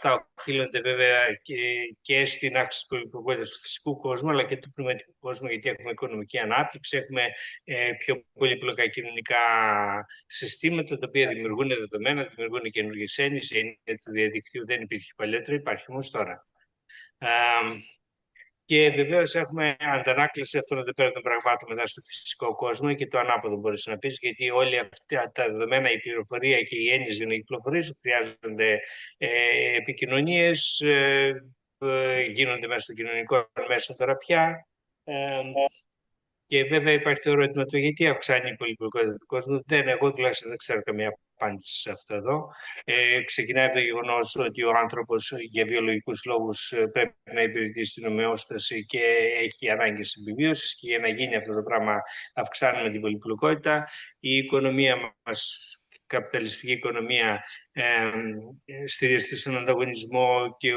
αυτά οφείλονται βέβαια και στην αύξηση της πολυπλοκότητας του φυσικού κόσμου, αλλά και του πνευματικού κόσμου, γιατί έχουμε οικονομική ανάπτυξη, έχουμε πιο πολύπλοκα κοινωνικά συστήματα, τα οποία δημιουργούν δεδομένα, δημιουργούν καινούργιες έννοιες. Η έννοια του διαδικτύου δεν υπήρχε παλιότερα, υπάρχει όμως τώρα. Και βεβαίως έχουμε αντανάκλαση αυτών εδώ πέρα των πραγμάτων μετά στο φυσικό κόσμο και το ανάποδο μπορείς να πεις, γιατί όλοι αυτά τα δεδομένα, η πληροφορία και οι έννοιες για να κυκλοφορήσουν χρειάζονται επικοινωνίες, γίνονται μέσα των κοινωνικών μέσων τώρα πια. Και βέβαια υπάρχει το ερώτημα του γιατί αυξάνει η πολυπλοκότητα του κόσμου. Εγώ τουλάχιστον δεν ξέρω καμία απάντηση σε αυτό εδώ. Ξεκινάει από το γεγονός ότι ο άνθρωπος για βιολογικούς λόγους πρέπει να υπηρετήσει την ομοιόσταση και έχει ανάγκες επιβίωσης, και για να γίνει αυτό το πράγμα αυξάνουμε την πολυπλοκότητα. Η οικονομία μας, η καπιταλιστική οικονομία, στηρίζεται στον ανταγωνισμό, και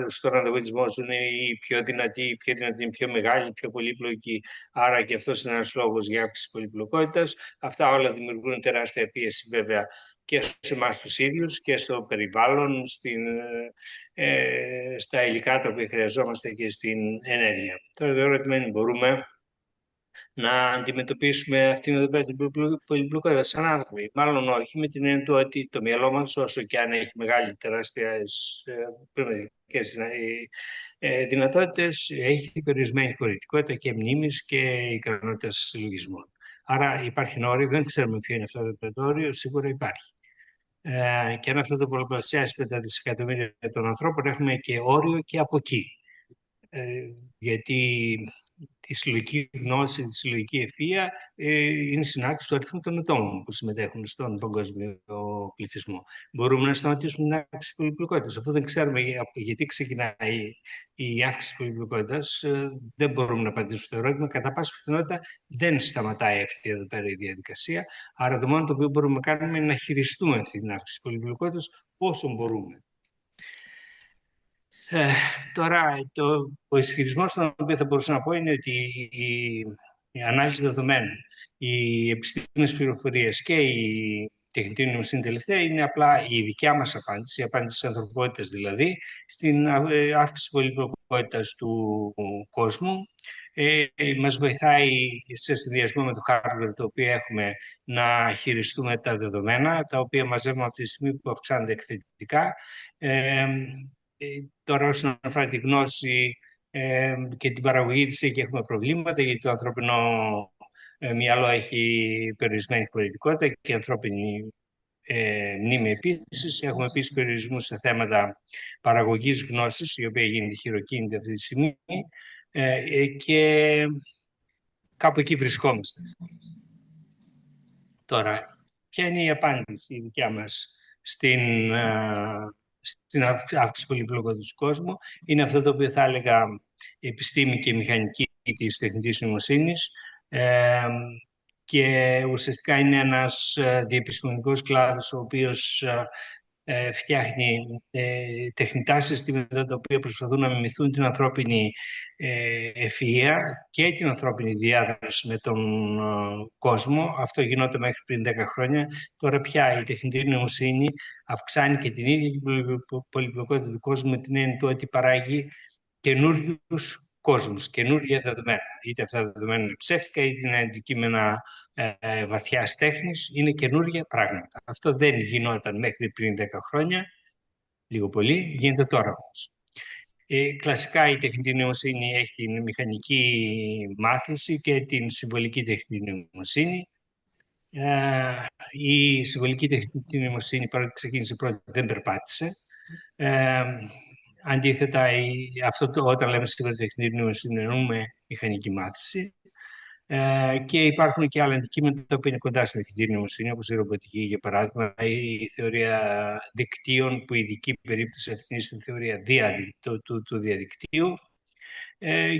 στον ανταγωνισμό ζουν οι πιο δυνατοί, οι πιο μεγάλοι, οι πιο πολύπλοκοι. Άρα και αυτός είναι ένας λόγος για αύξηση πολυπλοκότητας. Αυτά όλα δημιουργούν τεράστια πίεση βέβαια και σε εμάς τους ίδιους και στο περιβάλλον, στα υλικά τα οποία χρειαζόμαστε και στην ενέργεια. Τώρα το ερώτημα είναι, μπορούμε να αντιμετωπίσουμε αυτήν εδώ πέρα την πολυπλοκότητα σαν άνθρωποι? Μάλλον όχι, με την έννοια του ότι το μυαλό μας, όσο και αν έχει τεράστιες πνευματικές δυνατότητες, έχει περιορισμένη χωρητικότητα και μνήμης και ικανότητα συλλογισμών. Άρα υπάρχει ένα όριο, δεν ξέρουμε ποιο είναι αυτό το όριο, σίγουρα υπάρχει. Και αν αυτό το πολλαπλασιάσει με τα δισεκατομμύρια των ανθρώπων, έχουμε και όριο και από εκεί. Γιατί η συλλογική γνώση, η συλλογική ευφυΐα είναι συνάρτηση του αριθμού των ατόμων που συμμετέχουν στον παγκόσμιο πληθυσμό. Μπορούμε να σταματήσουμε την αύξηση της πολυπλοκότητας? Αυτό δεν ξέρουμε γιατί ξεκινάει η αύξηση της πολυπλοκότητας. Δεν μπορούμε να απαντήσουμε στο ερώτημα. Κατά πάσα πιθανότητα δεν σταματάει αυτή εδώ πέρα η διαδικασία. Άρα το μόνο το οποίο μπορούμε να κάνουμε είναι να χειριστούμε αυτή την αύξηση της πολυπλοκότητας όσο μπορούμε. Τώρα, ο ισχυρισμός τον οποίο θα μπορούσα να πω είναι ότι η ανάλυση δεδομένων, οι επιστήμες πληροφορίας και η τεχνητή νοημοσύνη τελευταία είναι απλά η δικιά μας απάντηση, η απάντηση της ανθρωπότητας δηλαδή, στην αύξηση πολυπλοκότητας του κόσμου. Μας βοηθάει σε συνδυασμό με το hardware το οποίο έχουμε να χειριστούμε τα δεδομένα, τα οποία μαζεύουμε αυτή τη στιγμή που αυξάνονται εκθετικά. Τώρα όσον αφορά τη γνώση και την παραγωγή της, εκεί έχουμε προβλήματα, γιατί το ανθρώπινο μυαλό έχει περιορισμένη χωρητικότητα και η ανθρώπινη μνήμη επίσης. Έχουμε επίσης περιορισμούς σε θέματα παραγωγής γνώσης, η οποία γίνεται χειροκίνητη αυτή τη στιγμή, και κάπου εκεί βρισκόμαστε. Τώρα, ποια είναι η απάντηση η δικιά μας στην αύξηση πολυπλοκότητας του κόσμου? Είναι αυτό το οποίο θα έλεγα η επιστήμη και η μηχανική της τεχνητής νοημοσύνης, και ουσιαστικά είναι ένας διεπιστημονικός κλάδος ο οποίος φτιάχνει τεχνητά συστήματα τα οποία προσπαθούν να μιμηθούν την ανθρώπινη ευφυΐα και την ανθρώπινη διάδραση με τον κόσμο. Αυτό γινόταν μέχρι πριν 10 χρόνια. Τώρα πια η τεχνητή νοημοσύνη αυξάνει και την ίδια την πολυπλοκότητα του κόσμου, με την έννοια του ότι παράγει καινούριους κόσμους, καινούργια δεδομένα. Είτε αυτά τα δεδομένα είναι ψεύτικα, είτε είναι αντικείμενα βαθιάς τέχνης, είναι καινούργια πράγματα. Αυτό δεν γινόταν μέχρι πριν 10 χρόνια, λίγο πολύ, γίνεται τώρα όμως. Κλασικά η τεχνητή νοημοσύνη έχει την μηχανική μάθηση και την συμβολική τεχνητή νοημοσύνη. Η συμβολική τεχνητή νοημοσύνη, παρότι ξεκίνησε πρώτη, δεν περπάτησε. Αντίθετα, όταν λέμε συμβολική τεχνητή νοημοσύνη, εννοούμε μηχανική μάθηση. Και υπάρχουν και άλλα αντικείμενα τα οποία είναι κοντά στην τεχνητή νοημοσύνη, όπως η ρομποτική, για παράδειγμα, ή η θεωρία δικτύων, που η ειδική περίπτωση αυτή είναι στην θεωρία του διαδικτύου.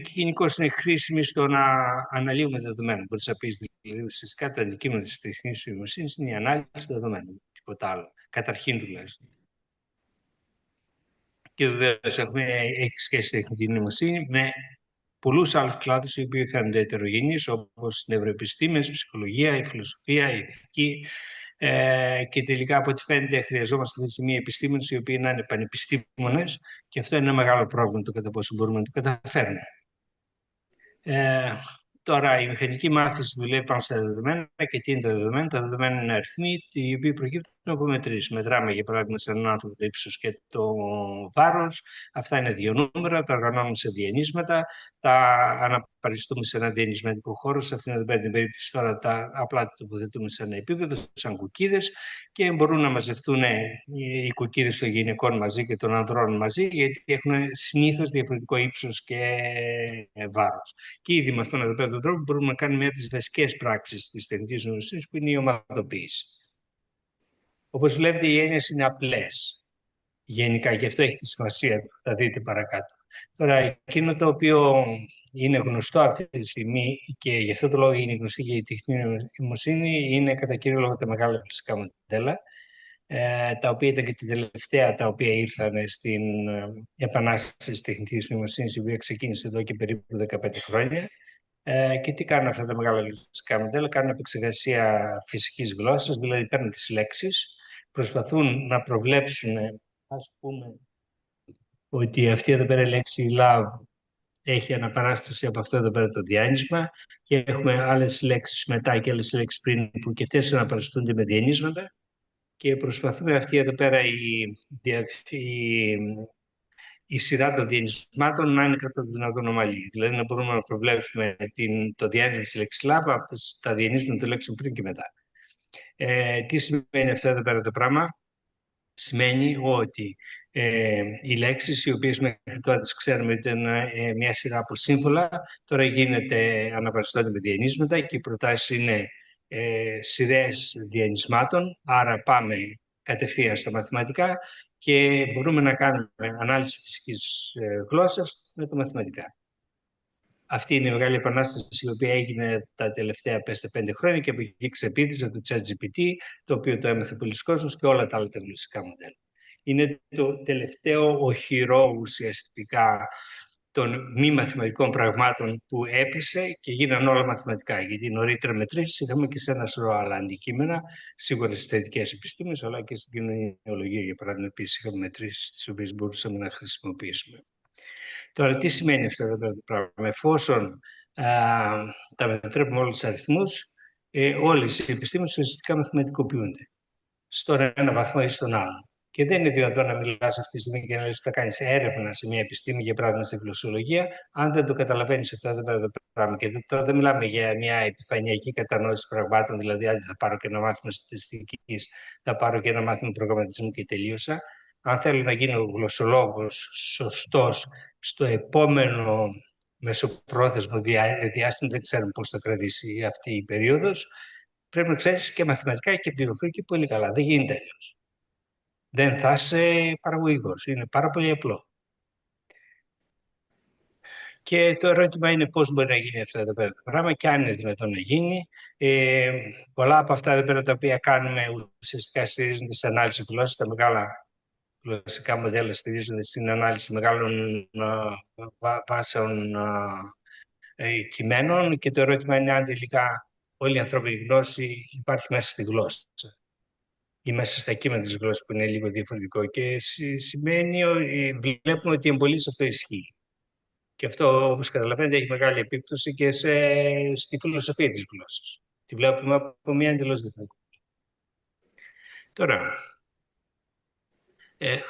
Και γενικώς είναι χρήσιμη στο να αναλύουμε δεδομένα. Μπορείς να πεις δηλαδή ουσιαστικά το αντικείμενο της τεχνητής νοημοσύνης είναι η ανάλυση δεδομένων, τίποτα άλλο. Καταρχήν τουλάχιστον. Και βεβαίως έχει σχέση η τεχνητή νοημοσύνη με πολλούς άλλους κλάδους οι οποίοι φαίνονται ετερογενείς, όπως οι νευροεπιστήμες, η ψυχολογία, η φιλοσοφία, η ηθική, Και τελικά, από ό,τι φαίνεται, χρειαζόμαστε αυτή τη στιγμή επιστήμονες οι οποίοι να είναι πανεπιστήμονες, και αυτό είναι ένα μεγάλο πρόβλημα, το κατά πόσο μπορούμε να το καταφέρουμε. Ε, Τώρα, η μηχανική μάθηση δουλεύει πάνω στα δεδομένα. Και τι είναι τα δεδομένα? Τα δεδομένα είναι αριθμοί οι οποίοι προκύπτουν από μετρήσεις. Μετράμε, για παράδειγμα, σε έναν άνθρωπο το ύψος και το βάρος. Αυτά είναι δύο νούμερα, τα οργανώνουμε σε διενύσματα, τα αναπαριστούμε σε ένα διενυσματικό χώρο. Σε αυτήν εδώ πέρα την περίπτωση τώρα απλά τα τοποθετούμε σε ένα επίπεδο, σαν κουκκίδες, και μπορούν να μαζευτούν οι κουκκίδες των γυναικών μαζί και των ανδρών μαζί, γιατί έχουν συνήθως διαφορετικό ύψος και βάρος. Και ήδη με αυτόν εδώ πέρα τον τρόπο μπορούμε να κάνουμε μια από τις βασικές πράξεις της τεχνητής νοημοσύνης, που είναι η ομαδοποίηση. Όπως βλέπετε, οι έννοιες είναι απλές γενικά, και αυτό έχει τη σημασία, θα δείτε παρακάτω. Τώρα, εκείνο το οποίο είναι γνωστό αυτή τη στιγμή, και γι' αυτό το λόγο είναι γνωστή και η τεχνητή νοημοσύνη, είναι κατά κύριο λόγο τα μεγάλα φυσικά μοντέλα, τα οποία ήταν και τα τελευταία τα οποία ήρθαν στην επανάσταση της τεχνητής νοημοσύνης, η οποία ξεκίνησε εδώ και περίπου 15 χρόνια. Και τι κάνουν αυτά τα μεγάλα λογιστικά μοντέλα? Κάνουν επεξεργασία φυσικής γλώσσας, δηλαδή παίρνουν τις λέξεις, προσπαθούν να προβλέψουν, ας πούμε, ότι αυτή εδώ πέρα η λέξη love έχει αναπαράσταση από αυτό εδώ πέρα το διάνυσμα, και έχουμε άλλες λέξεις μετά και άλλες λέξεις πριν που και αυτές αναπαραστούνται με διανύσματα, και προσπαθούμε αυτή εδώ πέρα η σειρά των διενυσμάτων να είναι κατά το δυνατόν ομαλή. Δηλαδή να μπορούμε να προβλέψουμε το διάνυσμα της λέξης love από τα διενύσματα των λέξεων πριν και μετά. Τι σημαίνει αυτό εδώ πέρα το πράγμα? Σημαίνει ότι οι λέξεις, οι οποίες μέχρι τώρα τις ξέρουμε ότι ήταν μια σειρά από σύμβολα, τώρα γίνεται αναπαριστώνται με διενύσματα, και οι προτάσεις είναι σειρές διενυσμάτων, άρα πάμε κατευθείαν στα μαθηματικά και μπορούμε να κάνουμε ανάλυση φυσικής γλώσσας με τα μαθηματικά. Αυτή είναι η μεγάλη επανάσταση η οποία έγινε τα τελευταία 5 χρόνια, και από εκεί ξεπήδησε το ChatGPT, το οποίο το έμαθε πολλοί κόσμος, και όλα τα άλλα τεχνολογικά μοντέλα. Είναι το τελευταίο οχυρό ουσιαστικά των μη μαθηματικών πραγμάτων που έπεσε και γίνανε όλα μαθηματικά. Γιατί νωρίτερα μετρήσεις είχαμε και σε ένα σωρό άλλα αντικείμενα, σίγουρα στις θετικές επιστήμες, αλλά και στην κοινωνιολογία, για παράδειγμα, επίσης είχαμε μετρήσεις τις οποίες μπορούσαμε να χρησιμοποιήσουμε. Τώρα, τι σημαίνει αυτό το πράγμα? Εφόσον τα μετρέπουμε όλους τους αριθμούς, όλες οι επιστήμες ουσιαστικά μαθηματικοποιούνται στον ένα βαθμό ή στον άλλο. Και δεν είναι δυνατόν να μιλάς αυτή τη στιγμή και να λες ότι θα κάνεις έρευνα σε μια επιστήμη, για παράδειγμα στη γλωσσολογία, αν δεν το καταλαβαίνεις αυτό το πράγμα. Και τώρα δεν μιλάμε για μια επιφανειακή κατανόηση πραγμάτων, δηλαδή αν θα πάρω και ένα μάθημα στατιστικής, θα πάρω και ένα μάθημα προγραμματισμού και τελείωσα. Αν θέλω να γίνω γλωσσολόγος σωστός στο επόμενο μεσοπρόθεσμο διάστημα, δεν ξέρουμε πώς θα κρατήσει αυτή η περίοδος, πρέπει να ξέρεις και μαθηματικά και πληροφορική πολύ καλά. Δεν γίνεται αλλιώς. Δεν θα είσαι παραγωγικός. Είναι πάρα πολύ απλό. Και το ερώτημα είναι πώς μπορεί να γίνει αυτό εδώ πέρα το πράγμα και αν είναι δυνατόν να γίνει. Πολλά από αυτά εδώ πέρα τα οποία κάνουμε ουσιαστικά στηρίζονται στην ανάλυση γλώσσας. Τα μεγάλα γλωσσικά μοντέλα στηρίζονται στην ανάλυση μεγάλων βάσεων κειμένων, και το ερώτημα είναι αν τελικά όλη η ανθρώπινη γνώση υπάρχει μέσα στη γλώσσα ή μέσα στα κείμενα της γλώσσας, που είναι λίγο διαφορετικό. Και σημαίνει ότι βλέπουμε ότι εμπολή σε αυτό ισχύει. Και αυτό, όπως καταλαβαίνετε, έχει μεγάλη επίπτωση και στη φιλοσοφία της γλώσσας. Τη βλέπουμε από μια εντελώς διαφορετική. Τώρα,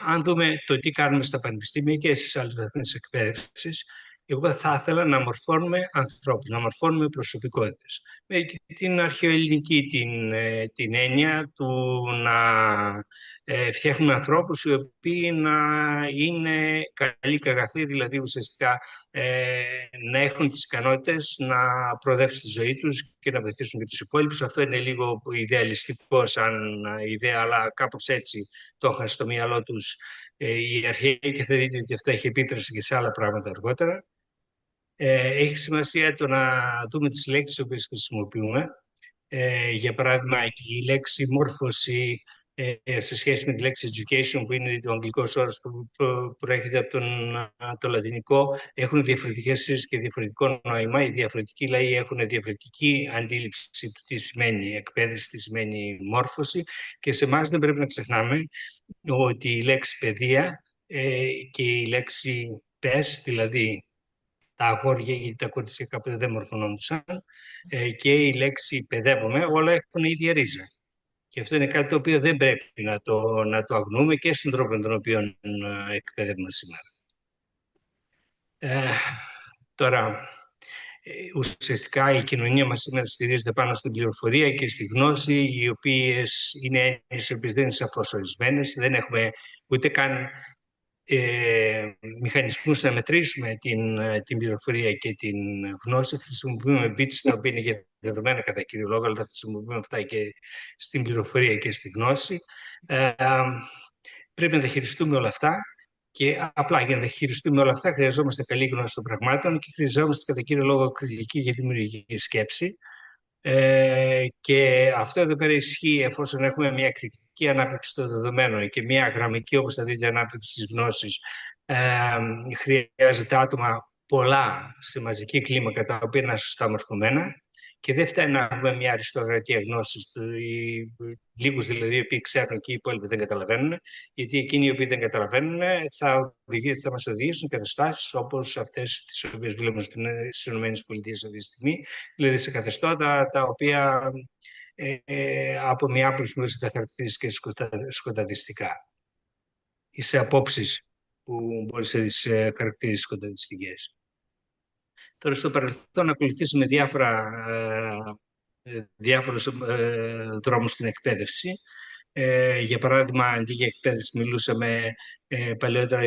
αν δούμε το τι κάνουμε στα πανεπιστήμια και στις άλλες βαθμίδες εκπαίδευσης, εγώ θα ήθελα να μορφώνουμε ανθρώπους, να μορφώνουμε προσωπικότητες. Με την αρχαιοελληνική την έννοια του να φτιάχνουμε ανθρώπους οι οποίοι να είναι καλοί και αγαθοί, δηλαδή ουσιαστικά να έχουν τις ικανότητες να προοδεύσουν τη ζωή τους και να βοηθήσουν και τους υπόλοιπους. Αυτό είναι λίγο ιδεαλιστικό σαν ιδέα, αλλά κάπως έτσι το είχαν στο μυαλό τους οι αρχαίοι, και θα δείτε ότι αυτό έχει επίδραση και σε άλλα πράγματα αργότερα. Έχει σημασία το να δούμε τις λέξεις που χρησιμοποιούμε. Για παράδειγμα, η λέξη μόρφωση σε σχέση με τη λέξη education, που είναι ο αγγλικός όρος που προέρχεται από το λατινικό, έχουν διαφορετικές θέσεις και διαφορετικό νόημα. Οι διαφορετικοί λαοί έχουν διαφορετική αντίληψη του τι σημαίνει εκπαίδευση, τι σημαίνει μόρφωση, και σε εμάς δεν πρέπει να ξεχνάμε ότι η λέξη παιδεία και η λέξη πες, δηλαδή τα αγόρια ή τα κορίτσια κάποτε δεν μορφωνόντουσαν, και η λέξη παιδεύομαι, όλα έχουν ίδια ρίζα. Και αυτό είναι κάτι το οποίο δεν πρέπει να το αγνοούμε και στον τρόπο με τον οποίο εκπαιδεύουμε σήμερα. Τώρα, ουσιαστικά η κοινωνία μας σήμερα στηρίζεται πάνω στην πληροφορία και στη γνώση, οι οποίες είναι έννοιες οι οποίες δεν είναι σαφώς ορισμένες. Δεν έχουμε ούτε καν μηχανισμούς να μετρήσουμε την πληροφορία και την γνώση. Χρησιμοποιούμε bits τα οποία είναι για δεδομένα κατά κύριο λόγο, αλλά τα χρησιμοποιούμε αυτά και στην πληροφορία και στη γνώση. Πρέπει να τα χειριστούμε όλα αυτά, και απλά για να τα χειριστούμε όλα αυτά χρειαζόμαστε καλή γνώση των πραγμάτων και χρειαζόμαστε κατά κύριο λόγο κριτική και δημιουργική σκέψη. Και αυτό εδώ πέρα ισχύει εφόσον έχουμε μια κριτική ανάπτυξη των δεδομένων και μια γραμμική, όπως θα δείτε, ανάπτυξη της γνώσης. Χρειάζεται άτομα πολλά σε μαζική κλίμακα, τα οποία είναι σωστά μορφωμένα, και δεν φτάνει να έχουμε μια αριστοκρατία γνώσης, λίγους δηλαδή οι οποίοι ξέρουν και οι υπόλοιποι δεν καταλαβαίνουν, γιατί εκείνοι οι οποίοι δεν καταλαβαίνουν θα μας οδηγήσουν σε καταστάσεις όπως αυτές τις οποίες βλέπουμε στις ΗΠΑ αυτή τη στιγμή, δηλαδή σε καθεστώτα τα οποία από μια άποψη μπορείς να τα χαρακτηρίσεις και σκοταδιστικά, ή σε απόψεις που μπορείς να τις χαρακτηρίσεις σκοταδιστικές. Τώρα, στο παρελθόν ακολουθήσαμε διάφορους δρόμους στην εκπαίδευση. Για παράδειγμα, αντί για εκπαίδευση μιλούσαμε παλαιότερα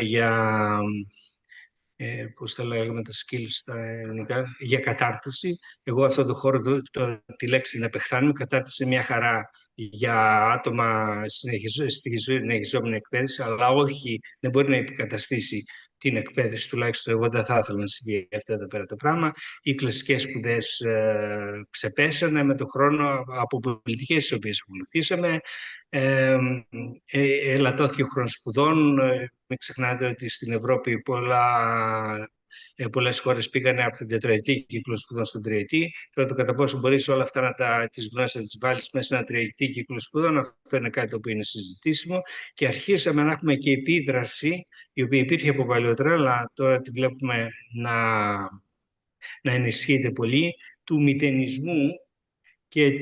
πώς τα λέγαμε τα skills στα ελληνικά, για κατάρτιση. Εγώ αυτό το χώρο τη λέξη την απεχθάνουμε. Κατάρτιση μια χαρά για άτομα στη συνεχιζόμενη εκπαίδευση, αλλά όχι, δεν μπορεί να επικαταστήσει την εκπαίδευση, τουλάχιστον εγώ δεν θα ήθελα να συμβεί αυτό εδώ πέρα το πράγμα. Οι κλασικές σπουδές ξεπέσανε με τον χρόνο από πολιτικές τις οποίες ακολουθήσαμε. Ελαττώθηκε ο χρόνος σπουδών. Μην ξεχνάτε ότι στην Ευρώπη πολλές χώρες πήγανε από την τετραετή κύκλο σπουδών στον τριετή. Τώρα το κατά πόσο μπορείς όλα αυτά τις γνώσεις να τις βάλεις μέσα σε ένα τριετή κύκλο σπουδών, αυτό είναι κάτι το οποίο είναι συζητήσιμο. Και αρχίσαμε να έχουμε και επίδραση, η οποία υπήρχε από παλιότερα, αλλά τώρα τη βλέπουμε να ενισχύεται πολύ, του μηδενισμού και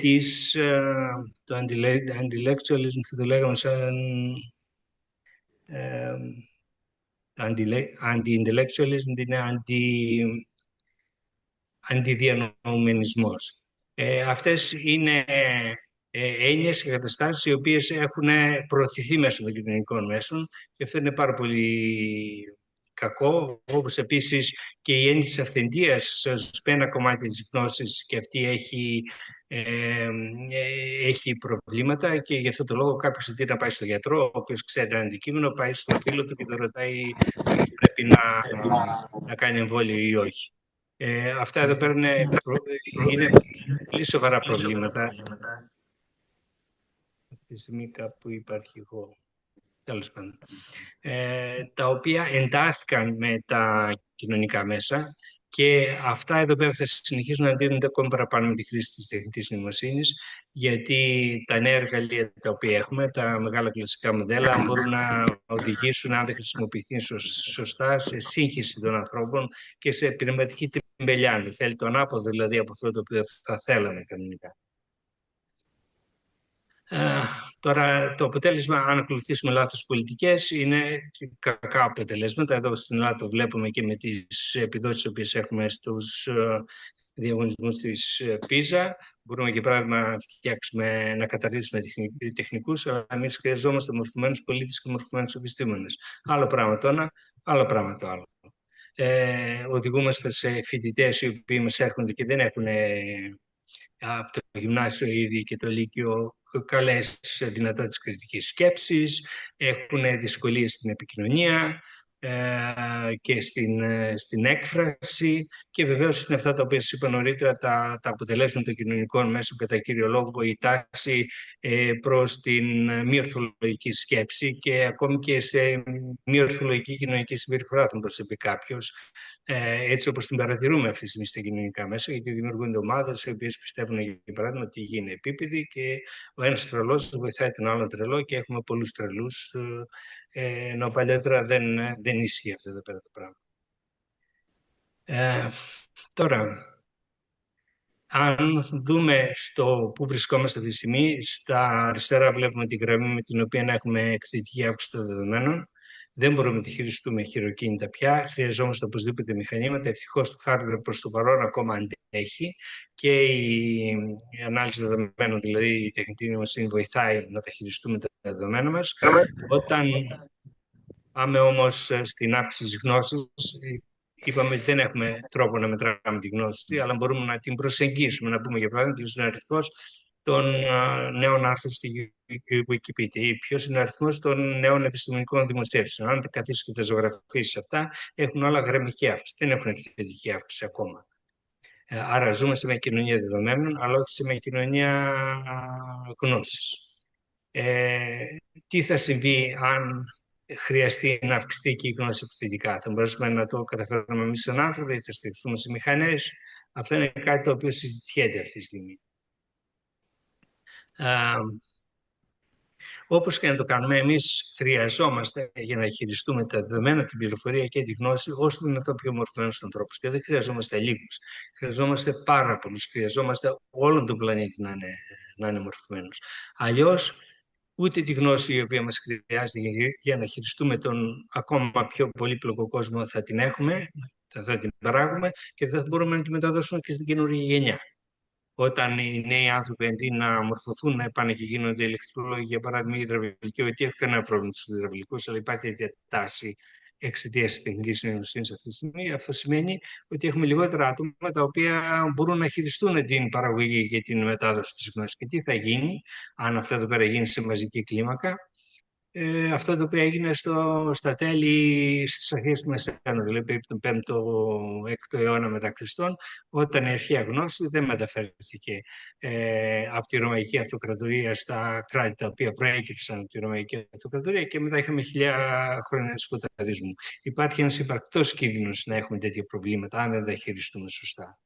το anti-intellectualism, θα το λέγαμε σαν anti-intellectualism, είναι αντιδιανοούμενισμός. Αυτές είναι έννοιες και καταστάσεις οι οποίες έχουν προωθηθεί μέσω των κοινωνικών μέσων, και αυτό είναι πάρα πολύ κακό, όπως επίσης και η έννοια της αυθεντίας σε ορισμένα κομμάτια της γνώσης, και αυτή έχει προβλήματα, και γι' αυτό το λόγο κάποιος αντί να πάει στο γιατρό, ο οποίος ξέρει ένα αντικείμενο, πάει στο φίλο του και τον ρωτάει πρέπει να κάνει εμβόλιο ή όχι. Αυτά εδώ πέρα είναι πολύ σοβαρά προβλήματα. Αυτή τη στιγμή κάπου υπάρχει εγώ. Τέλος πάντων. Τα οποία εντάθηκαν με τα κοινωνικά μέσα, και αυτά εδώ πέρα θα συνεχίσουν να δίνονται ακόμη παραπάνω με τη χρήση της τεχνητής νοημοσύνης, γιατί τα νέα εργαλεία τα οποία έχουμε, τα μεγάλα κλασικά μοντέλα, μπορούν να οδηγήσουν, αν δεν χρησιμοποιηθεί σωστά, σε σύγχυση των ανθρώπων και σε πνευματική τεμπελιά, αν δεν θέλει, το ανάποδο δηλαδή από αυτό το οποίο θα θέλαμε κανονικά. Τώρα το αποτέλεσμα, αν ακολουθήσουμε λάθος πολιτικές, είναι κακά αποτελέσματα. Εδώ στην Ελλάδα το βλέπουμε και με τις επιδόσεις τις οποίες έχουμε στους διαγωνισμούς της PISA. Μπορούμε για παράδειγμα να καταρτήσουμε τεχνικούς, αλλά εμείς χρειαζόμαστε μορφωμένους πολίτες και μορφωμένους επιστήμονες. Άλλο πράγμα το ένα, άλλο πράγμα το άλλο. Οδηγούμαστε σε φοιτητές οι οποίοι μας έρχονται και δεν έχουν από το γυμνάσιο ήδη και το λύκειο καλές δυνατότητες κριτικής σκέψης, έχουν δυσκολίες στην επικοινωνία, και στην έκφραση, και βεβαίως είναι αυτά τα οποία σας είπα νωρίτερα, τα αποτελέσματα των κοινωνικών μέσων, κατά κύριο λόγο η τάση προς την μη ορθολογική σκέψη και ακόμη και σε μη ορθολογική κοινωνική συμπεριφορά, θα μας πει κάποιος, έτσι όπως την παρατηρούμε αυτή τη στιγμή στα κοινωνικά μέσα, γιατί δημιουργούνται ομάδες οι οποίες πιστεύουν, για παράδειγμα, ότι η γη είναι επίπεδη και ο ένας τρελός βοηθάει τον άλλον τρελό και έχουμε πολλούς τρελούς, ενώ παλιότερα δεν ίσχυε αυτό εδώ πέρα το πράγμα. Τώρα, αν δούμε στο που βρισκόμαστε αυτή τη στιγμή, στα αριστερά βλέπουμε τη γραμμή με την οποία έχουμε εκθετική αύξηση των δεδομένων. Δεν μπορούμε να τη χειριστούμε χειροκίνητα πια. Χρειαζόμαστε οπωσδήποτε μηχανήματα. Ευτυχώς το hardware προς το παρόν ακόμα αντέχει και η ανάλυση δεδομένων, δηλαδή η τεχνητή νοημοσύνη, βοηθάει να τα χειριστούμε τα δεδομένα μας. Όταν πάμε όμως στην αύξηση της γνώσης, είπαμε ότι δεν έχουμε τρόπο να μετράμε τη γνώση, αλλά μπορούμε να την προσεγγίσουμε. Να πούμε, για παράδειγμα, ποιος είναι ο αριθμός των νέων άρθρων στη Wikipedia ή ποιος είναι ο αριθμός των νέων επιστημονικών δημοσίευσεων. Αν καθίσει και τα ζωγραφίσει αυτά, έχουν όλα γραμμική αύξηση. Δεν έχουν εκθετική αύξηση ακόμα. Άρα ζούμε σε μια κοινωνία δεδομένων, αλλά όχι σε μια κοινωνία γνώσης. Τι θα συμβεί αν χρειαστεί να αυξηθεί και η γνώση επιθετικά? Θα μπορέσουμε να το καταφέρουμε εμείς σαν άνθρωποι, θα στηριχθούμε σε μηχανές? Αυτό είναι κάτι το οποίο συζητιέται αυτή τη στιγμή. Όπως και να το κάνουμε, εμείς χρειαζόμαστε για να χειριστούμε τα δεδομένα, την πληροφορία και τη γνώση όσο δυνατόν πιο μορφωμένους ανθρώπους. Και δεν χρειαζόμαστε λίγους. Χρειαζόμαστε πάρα πολλούς. Χρειαζόμαστε όλον τον πλανήτη να είναι μορφωμένος. Αλλιώς, ούτε τη γνώση η οποία μας χρειάζεται για να χειριστούμε τον ακόμα πιο πολύπλοκο κόσμο θα την έχουμε, θα την παράγουμε και δεν θα μπορούμε να τη μεταδώσουμε και στην καινούργια γενιά. Όταν οι νέοι άνθρωποι αντί να μορφωθούν, να πάνε και γίνονται ηλεκτρολόγοι, για παράδειγμα, υδραυλικοί, ότι έχω κανένα πρόβλημα στους υδραυλικούς, αλλά υπάρχει τέτοια τάση εξαιτίας της τεχνικής νοημοσύνης αυτή τη στιγμή. Αυτό σημαίνει ότι έχουμε λιγότερα άτομα τα οποία μπορούν να χειριστούν την παραγωγή και την μετάδοση της γνώσης. Και τι θα γίνει αν αυτό εδώ πέρα γίνει σε μαζική κλίμακα? Αυτό το οποίο έγινε στα τέλη, στις αρχές του Μεσαίωνου, δηλαδή τον 5ο-6ο αιώνα μετά Χριστόν, όταν η αρχαία γνώση δεν μεταφέρθηκε από τη Ρωμαϊκή Αυτοκρατορία στα κράτη τα οποία προέκυψαν από τη Ρωμαϊκή Αυτοκρατορία και μετά είχαμε 1000 χρόνια σκοταδισμού. Υπάρχει ένας υπαρκτός κίνδυνος να έχουμε τέτοια προβλήματα αν δεν τα χειριστούμε σωστά.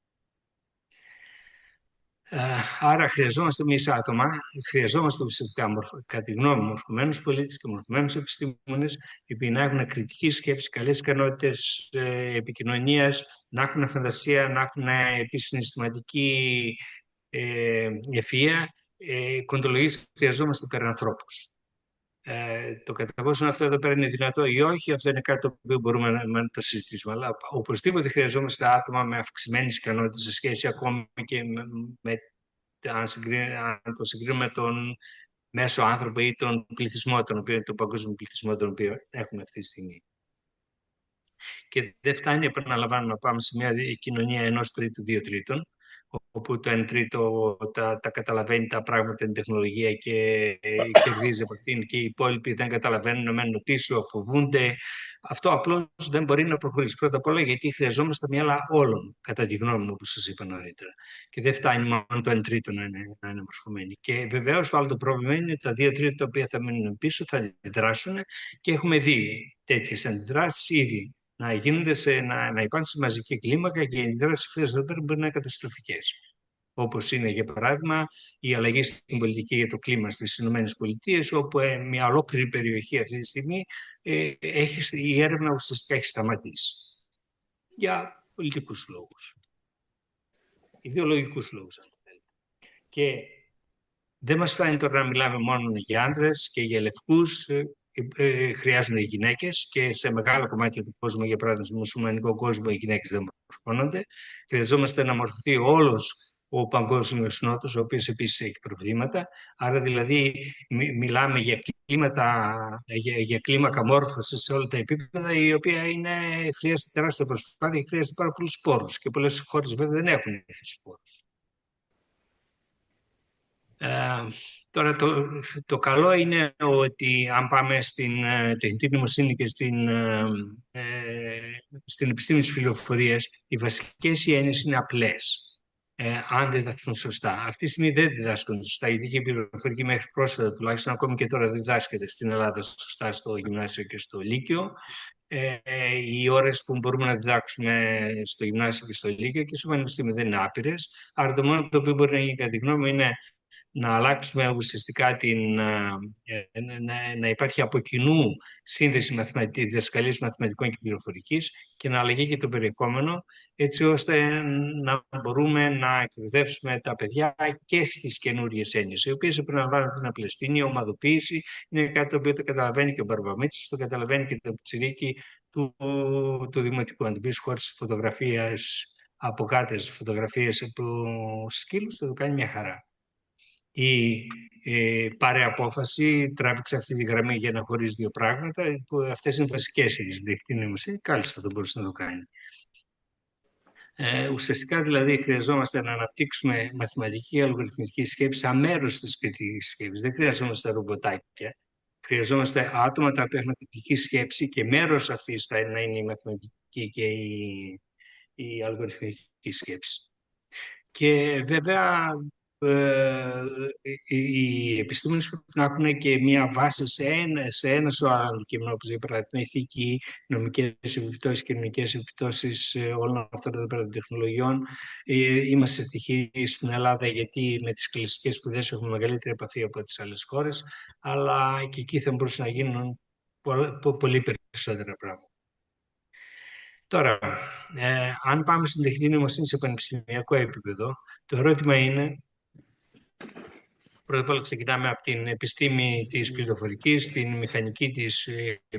Άρα χρειαζόμαστε εμείς άτομα, χρειαζόμαστε φυσικά κατά τη γνώμη μου μορφωμένους πολίτες και μορφωμένους επιστήμονες, οι οποίοι να έχουν κριτική σκέψη, καλές ικανότητες επικοινωνίας, να έχουν φαντασία, να έχουν επίσης συναισθηματική ευφυΐα, κοντολογίες. Χρειαζόμαστε υπερανθρώπους. Το κατά πόσο αυτό εδώ πέρα είναι δυνατό ή όχι, αυτό είναι κάτι το οποίο μπορούμε να το συζητήσουμε. Αλλά οπωσδήποτε χρειαζόμαστε άτομα με αυξημένες ικανότητες σε σχέση ακόμη και αν το συγκρίνουμε με τον μέσο άνθρωπο ή τον πληθυσμό, τον παγκόσμιο πληθυσμό τον οποίο έχουμε αυτή τη στιγμή. Και δεν φτάνει, επαναλαμβάνω, να πάμε σε μια κοινωνία 1/3, 2/3, όπου το 1/3 τα καταλαβαίνει τα πράγματα, την τεχνολογία και κερδίζει από αυτήν, και οι υπόλοιποι δεν καταλαβαίνουν, μένουν πίσω, φοβούνται. Αυτό απλώς δεν μπορεί να προχωρήσει. Πρώτα απ' όλα γιατί χρειαζόμαστε τα μυαλά όλων, κατά τη γνώμη μου, όπως σας είπα νωρίτερα. Και δεν φτάνει μόνο το 1/3 να είναι μορφωμένοι. Και βεβαίως το άλλο το πρόβλημα είναι τα 2/3 τα οποία θα μείνουν πίσω, θα αντιδράσουν, και έχουμε δει τέτοιες αντιδράσεις ήδη να γίνονται να υπάρχουν σε μαζική κλίμακα, και οι αντιδράσεις αυτές εδώ πέρα μπορεί να είναι καταστροφικές. Όπως είναι, για παράδειγμα, η αλλαγή στην πολιτική για το κλίμα στις ΗΠΑ, όπου μια ολόκληρη περιοχή αυτή τη στιγμή η έρευνα ουσιαστικά έχει σταματήσει. Για πολιτικούς λόγους. Ιδεολογικούς λόγους, αν θέλετε. Και δεν μας φτάνει τώρα να μιλάμε μόνο για άντρες και για λευκούς. Χρειάζονται οι γυναίκες, και σε μεγάλο κομμάτι του κόσμου, για παράδειγμα στο μουσουλμανικό κόσμο, οι γυναίκες δεν μορφώνονται. Χρειαζόμαστε να μορφωθεί όλος ο παγκόσμιος νότος, ο οποίος επίσης έχει προβλήματα. Άρα δηλαδή μιλάμε για κλίμακα μόρφωσης σε όλα τα επίπεδα, η οποία χρειάζεται τεράστια προσπάθεια και χρειάζεται πάρα πολλούς πόρους. Και πολλές χώρες βέβαια δεν έχουν τέτοιους πόρους. Τώρα το καλό είναι ότι αν πάμε στην τεχνητή νοημοσύνη και στην επιστήμη της πληροφορίας, οι βασικές έννοιες είναι απλές. Αν διδαχθούν σωστά. Αυτή τη στιγμή δεν διδάσκονται σωστά, γιατί και η πληροφορική μέχρι πρόσφατα τουλάχιστον, ακόμη και τώρα διδάσκεται στην Ελλάδα σωστά στο γυμνάσιο και στο λύκειο. Οι ώρες που μπορούμε να διδάξουμε στο γυμνάσιο και στο λύκειο και στο πανεπιστήμιο δεν είναι άπειρες. Άρα το μόνο το οποίο μπορεί να γίνει κατά τη γνώμη μου είναι να αλλάξουμε ουσιαστικά να υπάρχει από κοινού σύνδεση διδασκαλίας μαθηματικών και πληροφορικής και να αλλαγεί και το περιεχόμενο, έτσι ώστε να μπορούμε να εκπαιδεύσουμε τα παιδιά και στις καινούριες έννοιες, οι οποίες επαναλαμβάνουν την απληστίνη, η ομαδοποίηση, είναι κάτι το οποίο το καταλαβαίνει και ο Μπαρμπαμίτσος, το καταλαβαίνει και το Πιτσιρίκι του Δημοτικού. Αν το πεις χωρίς φωτογραφίες από κάτες, φωτογραφίες από σκύλους, το κάνει μια χαρά. Ή πάρε απόφαση, τράβηξε αυτή τη γραμμή για να χωρίσει δύο πράγματα, που αυτές είναι βασικές η τεχνητή νοημοσύνη, κάλλιστα το μπορούσε να το κάνει. Ουσιαστικά δηλαδή χρειαζόμαστε να αναπτύξουμε μαθηματική αλγοριθμική σκέψη σαν μέρος της κριτικής σκέψης. Δεν χρειαζόμαστε ρομποτάκια. Χρειαζόμαστε άτομα τα οποία έχουν κριτική σκέψη και μέρος αυτής θα να είναι η μαθηματική και η αλγοριθμική σκέψη. Και βέβαια οι επιστήμονες πρέπει να έχουν και μία βάση σε ένα σωρό αντικείμενα, όπως για παράδειγμα ηθική, νομικές επιπτώσεις, κοινωνικές επιπτώσεις όλων αυτών των τεχνολογιών. Είμαστε ευτυχείς στην Ελλάδα γιατί με τις κλασικές σπουδές έχουμε μεγαλύτερη επαφή από τις άλλες χώρες, αλλά και εκεί θα μπορούσαν να γίνουν πολύ περισσότερα πράγματα. Τώρα, αν πάμε στην τεχνητή νοημοσύνη σε πανεπιστημιακό επίπεδο, το ερώτημα είναι, πρώτα απ' όλα ξεκινάμε από την επιστήμη της πληροφορικής, την μηχανική της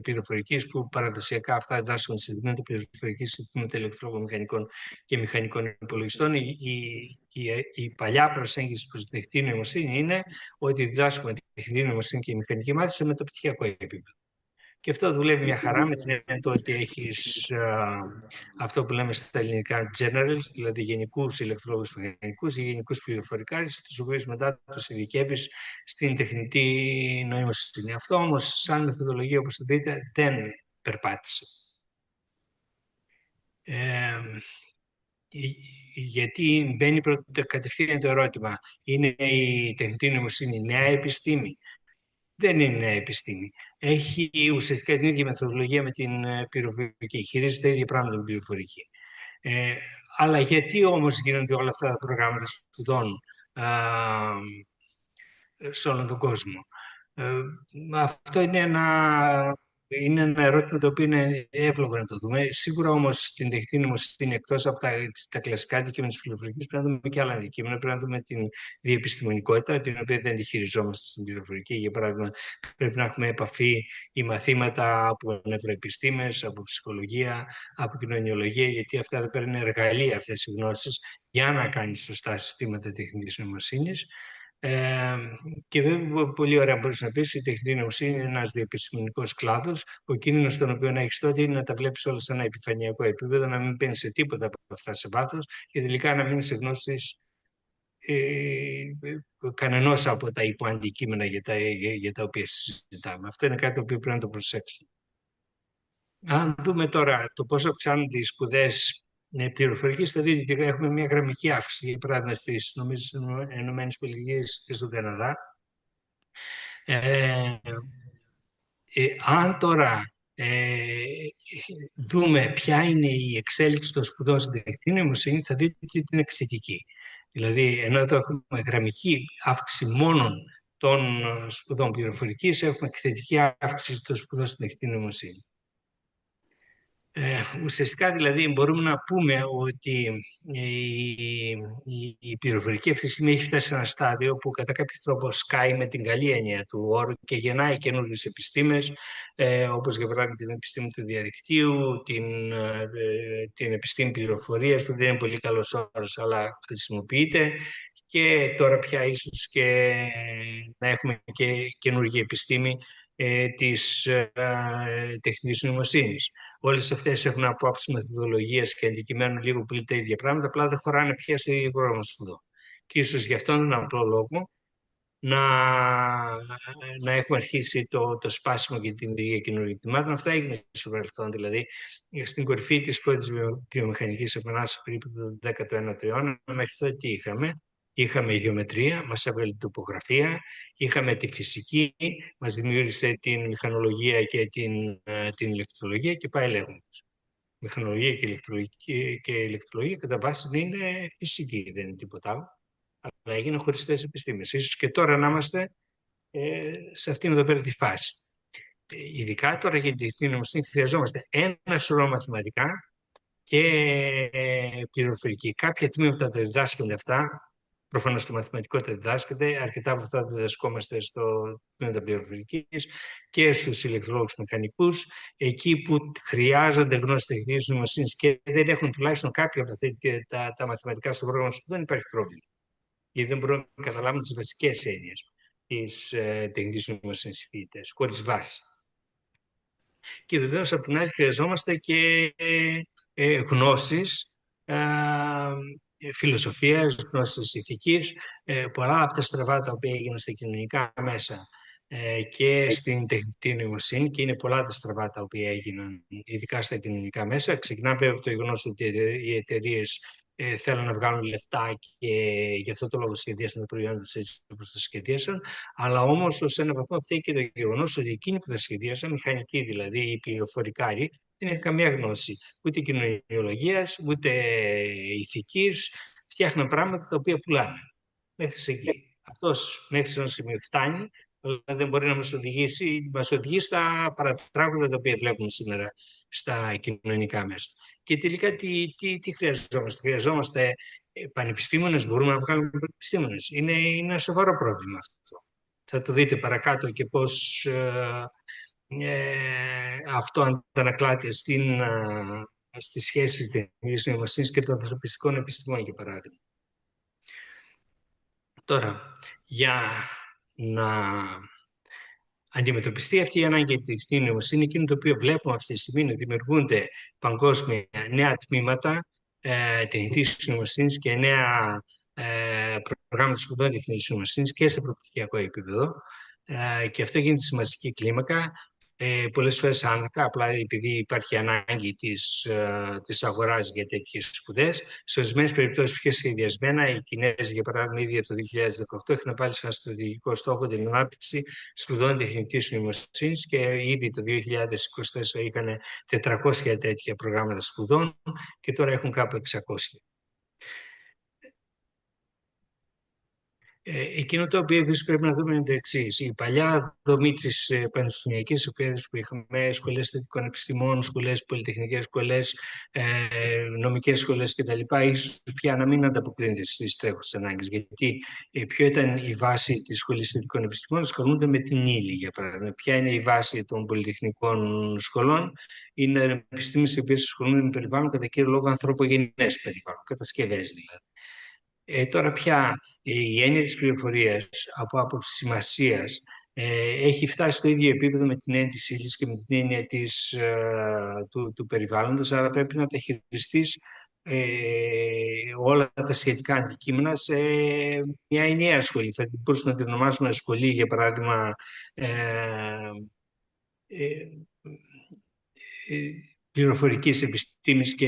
πληροφορικής, που παραδοσιακά αυτά διδάσκονται σε τμήματα πληροφορικής, σε τμήματα ηλεκτρομηχανικών και μηχανικών υπολογιστών. Η παλιά προσέγγιση προς την τεχνητή νοημοσύνη είναι ότι διδάσκουμε την τεχνητή νοημοσύνη και η μηχανική μάθηση σε μεταπτυχιακό επίπεδο. Και αυτό δουλεύει μια χαρά με την έννοια ότι έχεις αυτό που λέμε στα ελληνικά generals, δηλαδή γενικούς ηλεκτρολόγους μηχανικούς ή γενικούς πληροφορικάρες, τους οποίους μετά τους ειδικεύεις στην τεχνητή νοημοσύνη. Αυτό όμως, σαν μεθοδολογία, όπως το δείτε, δεν περπάτησε. Γιατί μπαίνει κατευθείαν το ερώτημα, είναι η τεχνητή νοημοσύνη νέα επιστήμη? Δεν είναι νέα επιστήμη. Έχει ουσιαστικά την ίδια μεθοδολογία με την πληροφορική. Χειρίζεται τα ίδια πράγματα με την πληροφορική. Αλλά γιατί όμως γίνονται όλα αυτά τα προγράμματα σπουδών σε όλον τον κόσμο? Αυτό είναι ένα ερώτημα το οποίο είναι εύλογο να το δούμε. Σίγουρα όμως στην τεχνητή νοημοσύνη, εκτός από τα κλασικά αντικείμενα της πληροφορικής, πρέπει να δούμε και άλλα αντικείμενα. Πρέπει να δούμε την διεπιστημονικότητα, την οποία δεν τη χειριζόμαστε στην πληροφορική. Για παράδειγμα, πρέπει να έχουμε επαφή ή μαθήματα από νευροεπιστήμες, από ψυχολογία, από κοινωνιολογία, γιατί αυτά εδώ πέρα είναι εργαλεία, αυτές οι γνώσεις, για να κάνει σωστά συστήματα τεχνητής νοημοσύνης. Και βέβαια, πολύ ωραία μπορείς να πεις, η τεχνητή νοημοσύνη είναι ένας διεπιστημονικός κλάδος. Ο κίνδυνος τον οποίο έχεις τότε είναι να τα βλέπεις όλα σε ένα επιφανειακό επίπεδο, να μην παίρνεις σε τίποτα από αυτά σε βάθος και τελικά να μείνεις σε γνώσεις κανενός από τα υποαντικείμενα για τα οποία συζητάμε. Αυτό είναι κάτι το οποίο πρέπει να το προσέξουμε. Αν δούμε τώρα το πόσο αυξάνονται οι σπουδές πληροφορική, θα δείτε ότι έχουμε μια γραμμική αύξηση. Για παράδειγμα, στις ΗΠΑ και στον Καναδά. Αν τώρα δούμε ποια είναι η εξέλιξη των σπουδών στην τεχνητή νοημοσύνη, θα δείτε ότι είναι εκθετική. Δηλαδή, ενώ εδώ έχουμε γραμμική αύξηση μόνον των σπουδών πληροφορικής, έχουμε εκθετική αύξηση των σπουδών στην τεχνητή νοημοσύνη. Ουσιαστικά δηλαδή μπορούμε να πούμε ότι η πληροφορική αυτή τη στιγμή έχει φτάσει σε ένα στάδιο που κατά κάποιο τρόπο σκάει με την καλή έννοια του όρου και γεννάει καινούριες επιστήμες, όπως για παράδειγμα την επιστήμη του διαδικτύου, την επιστήμη πληροφορίας, που δεν είναι πολύ καλός όρος αλλά χρησιμοποιείται, και τώρα πια ίσως και να έχουμε και καινούργια επιστήμη της τεχνητής νοημοσύνης. Όλες αυτές έχουν από άψη μεθοδολογίας και αντικειμένου λίγο πολύ τα ίδια πράγματα, απλά δεν χωράνε πια στο ίδιο πρόγραμμα σπουδών. Και ίσως γι' αυτόν τον απλό λόγο να, να έχουμε αρχίσει το σπάσιμο και την δημιουργία καινούργιων κτημάτων. Αυτό έγινε στο παρελθόν. Δηλαδή, στην κορυφή της πρώτης βιομηχανικής επανάστασης περίπου του 19ου αιώνα, μέχρι τότε τι είχαμε. Είχαμε γεωμετρία, μας έβγαλε τοπογραφία, είχαμε τη φυσική, μας δημιούργησε την μηχανολογία και την ηλεκτρολογία και πάει λέγοντας. Μηχανολογία και ηλεκτρολογία κατά βάση είναι φυσική, δεν είναι τίποτα άλλο. Αλλά έγιναν χωριστές επιστήμες. Ίσως και τώρα να είμαστε σε αυτήν εδώ πέρα τη φάση. Ειδικά τώρα για την τεχνητή νοημοσύνη χρειαζόμαστε ένα σωρό μαθηματικά και πληροφορική. Κάποια τμήματα τα διδάσκονται αυτά. Προφανώς το μαθηματικό τα διδάσκεται. Αρκετά από αυτά τα διδασκόμαστε στο τμήμα πληροφορική και στους ηλεκτρολόγους μηχανικούς. Εκεί που χρειάζονται γνώσεις τεχνητής νοημοσύνης και δεν έχουν τουλάχιστον κάποια από αυτά τα μαθηματικά στο πρόγραμμα σου, δεν υπάρχει πρόβλημα. Γιατί δεν μπορούμε να καταλάβουμε τις βασικές έννοιες της τεχνητής νοημοσύνης φοιτητές, χωρίς βάση. Και βεβαίως από την άλλη χρειαζόμαστε και γνώσεις φιλοσοφίας, γνώσεις ηθικής, πολλά από τα στραβά τα οποία έγιναν στα κοινωνικά μέσα και στην τεχνητή νοημοσύνη, και είναι πολλά τα στραβά τα οποία έγιναν ειδικά στα κοινωνικά μέσα. Ξεκινάμε από το γεγονός ότι οι εταιρείες θέλουν να βγάλουν λεφτά και γι' αυτό το λόγο σχεδίασαν τα προϊόντα τους έτσι όπως τα σχεδίασαν. Αλλά όμως ως ένα βαθμό φταίει και το γεγονός ότι εκείνοι που τα σχεδίασαν, μηχανικοί δηλαδή, οι πληροφορικάροι, δεν είχαν καμία γνώση ούτε κοινωνιολογίας, ούτε ηθικής. Φτιάχνουν πράγματα τα οποία πουλάνε. Μέχρι εκεί. Αυτός μέχρι σε ένα σημείο φτάνει, αλλά δεν μπορεί να μας οδηγεί στα παρατράγουδα τα οποία βλέπουμε σήμερα στα κοινωνικά μέσα. Και τελικά τι χρειαζόμαστε. Χρειαζόμαστε πανεπιστήμονες, μπορούμε να βγάλουμε πανεπιστήμονες. Είναι ένα σοβαρό πρόβλημα αυτό. Θα το δείτε παρακάτω και πώς αυτό αντανακλάται στις σχέσεις της νοημοσύνης και των ανθρωπιστικών επιστημών, για παράδειγμα. Τώρα, για να αντιμετωπιστεί αυτή η ανάγκη για την τεχνητή νοημοσύνη, εκείνο το οποίο βλέπουμε αυτή τη στιγμή να δημιουργούνται παγκόσμια νέα τμήματα τεχνητής νοημοσύνης και νέα προγράμματα σπουδών τεχνητής νοημοσύνης και σε προπτυχιακό επίπεδο. Και αυτό γίνεται σε μαζική κλίμακα. Πολλές φορές άνακα, απλά επειδή υπάρχει ανάγκη της αγοράς για τέτοιες σπουδές. Σε ορισμένες περιπτώσεις πιο σχεδιασμένα, οι Κινέζοι, για παράδειγμα, ήδη από το 2018 έχουν βάλει σαν στρατηγικό στόχο την ανάπτυξη σπουδών τεχνητής νοημοσύνης και ήδη το 2024 είχαν 400 τέτοια προγράμματα σπουδών και τώρα έχουν κάπου 600. Εκείνο το οποίο επίσης πρέπει να δούμε είναι το εξής. Η παλιά δομή της πανεπιστημιακής εκπαίδευσης που είχαμε, σχολές θετικών επιστημών, σχολές πολυτεχνικές, σχολές, νομικές σχολές κτλ., ίσως πια να μην ανταποκρίνεται στις τρέχουσες ανάγκες. Γιατί ποιο ήταν η βάση της σχολής θετικών επιστημών, ασχολούνται με την ύλη, για παράδειγμα. Ποια είναι η βάση των πολυτεχνικών σχολών, είναι επιστήμες οι οποίες ασχολούνται με περιβάλλον, κατά κύριο λόγο ανθρωπογενές περιβάλλον, κατασκευές δηλαδή. Τώρα πια η έννοια της πληροφορίας από άποψη σημασίας έχει φτάσει στο ίδιο επίπεδο με την έννοια της ύλης και με την έννοια του περιβάλλοντος, άρα πρέπει να τα χειριστείς όλα τα σχετικά αντικείμενα σε μια ενιαία σχολή. Θα μπορούσαμε να την ονομάσουμε σχολή, για παράδειγμα, πληροφορικής επιστήμης και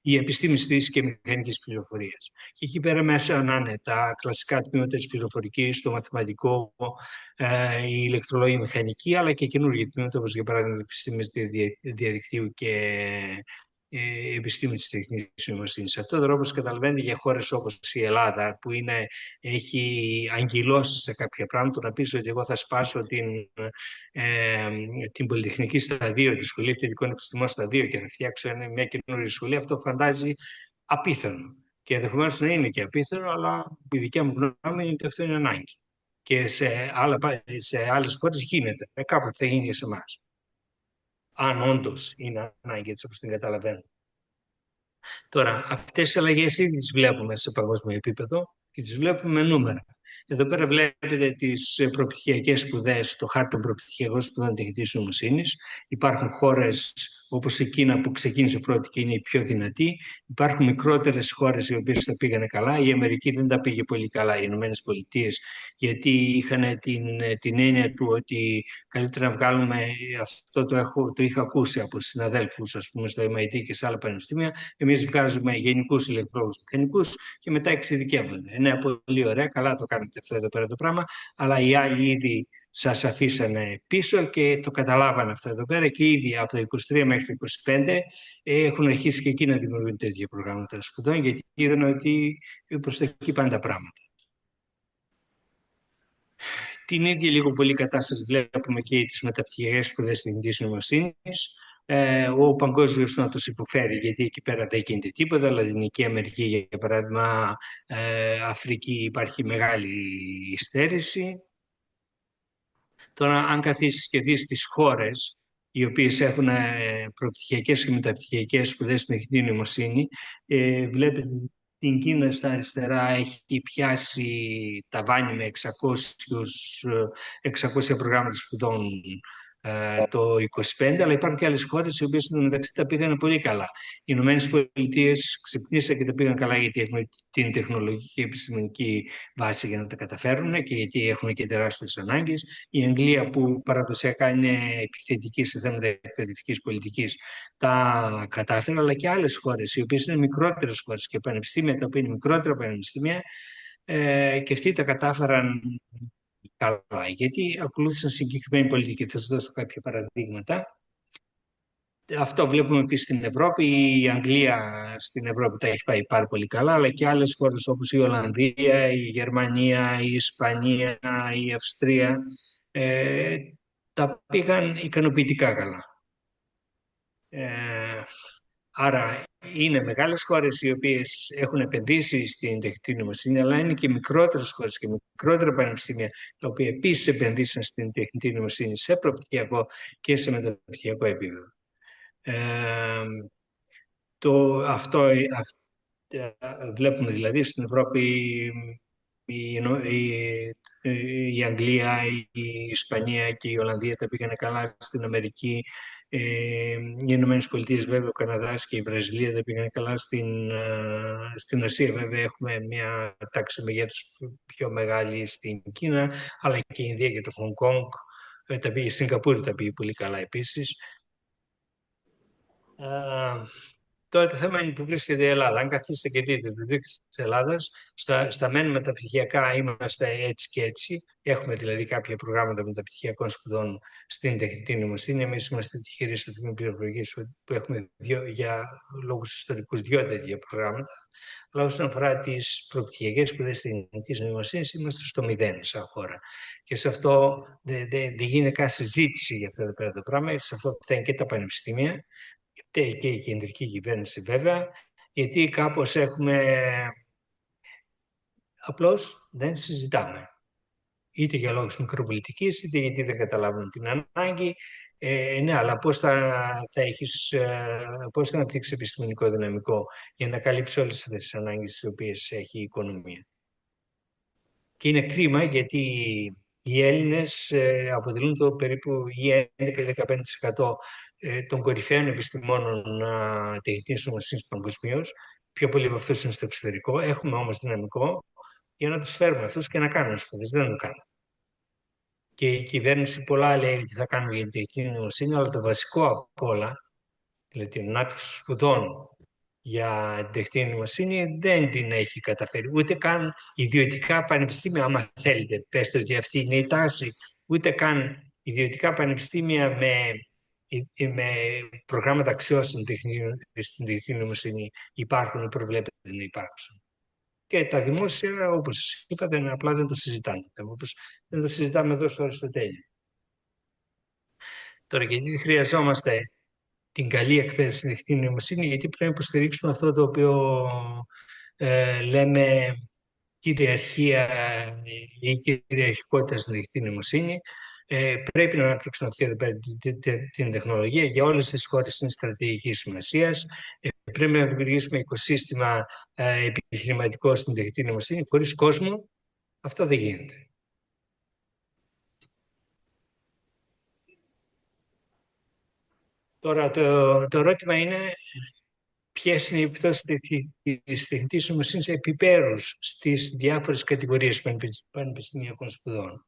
η επιστήμης της και μηχανικής πληροφορίας. Και εκεί πέρα μέσα να είναι τα κλασικά τμήματα της πληροφορικής, το μαθηματικό, η ηλεκτρολόγη μηχανική, αλλά και καινούργια τμήματα, όπως για παράδειγμα επιστήμης διαδικτύου και επιστήμη της τεχνητής νοημοσύνης. Σε αυτόν τον τρόπο, καταλαβαίνετε, για χώρες όπως η Ελλάδα, που έχει αγκυλώσει σε κάποια πράγματα, να πεις ότι εγώ θα σπάσω την πολυτεχνική στα 2, τη σχολή θετικών επιστημών στα 2 και θα φτιάξω μια καινούργια σχολή, αυτό φαντάζει απίθανο. Και ενδεχομένως να είναι και απίθανο, αλλά η δικιά μου γνώμη είναι ότι αυτό είναι ανάγκη. Και σε άλλες χώρες γίνεται. Κάποτε θα γίνει και σε εμάς. Αν όντως είναι ανάγκη, έτσι όπως την καταλαβαίνω. Τώρα, αυτές τις αλλαγές ήδη τις βλέπουμε σε παγκόσμιο επίπεδο και τις βλέπουμε με νούμερα. Εδώ πέρα βλέπετε τις προπτυχιακές σπουδές, το χάρτη των προπτυχιακών σπουδών τεχνητής νοημοσύνης. Υπάρχουν χώρες όπως η Κίνα που ξεκίνησε πρώτη και είναι η πιο δυνατή. Υπάρχουν μικρότερες χώρες οι οποίες τα πήγανε καλά. Η Αμερική δεν τα πήγε πολύ καλά, οι Ηνωμένες Πολιτείες, γιατί είχαν την έννοια του ότι καλύτερα να βγάλουμε, αυτό το είχα ακούσει από συναδέλφους, ας πούμε, στο MIT και σε άλλα πανεπιστήμια, εμείς βγάζουμε γενικούς ηλεκτρόλους μηχανικούς και μετά εξειδικεύονται. Ναι, πολύ ωραία, καλά το κάνετε αυτό εδώ πέρα το πράγμα, αλλά οι άλλοι ήδη σας αφήσανε πίσω και το καταλάβανε αυτό εδώ πέρα και ήδη από το 23 μέχρι το 25 έχουν αρχίσει και εκεί να δημιουργούν τέτοια προγράμματα σπουδών, γιατί είδαν ότι προς τα εκεί πάνε τα πράγματα. Την ίδια λίγο πολύ κατάσταση βλέπουμε και τις μεταπτυχιακές σπουδές στην τεχνητής νοημοσύνης. Ο παγκόσμιος νότος υποφέρει, γιατί εκεί πέρα δεν γίνεται τίποτα. Λατινική Αμερική, για παράδειγμα, Αφρική, υπάρχει μεγάλη υστέρηση. Τώρα, αν καθίσεις και δεις τις χώρες οι οποίες έχουν προπτυχιακές και μεταπτυχιακές σπουδές στην τεχνητή νοημοσύνη, βλέπετε την Κίνα στα αριστερά έχει πιάσει ταβάνι με 600 προγράμματα σπουδών το 25, αλλά υπάρχουν και άλλες χώρες οι οποίες στην μεταξύ τα πήγαν πολύ καλά. Οι Ηνωμένες Πολιτείες ξυπνήσαν και τα πήγαν καλά γιατί έχουν την τεχνολογική και επιστημονική βάση για να τα καταφέρουν και γιατί έχουν και τεράστιες ανάγκες. Η Αγγλία, που παραδοσιακά είναι επιθετική σε θέματα εκπαιδευτικής πολιτικής, τα κατάφερε, αλλά και άλλες χώρες οι οποίες είναι μικρότερες χώρες και πανεπιστήμια τα οποία είναι μικρότερα πανεπιστήμια, και αυτοί τα κατάφεραν καλά, γιατί ακολούθησαν συγκεκριμένη πολιτική. Θα σας δώσω κάποια παραδείγματα. Αυτό βλέπουμε επίσης στην Ευρώπη. Η Αγγλία στην Ευρώπη τα έχει πάει πάρα πολύ καλά, αλλά και άλλες χώρες όπως η Ολλανδία, η Γερμανία, η Ισπανία, η Αυστρία τα πήγαν ικανοποιητικά καλά. Άρα είναι μεγάλες χώρες οι οποίες έχουν επενδύσει στην τεχνητή νοημοσύνη, αλλά είναι και μικρότερες χώρες και μικρότερα πανεπιστήμια τα οποία επίσης επενδύσαν στην τεχνητή νοημοσύνη σε προπτυχιακό και σε μεταπτυχιακό επίπεδο. Βλέπουμε δηλαδή στην Ευρώπη η Αγγλία, η Ισπανία και η Ολλανδία τα πήγανε καλά. Στην Αμερική οι Ηνωμένες Πολιτείες, βέβαια, ο Καναδάς και η Βραζιλία τα πήγανε καλά. Στην Ασία βέβαια έχουμε μια τάξη μεγέθους πιο μεγάλη στην Κίνα, αλλά και η Ινδία και το Χονγκ Κονγκ, η Σιγκαπούρη τα πήγε πολύ καλά επίσης. Τώρα το θέμα είναι που βρίσκεται η Ελλάδα. Αν καθίσετε και δείτε το δίκτυο της Ελλάδας, στα μεν μεταπτυχιακά είμαστε έτσι και έτσι. Έχουμε δηλαδή κάποια προγράμματα μεταπτυχιακών σπουδών στην τεχνητή νοημοσύνη. Εμείς είμαστε τυχεροί στο Τμήμα Πληροφορικής που έχουμε για λόγους ιστορικούς 2 τέτοια προγράμματα. Αλλά όσον αφορά τις προπτυχιακές σπουδές στην τεχνητή νοημοσύνη, είμαστε στο 0 σαν χώρα. Και σε αυτό δεν γίνεται καν συζήτηση για αυτό το πράγμα. Σε αυτό φταίνουν και τα πανεπιστήμια και η κεντρική κυβέρνηση βέβαια, γιατί κάπως απλώς δεν συζητάμε. Είτε για λόγους μικροπολιτικής, είτε γιατί δεν καταλάβουν την ανάγκη. Ναι, αλλά πώς θα αναπτύξεις επιστημονικό δυναμικό για να καλύψει όλες αυτές τις ανάγκες τις οποίες έχει η οικονομία. Και είναι κρίμα γιατί οι Έλληνες αποτελούν το περίπου 11-15% των κορυφαίων επιστημόνων τεχνητής νοημοσύνης παγκοσμίως. Πιο πολλοί από αυτούς είναι στο εξωτερικό. Έχουμε όμως δυναμικό για να τους φέρουμε αυτούς και να κάνουν σπουδές. Δεν το κάνουν. Και η κυβέρνηση πολλά λέει ότι θα κάνουμε για την τεχνητή νοημοσύνη, αλλά το βασικό απ' όλα, δηλαδή την ανάπτυξη σπουδών για την τεχνητή νοημοσύνη, δεν την έχει καταφέρει. Ούτε καν ιδιωτικά πανεπιστήμια, άμα θέλετε, πέστε ότι αυτή είναι η τάση, ούτε καν ιδιωτικά πανεπιστήμια με προγράμματα αξιώσεων στην τεχνητή νοημοσύνη υπάρχουν ή προβλέπεται να υπάρξουν. Και τα δημόσια, όπως σας είπα, απλά δεν το συζητάνε. Όπως δεν το συζητάμε εδώ στο Αριστοτέλειο. Τώρα, γιατί χρειαζόμαστε την καλή εκπαίδευση στην τεχνητή νοημοσύνη, γιατί πρέπει να υποστηρίξουμε αυτό το οποίο λέμε κυριαρχία ή κυριαρχικότητα στην τεχνητή νοημοσύνη. Πρέπει να αναπτύξουμε αυτή την τεχνολογία. Για όλες τις χώρες είναι στρατηγικής σημασίας. Πρέπει να δημιουργήσουμε οικοσύστημα επιχειρηματικό στην τεχνητή νοημοσύνη. Χωρίς κόσμο αυτό δεν γίνεται. Τώρα το ερώτημα είναι ποιες είναι οι επιπτώσεις της τεχνητής νοημοσύνης επιμέρους στις διάφορες κατηγορίες πανεπιστημιακών σπουδών.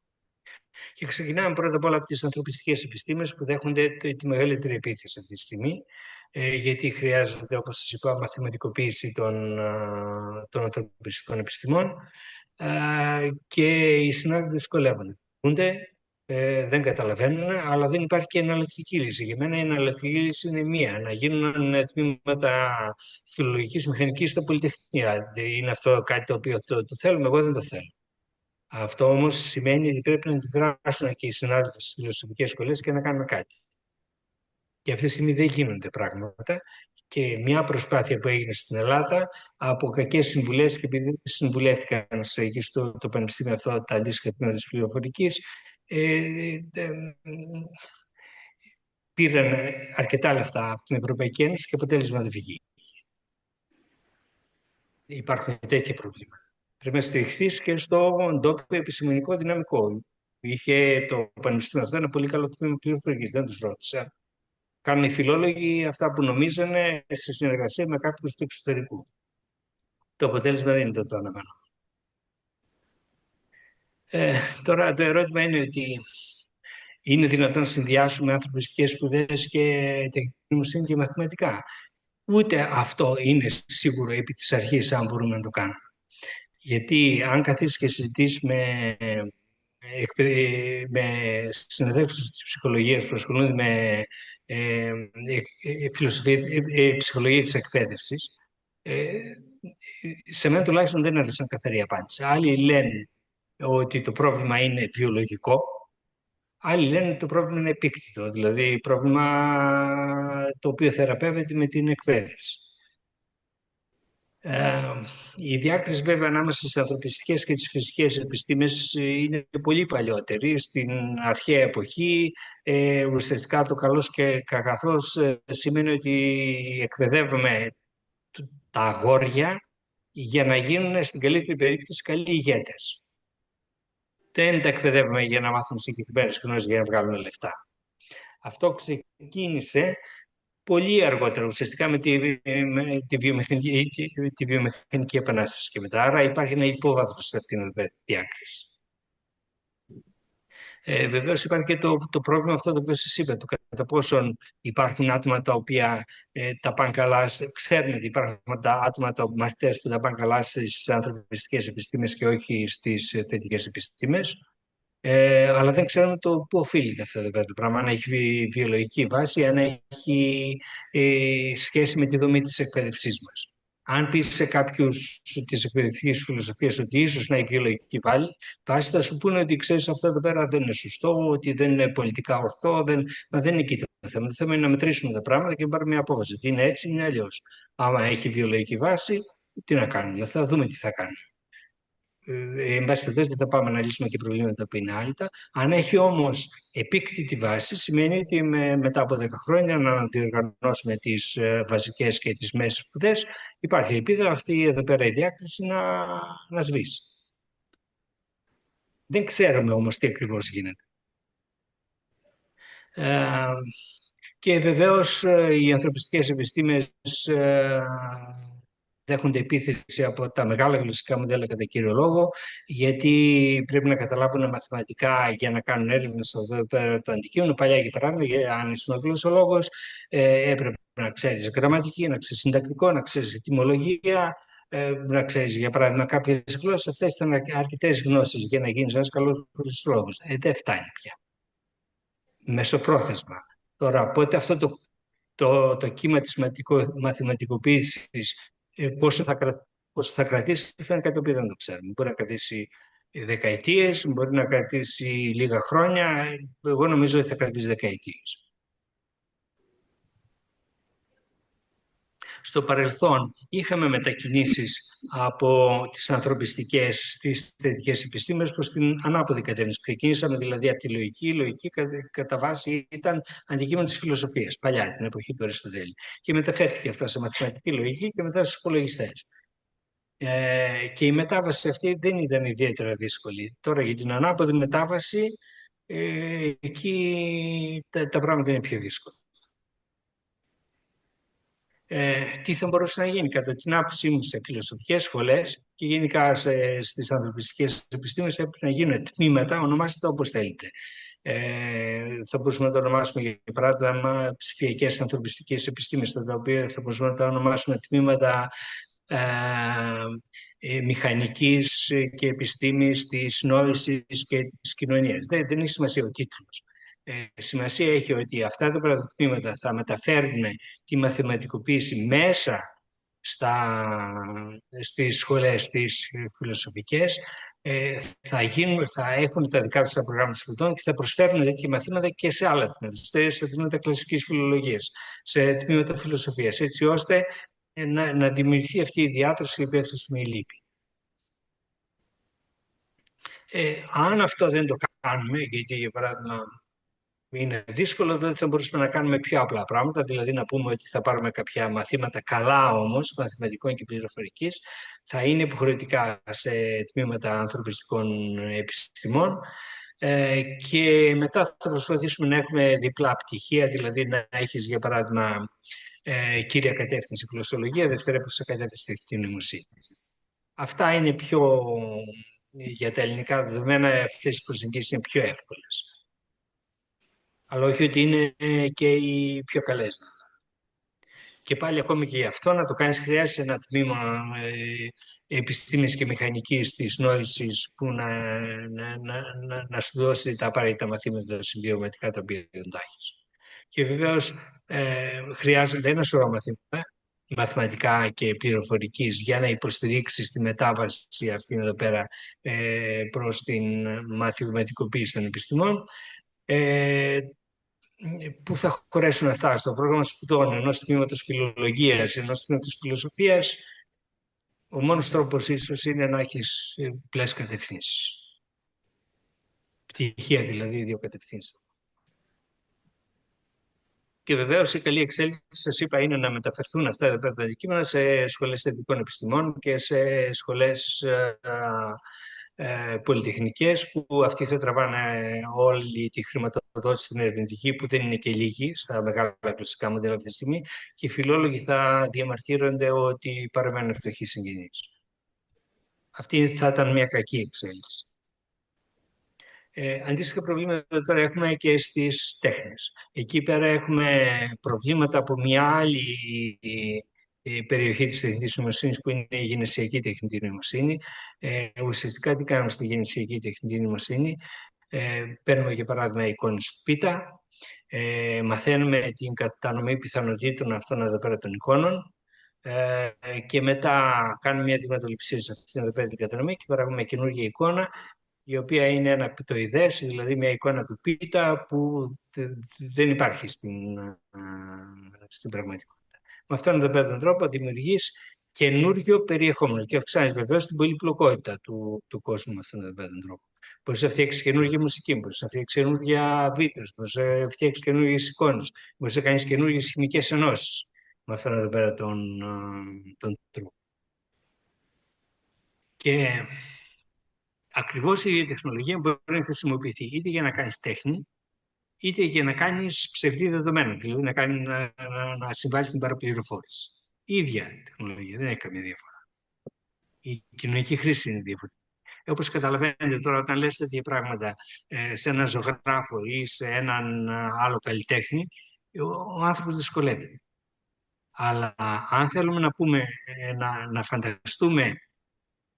Και ξεκινάμε πρώτα απ' όλα από τις ανθρωπιστικές επιστήμες που δέχονται τη μεγαλύτερη επίθεση αυτή τη στιγμή, γιατί χρειάζεται, όπως σας είπα, μαθηματικοποίηση των ανθρωπιστικών επιστημών, και οι συνάδελφοι δυσκολεύονται. Δεν καταλαβαίνουν, αλλά δεν υπάρχει και εναλλακτική λύση. Για μένα η εναλλακτική λύση είναι μία, να γίνουν τμήματα φιλολογικής μηχανικής στα πολυτεχνία. Είναι αυτό κάτι το οποίο το θέλουμε, εγώ δεν το θέλω. Αυτό όμως σημαίνει ότι πρέπει να αντιδράσουν και οι συνάδελφοι στις φιλοσοφικές σχολές και να κάνουν κάτι. Και αυτή τη στιγμή δεν γίνονται πράγματα. Και μια προσπάθεια που έγινε στην Ελλάδα από κακές συμβουλές, και επειδή δεν συμβουλεύτηκαν εκεί στο Πανεπιστήμιο αυτό τα αντίστοιχα τμήματα της πληροφορικής, πήραν αρκετά λεφτά από την Ευρωπαϊκή Ένωση και αποτέλεσμα δεν βγήκε. Υπάρχουν τέτοια προβλήματα. Πρέπει να στηριχθεί και στο ντόπιο επιστημονικό δυναμικό. Είχε το Πανεπιστήμιο αυτό ένα πολύ καλό τμήμα πληροφορικής, δεν τους ρώτησα. Κάνουν οι φιλόλογοι αυτά που νομίζανε σε συνεργασία με κάποιους του εξωτερικού. Το αποτέλεσμα δεν είναι το αναμενόμενο. Τώρα το ερώτημα είναι ότι είναι δυνατόν να συνδυάσουμε ανθρωπιστικές σπουδές και τεχνητή νοημοσύνη και μαθηματικά. Ούτε αυτό είναι σίγουρο επί της αρχής, αν μπορούμε να το κάνουμε. Γιατί αν καθίσεις και συζητήσεις με συναδέλφους της ψυχολογίας που ασχολούνται με ψυχολογία της εκπαίδευσης, σε μένα τουλάχιστον δεν έδωσαν καθαρή απάντηση. Άλλοι λένε ότι το πρόβλημα είναι βιολογικό, άλλοι λένε ότι το πρόβλημα είναι επίκτητο, δηλαδή πρόβλημα το οποίο θεραπεύεται με την εκπαίδευση. Η διάκριση βέβαια ανάμεσα στις ανθρωπιστικές και τις φυσικές επιστήμες είναι πολύ παλιότερη. Στην αρχαία εποχή ουσιαστικά το καλός και κακαθός σημαίνει ότι εκπαιδεύουμε τα αγόρια για να γίνουν στην καλύτερη περίπτωση καλοί ηγέτες. Δεν τα εκπαιδεύουμε για να μάθουν συγκεκριμένες γνώσεις για να βγάλουν λεφτά. Αυτό ξεκίνησε πολύ αργότερα, ουσιαστικά με τη βιομηχανική επανάσταση και μετά. Άρα υπάρχει ένα υπόβαθρο σε αυτήν την διάκριση. Βεβαίως υπάρχει και το πρόβλημα αυτό το οποίο σας είπα, το κατά πόσον υπάρχουν άτομα τα οποία τα πάνε καλά, ξέρουν ότι υπάρχουν άτομα, μαθητές που τα πάνε καλά στις ανθρωπιστικές επιστήμες και όχι στις θετικές επιστήμες. Αλλά δεν ξέρουμε το πού οφείλεται αυτό το πράγμα, αν έχει βιολογική βάση, αν έχει σχέση με τη δομή της εκπαίδευσής μας. Αν πει σε κάποιους της εκπαιδευτικής φιλοσοφίας ότι ίσως να έχει βιολογική βάση, θα σου πούνε ότι ξέρεις αυτό εδώ πέρα δεν είναι σωστό, ότι δεν είναι πολιτικά ορθό, μα δεν είναι εκεί το θέμα. Το θέμα είναι να μετρήσουμε τα πράγματα και να πάρουμε μια απόφαση. Τι είναι έτσι, είναι αλλιώς. Άμα έχει βιολογική βάση, τι να κάνουμε, θα δούμε τι θα κάνουμε. Εν πάση περιπτώσει, δεν θα πάμε να λύσουμε και προβλήματα που είναι άλυτα. Αν έχει όμως επίκτητη βάση, σημαίνει ότι μετά από 10 χρόνια να διοργανώσουμε τις βασικές και τις μέσες σπουδές, υπάρχει ελπίδα αυτή εδώ πέρα η διάκριση να σβήσει. Δεν ξέρουμε όμως τι ακριβώς γίνεται. Και βεβαίως οι ανθρωπιστικές επιστήμες δέχονται επίθεση από τα μεγάλα γλωσσικά μοντέλα κατά κύριο λόγο, γιατί πρέπει να καταλάβουν μαθηματικά για να κάνουν έρευνες εδώ πέρα το αντικείμενο. Παλιά, για παράδειγμα, αν ήσουν γλωσσολόγος, έπρεπε να ξέρεις γραμματική, να ξέρεις συντακτικό, να ξέρεις ετυμολογία, να ξέρεις, για παράδειγμα, κάποιες γλώσσες. Αυτές ήταν αρκετές γνώσεις για να γίνεις ένας καλός γλωσσολόγος. Δεν φτάνει πια. Μεσοπρόθεσμα. Τώρα, πότε αυτό το κύμα της μαθηματικοποίησης πόσο θα κρατήσει, θα είναι κάτι που δεν το ξέρουμε. Μπορεί να κρατήσει δεκαετίες, μπορεί να κρατήσει λίγα χρόνια. Εγώ νομίζω ότι θα κρατήσει δεκαετίες. Στο παρελθόν είχαμε μετακινήσεις από τις ανθρωπιστικές στις θετικές επιστήμες προς την ανάποδη κατεύθυνση. Ξεκίνησαμε δηλαδή από τη λογική. Η λογική κατά βάση ήταν αντικείμενο της φιλοσοφίας, παλιά, την εποχή του Αριστοτέλη. Και μεταφέρθηκε αυτό σε μαθηματική λογική και μετά στους υπολογιστές. Και η μετάβαση αυτή δεν ήταν ιδιαίτερα δύσκολη. Τώρα για την ανάποδη μετάβαση, εκεί τα πράγματα είναι πιο δύσκολα. Τι θα μπορούσε να γίνει κατά την άποψή μου σε φιλοσοφικές σχολές και γενικά στις ανθρωπιστικές επιστήμες έπρεπε να γίνουν τμήματα, ονομάστε τα όπως θέλετε. Θα μπορούσαμε να το ονομάσουμε για παράδειγμα ψηφιακές ανθρωπιστικές επιστήμες, τα οποία θα μπορούσαμε να τα ονομάσουμε τμήματα μηχανικής και επιστήμης της νόησης και της κοινωνίας. Δεν έχει σημασία ο τίτλος. Σημασία έχει ότι αυτά τα πρωτοτμήματα θα μεταφέρουν τη μαθηματικοποίηση μέσα στις σχολές τις φιλοσοφικές, θα έχουν τα δικά τους τα προγράμματα σπουδών και θα προσφέρουν τέτοια μαθήματα και σε άλλα τμήματα, σε τμήματα κλασικής φιλολογίας, σε τμήματα φιλοσοφίας, έτσι ώστε να δημιουργηθεί αυτή η διάδραση η οποία αυτή τη στιγμή λείπει. Αν αυτό δεν το κάνουμε, γιατί για παράδειγμα είναι δύσκολο, δεν θα μπορούσαμε να κάνουμε πιο απλά πράγματα, δηλαδή να πούμε ότι θα πάρουμε κάποια μαθήματα καλά όμως, μαθηματικών και πληροφορικής, θα είναι υποχρεωτικά σε τμήματα ανθρωπιστικών επιστημών και μετά θα προσπαθήσουμε να έχουμε διπλά πτυχία, δηλαδή να έχεις για παράδειγμα κύρια κατεύθυνση γλωσσολογία, δευτερεύουσα κατεύθυνση τεχνητή νοημοσύνη. Αυτά είναι πιο, για τα ελληνικά δεδομένα, αυτές οι προσεγγίσεις είναι πιο εύκολες. Αλλά όχι ότι είναι και οι πιο καλές. Και πάλι ακόμη και γι' αυτό να το κάνεις χρειάζεται ένα τμήμα επιστήμης και μηχανικής της νόησης που να σου δώσει τα απαραίτητα μαθήματα συμπληρωματικά τα οποία δεν τα έχεις. Και βεβαίως χρειάζονται ένα σωρό μαθήματα μαθηματικά και πληροφορικής για να υποστηρίξεις τη μετάβαση αυτή εδώ πέρα προς την μαθηματικοποίηση των επιστημών, που θα χωρέσουν αυτά στο πρόγραμμα σπουδών ενός τμήματος φιλολογίας, ενός τμήματος φιλοσοφίας. Ο μόνος τρόπος ίσως είναι να έχεις πλές κατευθύνσεις. Πτυχία δηλαδή, δύο κατευθύνσεις. Και βεβαίως η καλή εξέλιξη, σας είπα, είναι να μεταφερθούν αυτά εδώ πέρα τα αντικείμενα σε σχολές θετικών επιστημών και σε σχολές πολυτεχνικές, που αυτοί θα τραβάνε όλη τη χρηματοδότηση στην ερευνητική, που δεν είναι και λίγη στα μεγάλα κλασικά μοντέλα αυτή τη στιγμή, και οι φιλόλογοι θα διαμαρτύρονται ότι παραμένουν φτωχοί συγγενείς. Αυτή θα ήταν μια κακή εξέλιξη. Αντίστοιχα προβλήματα τώρα έχουμε και στις τέχνες. Εκεί πέρα έχουμε προβλήματα από μια άλλη περιοχή της τεχνητής νοημοσύνης, που είναι η γενεσιακή τεχνητή νοημοσύνη. Ουσιαστικά τι κάνουμε στη γενεσιακή τεχνητή νοημοσύνη? Παίρνουμε για παράδειγμα εικόνες πίτα, μαθαίνουμε την κατανομή πιθανότητων αυτών εδώ πέρα των εικόνων, και μετά κάνουμε μια δειγματοληψία σε αυτήν εδώ πέρα την κατανομή και παράγουμε καινούργια εικόνα, η οποία είναι ένα πιτοειδές, δηλαδή μια εικόνα του πίτα που δεν υπάρχει στην πραγματικότητα. Με αυτόν εδώ πέρα τον τρόπο δημιουργείς καινούργιο περιεχόμενο και αυξάνεις βεβαίως την πολυπλοκότητα του κόσμου με αυτόν εδώ πέρα τον τρόπο. Μπορείς να φτιάξεις καινούργια μουσική, μπορείς να φτιάξεις καινούργια βίντεο, μπορείς να φτιάξεις καινούργιες εικόνες, μπορείς να κάνεις καινούργιες χημικές ενώσεις με αυτόν εδώ πέρα τον τρόπο. Και ακριβώς η τεχνολογία μπορεί να χρησιμοποιηθεί είτε για να κάνεις τέχνη, είτε για να κάνεις ψευδή δεδομένα, δηλαδή να συμβάλλεις στην παραπληροφόρηση. Η ίδια τεχνολογία, δεν έχει καμία διαφορά. Η κοινωνική χρήση είναι διαφορετική. Όπως καταλαβαίνετε τώρα, όταν λες τέτοια πράγματα σε έναν ζωγράφο ή σε έναν άλλο καλλιτέχνη, ο άνθρωπος δυσκολεύεται. Αλλά αν θέλουμε να πούμε, να φανταστούμε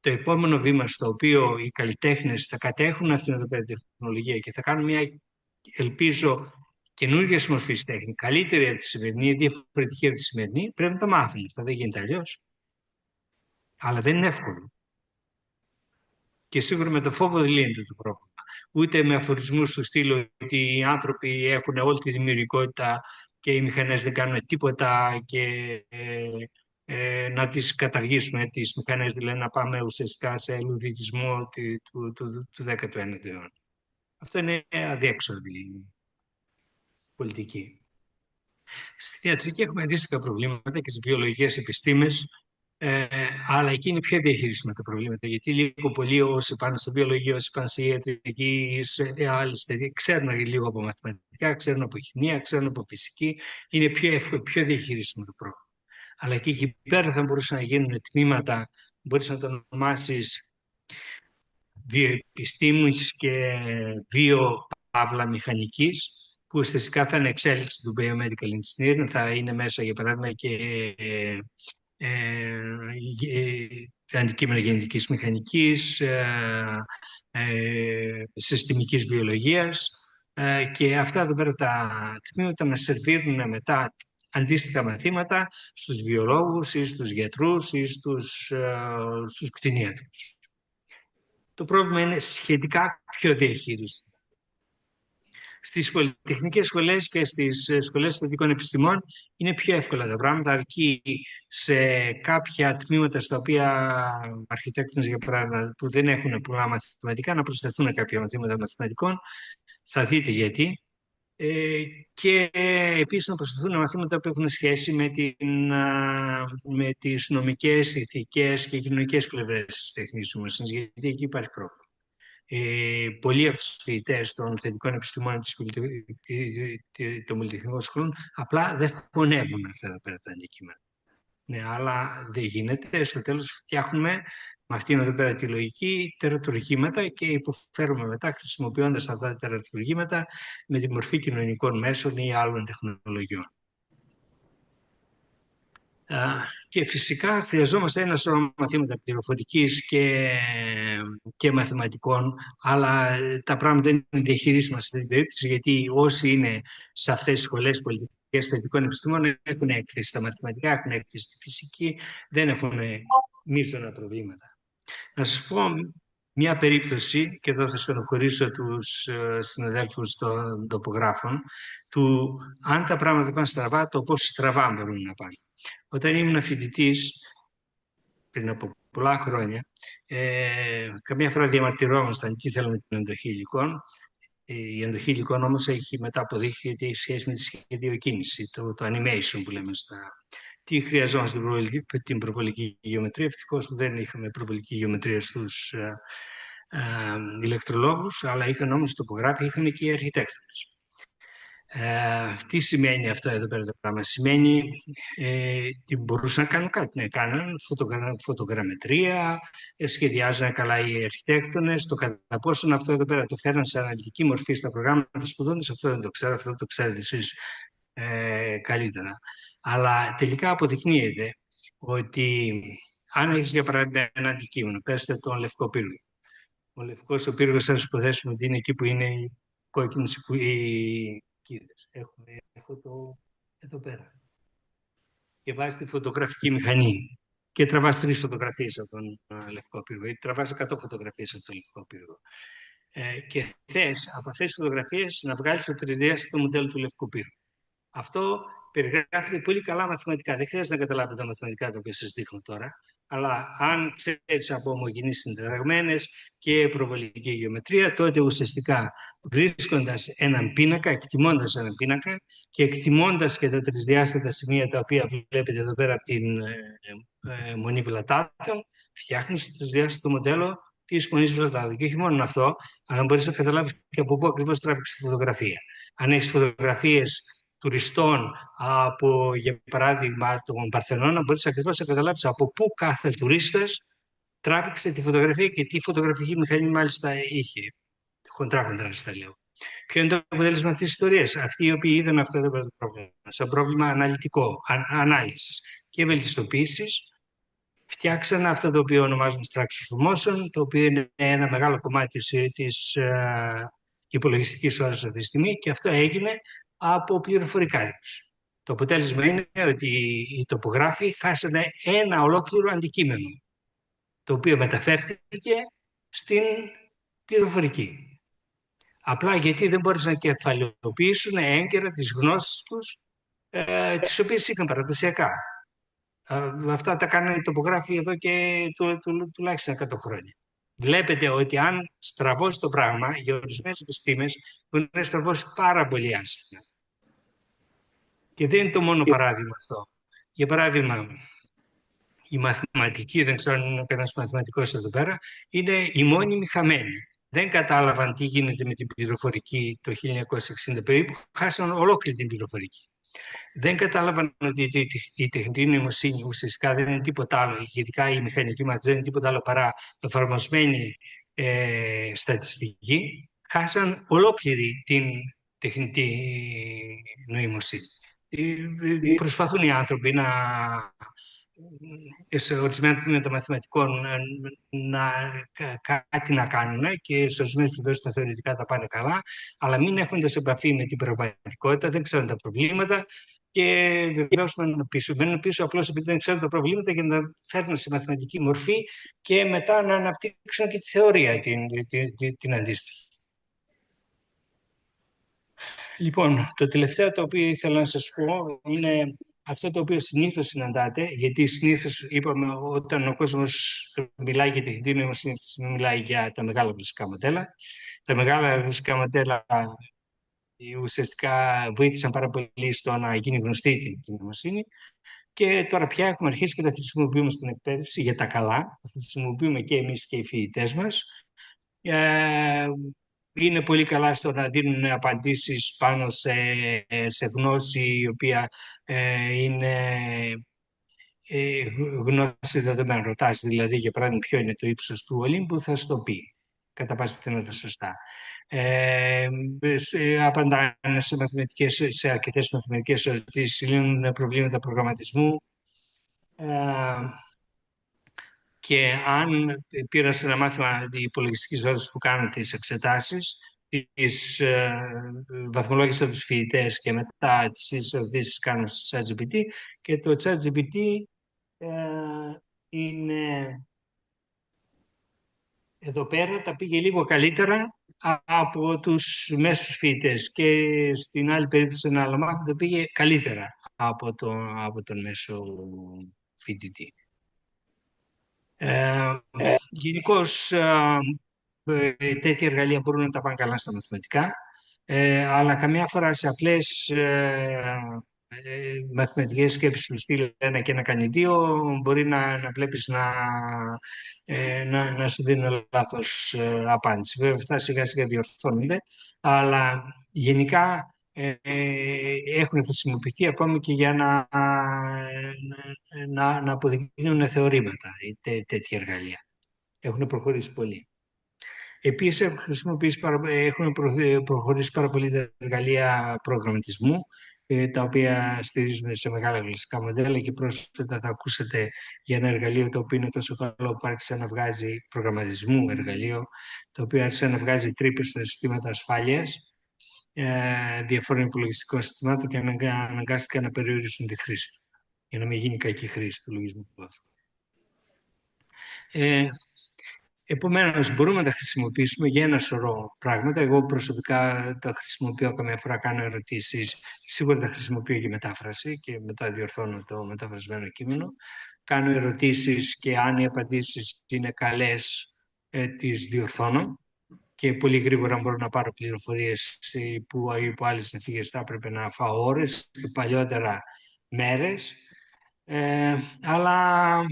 το επόμενο βήμα στο οποίο οι καλλιτέχνες θα κατέχουν αυτήν εδώ πέρα τεχνολογία και θα κάνουν μια, ελπίζω, καινούργια μορφή τέχνη, καλύτερη από τη σημερινή, διαφορετική από τη σημερινή, πρέπει να τα μάθουν. Αυτό δεν γίνεται αλλιώς. Αλλά δεν είναι εύκολο. Και σίγουρα με το φόβο δεν λύνεται το πρόβλημα. Ούτε με αφορισμούς του στήλου ότι οι άνθρωποι έχουν όλη τη δημιουργικότητα και οι μηχανές δεν κάνουν τίποτα και να τις καταργήσουμε τις μηχανές, δηλαδή να πάμε ουσιαστικά σε λουδιτισμό του 19ου αιώνα. Αυτό είναι αδιέξοδη πολιτική. Στην ιατρική έχουμε αντίστοιχα προβλήματα και στις βιολογικές επιστήμες, αλλά εκεί είναι πιο διαχειρίσιμα τα προβλήματα, γιατί λίγο πολύ όσοι πάνε στη βιολογία, όσοι πάνε στη ιατρική, σε άλλες τέτοιες, ξέρουν λίγο από μαθηματικά, ξέρουν από χημεία, ξέρουν από φυσική, είναι πιο εύκολο, πιο διαχειρίσιμο το πρόβλημα. Αλλά και εκεί πέρα θα μπορούσαν να γίνουν τμήματα, μπορείς να το ονομάσεις βιοεπιστήμης και βιο-παύλα μηχανικής, που ουσιαστικά θα είναι εξέλιξη του biomedical engineering, θα είναι μέσα για παράδειγμα και αντικείμενα γενετικής μηχανικής, συστημικής βιολογίας, και αυτά εδώ πέρα τα τμήματα να σερβίρουν μετά αντίστοιχα μαθήματα στους βιολόγους ή στους γιατρούς ή στους κτηνίατρους. Το πρόβλημα είναι σχετικά πιο διαχείριστο. Στις πολυτεχνικές σχολές και στις σχολές θετικών επιστημών είναι πιο εύκολα τα πράγματα, αρκεί σε κάποια τμήματα στα οποία αρχιτέκτονες, για παράδειγμα, που δεν έχουν πολλά μαθηματικά, να προσθεθούν κάποια μαθήματα μαθηματικών. Θα δείτε γιατί. Και επίσης να προσθεθούν μαθήματα που έχουν σχέση με τις νομικές, ηθικές και κοινωνικές πλευρές της τεχνικής νοημοσύνης, γιατί εκεί υπάρχει πρόβλημα. Πολλοί από τους φοιτητές των θετικών επιστημών των πολυτεχνικών σχολών απλά δεν χωνεύουν αυτά εδώ πέρα τα αντικείμενα. Ναι, αλλά δεν γίνεται. Στο τέλος φτιάχνουμε με αυτήν εδώ πέρα τη λογική τερατουργήματα και υποφέρουμε μετά χρησιμοποιώντας αυτά τα τερατουργήματα με τη μορφή κοινωνικών μέσων ή άλλων τεχνολογιών. Και φυσικά χρειαζόμαστε ένα σωρό μαθήματα πληροφορικής και μαθηματικών, αλλά τα πράγματα δεν είναι διαχειρίσιμα σε αυτή την περίπτωση, γιατί όσοι είναι σε αυτές τις σχολές πολιτικές θετικών επιστημών έχουν έκθεση στα μαθηματικά, έχουν έκθεση στη φυσική, δεν έχουν μείζωνα προβλήματα. Να σας πω μια περίπτωση, και εδώ θα στενοχωρήσω τους συναδέλφους των τοπογράφων, του αν τα πράγματα πάνε στραβά, το πόσο στραβά μπορούν να πάνε. Όταν ήμουν φοιτητής, πριν από πολλά χρόνια, καμιά φορά διαμαρτυρόμασταν τι θέλουμε την εντοχή υλικών. Η εντοχή υλικών όμως έχει μετά αποδείχθει ότι έχει σχέση με τη σχεδιοκίνηση, το animation που λέμε τι χρειαζόμαστε την προβολική γεωμετρία. Ευτυχώς δεν είχαμε προβολική γεωμετρία στους ηλεκτρολόγους, αλλά είχαν όμως τοπογράφοι, είχαν και οι αρχιτέκτονες. Τι σημαίνει αυτό εδώ πέρα το πράγμα? Σημαίνει ότι μπορούσαν να κάνουν κάτι. Ναι, κάναν φωτογραμμετρία, σχεδιάζαν καλά οι αρχιτέκτονες. Το κατά πόσον αυτό εδώ πέρα το φέρναν σε αναλυτική μορφή στα προγράμματα σπουδών, αυτό δεν το ξέρω, αυτό το ξέρετε εσείς καλύτερα. Αλλά τελικά αποδεικνύεται ότι αν έχεις για παράδειγμα ένα αντικείμενο, πέστε τον λευκό πύργο. Ο λευκός ο πύργος, θα σας υποθέσουμε ότι είναι εκεί που είναι οι κόκκινες κύδες. Έχω το εδώ πέρα. Και βάζεις τη φωτογραφική μηχανή και τραβάς 3 φωτογραφίες από τον λευκό πύργο ή τραβάς 100 φωτογραφίες από τον λευκό πύργο. Και θες από αυτές τις φωτογραφίες να βγάλεις το τρισδιάστατο μοντέλο του λευκού πύργου. Αυτό περιγράφεται πολύ καλά μαθηματικά. Δεν χρειάζεται να καταλάβετε τα μαθηματικά τα οποία σας δείχνω τώρα, αλλά αν ξέρεις από ομογενείς συντεταγμένες και προβολική γεωμετρία, τότε ουσιαστικά βρίσκοντας έναν πίνακα, εκτιμώντας έναν πίνακα και εκτιμώντας και τα τρισδιάστατα σημεία τα οποία βλέπετε εδώ πέρα από την μονή βλατάτων, φτιάχνεις το τρισδιάστατο μοντέλο της μονής βλατάτων. Και όχι μόνο αυτό, αλλά μπορείς να καταλάβεις και από πού ακριβώς τράβηξε τη φωτογραφία. Αν έχεις φωτογραφίες τουριστών από, για παράδειγμα, τον Παρθενώνα, μπορείς ακριβώς να καταλάβεις από πού κάθε τουρίστας τράβηξε τη φωτογραφία και τι φωτογραφική μηχανή μάλιστα είχε. Χοντρά στα λέω. Ποιο είναι το αποτέλεσμα αυτής της ιστορίας? Αυτοί οι οποίοι είδαν αυτό το πρόβλημα, σαν πρόβλημα αναλυτικό, ανάλυσης και βελτιστοποίησης, φτιάξαν αυτό το οποίο ονομάζουν structure of motion, το οποίο είναι ένα μεγάλο κομμάτι της υπολογιστικής ώρας αυτή τη στιγμή, και αυτό έγινε από πληροφορικά τους. Το αποτέλεσμα είναι ότι οι τοπογράφοι χάσανε ένα ολόκληρο αντικείμενο, το οποίο μεταφέρθηκε στην πληροφορική. Απλά γιατί δεν μπόρεσαν να κεφαλαιοποιήσουν έγκαιρα τις γνώσεις τους, τις οποίες είχαν παραδοσιακά. Αυτά τα κάνανε οι τοπογράφοι εδώ και τουλάχιστον 100 χρόνια. Βλέπετε ότι αν στραβώσει το πράγμα, για ορισμένες επιστήμες μπορεί να στραβώσει πάρα πολύ άσχημα. Και δεν είναι το μόνο παράδειγμα αυτό. Για παράδειγμα, η μαθηματική, δεν ξέρω αν είναι κανένας μαθηματικός εδώ πέρα, είναι οι μόνιμοι χαμένοι. Δεν κατάλαβαν τι γίνεται με την πληροφορική το 1960 περίπου, χάσαν ολόκληρη την πληροφορική. Δεν κατάλαβαν ότι η τεχνητή νοημοσύνη ουσιαστικά δεν είναι τίποτα άλλο, ειδικά η μηχανική μάθηση δεν είναι τίποτα άλλο παρά εφαρμοσμένη στατιστική. Χάσαν ολόκληρη την τεχνητή νοημοσύνη. Προσπαθούν οι άνθρωποι σε ορισμένα τμήματα μαθηματικών κάτι να κάνουν και σε ορισμένε περιπτώσει τα θεωρητικά τα πάνε καλά, αλλά μην έχοντας επαφή με την πραγματικότητα, δεν ξέρουν τα προβλήματα και βεβαίω μένουν πίσω. Μένουν πίσω απλώ επειδή δεν ξέρουν τα προβλήματα για να φέρνουν σε μαθηματική μορφή και μετά να αναπτύξουν και τη θεωρία την αντίστοιχη. Λοιπόν, το τελευταίο το οποίο ήθελα να σας πω είναι αυτό το οποίο συνήθως συναντάτε, γιατί συνήθως είπαμε όταν ο κόσμος μιλάει για τεχνητή νοημοσύνη, μιλάει για τα μεγάλα γλωσσικά μοντέλα. Τα μεγάλα γλωσσικά μοντέλα ουσιαστικά βοήθησαν πάρα πολύ στο να γίνει γνωστή η τεχνητή νοημοσύνη και τώρα πια έχουμε αρχίσει και τα χρησιμοποιούμε στην εκπαίδευση για τα καλά. Τα χρησιμοποιούμε και εμείς και οι φοιτητές μας. Είναι πολύ καλά στο να δίνουν απαντήσεις πάνω σε γνώση η οποία είναι γνώση δεδομένων. Ρωτάς δηλαδή για παράδειγμα ποιο είναι το ύψος του Ολύμπου, θα σου το πει κατά πάση πιθανότητα σωστά. Απαντάνε σε αρκετές μαθηματικές ερωτήσεις, λύνουν προβλήματα προγραμματισμού. Και αν πήρας ένα μάθημα υπολογιστικής όρασης που κάνουν τις εξετάσεις, τις βαθμολόγησαν τους φοιτητές και μετά τις ερωτήσεις κάνουν στο ChatGPT και το ChatGPT είναι εδώ πέρα, τα πήγε λίγο καλύτερα από τους μέσους φοιτητές και στην άλλη περίπτωση ένα άλλο μάθημα τα πήγε καλύτερα από τον μέσο φοιτητή. Γενικώς τέτοια εργαλεία μπορούν να τα πάνε καλά στα μαθηματικά, αλλά καμιά φορά σε απλές μαθηματικές σκέψεις του στυλ ένα και ένα κάνει δύο, μπορεί να βλέπεις να σου δίνουν λάθος απάντηση. Βέβαια αυτά σιγά σιγά διορθώνονται, αλλά γενικά έχουν χρησιμοποιηθεί ακόμη και για να αποδεικνύουν θεωρήματα τέτοια εργαλεία. Έχουν προχωρήσει πολύ. Επίσης έχουν προχωρήσει πάρα πολύ τα εργαλεία προγραμματισμού, τα οποία στηρίζονται σε μεγάλα γλωσσικά μοντέλα και πρόσφατα θα ακούσετε για ένα εργαλείο το οποίο είναι τόσο καλό που άρχισε να βγάζει προγραμματισμού εργαλείο, το οποίο άρχισε να βγάζει τρύπες στα συστήματα ασφάλειας διαφόρων υπολογιστικών συστημάτων και αναγκάστηκαν να περιορίσουν τη χρήση του, για να μην γίνει κακή χρήση του λογισμικού αυτού. Επομένως, μπορούμε να τα χρησιμοποιήσουμε για ένα σωρό πράγματα. Εγώ προσωπικά τα χρησιμοποιώ καμιά φορά, κάνω ερωτήσεις. Σίγουρα τα χρησιμοποιώ για μετάφραση και μετά διορθώνω το μεταφρασμένο κείμενο. Κάνω ερωτήσεις και αν οι απαντήσεις είναι καλές, τις διορθώνω. Και πολύ γρήγορα μπορώ να πάρω πληροφορίες που υπό άλλες συνθήκες θα έπρεπε να φάω ώρες και παλιότερα μέρες. Αλλά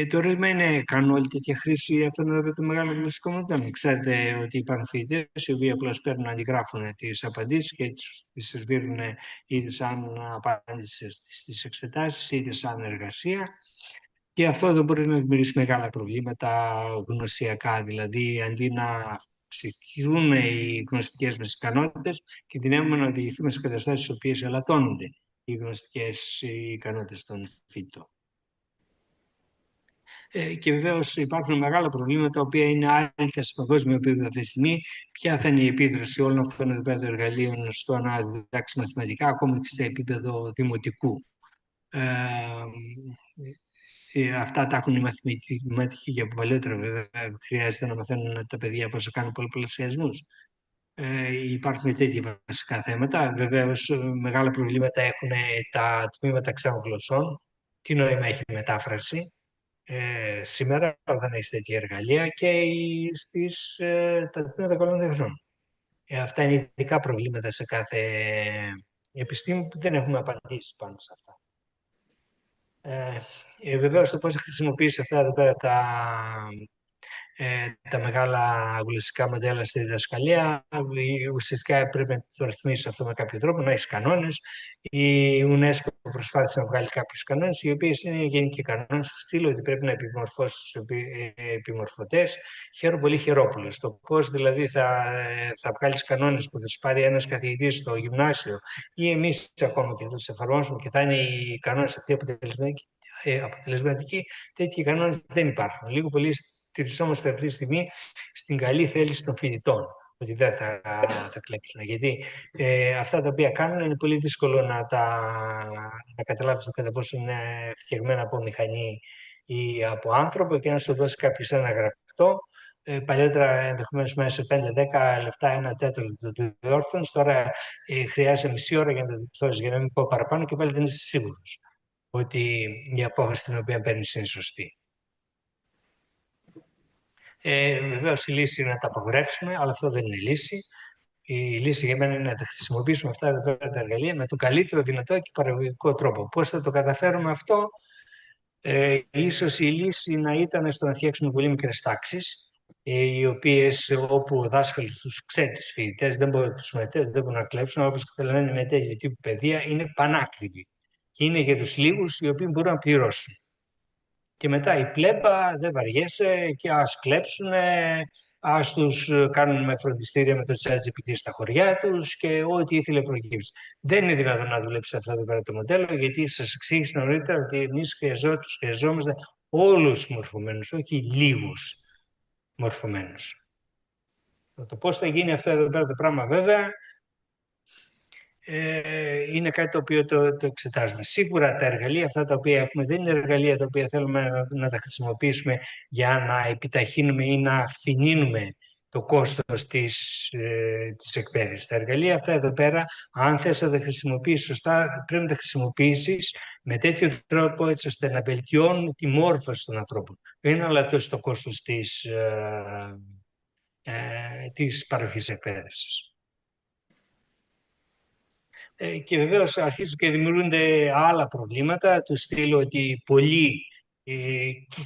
το ερώτημα είναι, κάνουν όλη τέτοια χρήση αυτών εδώ των μεγάλων γλωσσικών μοντέλων? Ξέρετε ότι υπάρχουν φοιτητές οι οποίοι απλώς παίρνουν, αντιγράφουν τις απαντήσεις και τις σερβίρουν είτε σαν απάντηση στις εξετάσεις είτε σαν εργασία. Και αυτό εδώ μπορεί να δημιουργήσει μεγάλα προβλήματα γνωσιακά, δηλαδή αντί να αυξηθούν οι γνωστικές μας ικανότητες, κινδυνεύουμε να οδηγηθούμε σε καταστάσεις στις οποίες ελαττώνονται οι γνωστικές ικανότητες των φοιτητών. Και βεβαίως υπάρχουν μεγάλα προβλήματα, τα οποία είναι άλυτα σε παγκόσμιο επίπεδο αυτή τη στιγμή. Ποια θα είναι η επίδραση όλων αυτών των εργαλείων στο να διδάξει μαθηματικά, ακόμη και σε επίπεδο δημοτικού? Αυτά τα έχουν οι μαθηματικοί για παλιότερα, βέβαια. Χρειάζεται να μαθαίνουν τα παιδιά πώς θα κάνουν πολλαπλασιασμούς. Υπάρχουν τέτοια βασικά θέματα. Βεβαίως, μεγάλα προβλήματα έχουν τα τμήματα ξένων γλωσσών. Τι νόημα έχει η μετάφραση σήμερα, όταν έχει τέτοια εργαλεία, και τα τμήματα καλών τεχνών. Αυτά είναι ειδικά προβλήματα σε κάθε επιστήμη που δεν έχουμε απαντήσει πάνω σε αυτά. Βεβαίως το πώς θα χρησιμοποιήσει αυτά εδώ πέρα τα μεγάλα αγγλιστικά μοντέλα στη διδασκαλία. Ουσιαστικά πρέπει να το ρυθμίσει αυτό με κάποιο τρόπο, να έχει κανόνες. Η UNESCO προσπάθησε να βγάλει κάποιους κανόνες, οι οποίοι είναι γενικοί κανόνες του στήλου, ότι πρέπει να επιμορφώσει τους επιμορφωτές. Χαίρομαι πολύ Χερόπουλος. Το πώς δηλαδή θα βγάλει κανόνες που θα του πάρει ένας καθηγητής στο γυμνάσιο ή εμείς ακόμα και θα τους εφαρμόσουμε και θα είναι οι κανόνες αυτοί αποτελεσματικοί, τέτοιοι κανόνες δεν υπάρχουν. Λίγο πολύ στηριζόμαστε αυτή τη στιγμή στην καλή θέληση των φοιτητών, ότι δεν θα κλέψουν. Γιατί αυτά τα οποία κάνουν είναι πολύ δύσκολο να καταλάβεις το κατά πόσο είναι φτιαγμένα από μηχανή ή από άνθρωπο, και να σου δώσει κάποιο ένα γραπτό. Παλιότερα ενδεχομένως μέσα σε 5-10 λεπτά, ένα τέταρτο το διόρθωνες. Τώρα χρειάζεται μισή ώρα για να το διορθώσεις, για να μην πω παραπάνω, και πάλι δεν είσαι σίγουρος ότι η απόφαση την οποία παίρνει είναι σωστή. Βεβαίως η λύση είναι να τα απογορεύσουμε, αλλά αυτό δεν είναι λύση. Η λύση για μένα είναι να τα χρησιμοποιήσουμε αυτά εδώ πέρα τα εργαλεία με τον καλύτερο δυνατό και παραγωγικό τρόπο. Πώς θα το καταφέρουμε αυτό? Ίσως η λύση να ήταν στο να φτιάξουμε πολύ μικρές τάξεις, οι οποίες όπου ο δάσκαλος τους ξέρει τους φοιτητές, τους μαθητές δεν μπορούν να κλέψουν, όπως καταλαβαίνει με τέτοιο τύπου παιδεία είναι πανάκριβη. Και είναι για τους λίγους οι οποίοι μπορούν να πληρώσουν. Και μετά η πλέμπα δεν βαριέσαι και ας κλέψουνε, ας τους κάνουν με φροντιστήρια με το ChatGPT στα χωριά τους και ό,τι ήθελε προκύψει. Δεν είναι δυνατόν να δουλέψει αυτό εδώ πέρα το μοντέλο, γιατί σας εξήγησα νωρίτερα ότι εμείς χρειαζόμαστε όλους τους μορφωμένους, όχι λίγους μορφωμένους. Το πώς θα γίνει αυτό εδώ πέρα το πράγμα βέβαια είναι κάτι το οποίο το εξετάζουμε. Σίγουρα τα εργαλεία αυτά τα οποία έχουμε δεν είναι εργαλεία τα οποία θέλουμε να τα χρησιμοποιήσουμε για να επιταχύνουμε ή να φθηνίνουμε το κόστος της εκπαίδευσης. Τα εργαλεία αυτά εδώ πέρα, αν θες να τα χρησιμοποιήσεις σωστά, πρέπει να τα χρησιμοποιήσεις με τέτοιο τρόπο έτσι ώστε να βελτιώνουν τη μόρφωση των ανθρώπων. Δεν είναι αλλά τόσο το κόστος της παροχής εκπαίδευσης. Και βεβαίως αρχίζουν και δημιουργούνται άλλα προβλήματα, του στείλω ότι πολλοί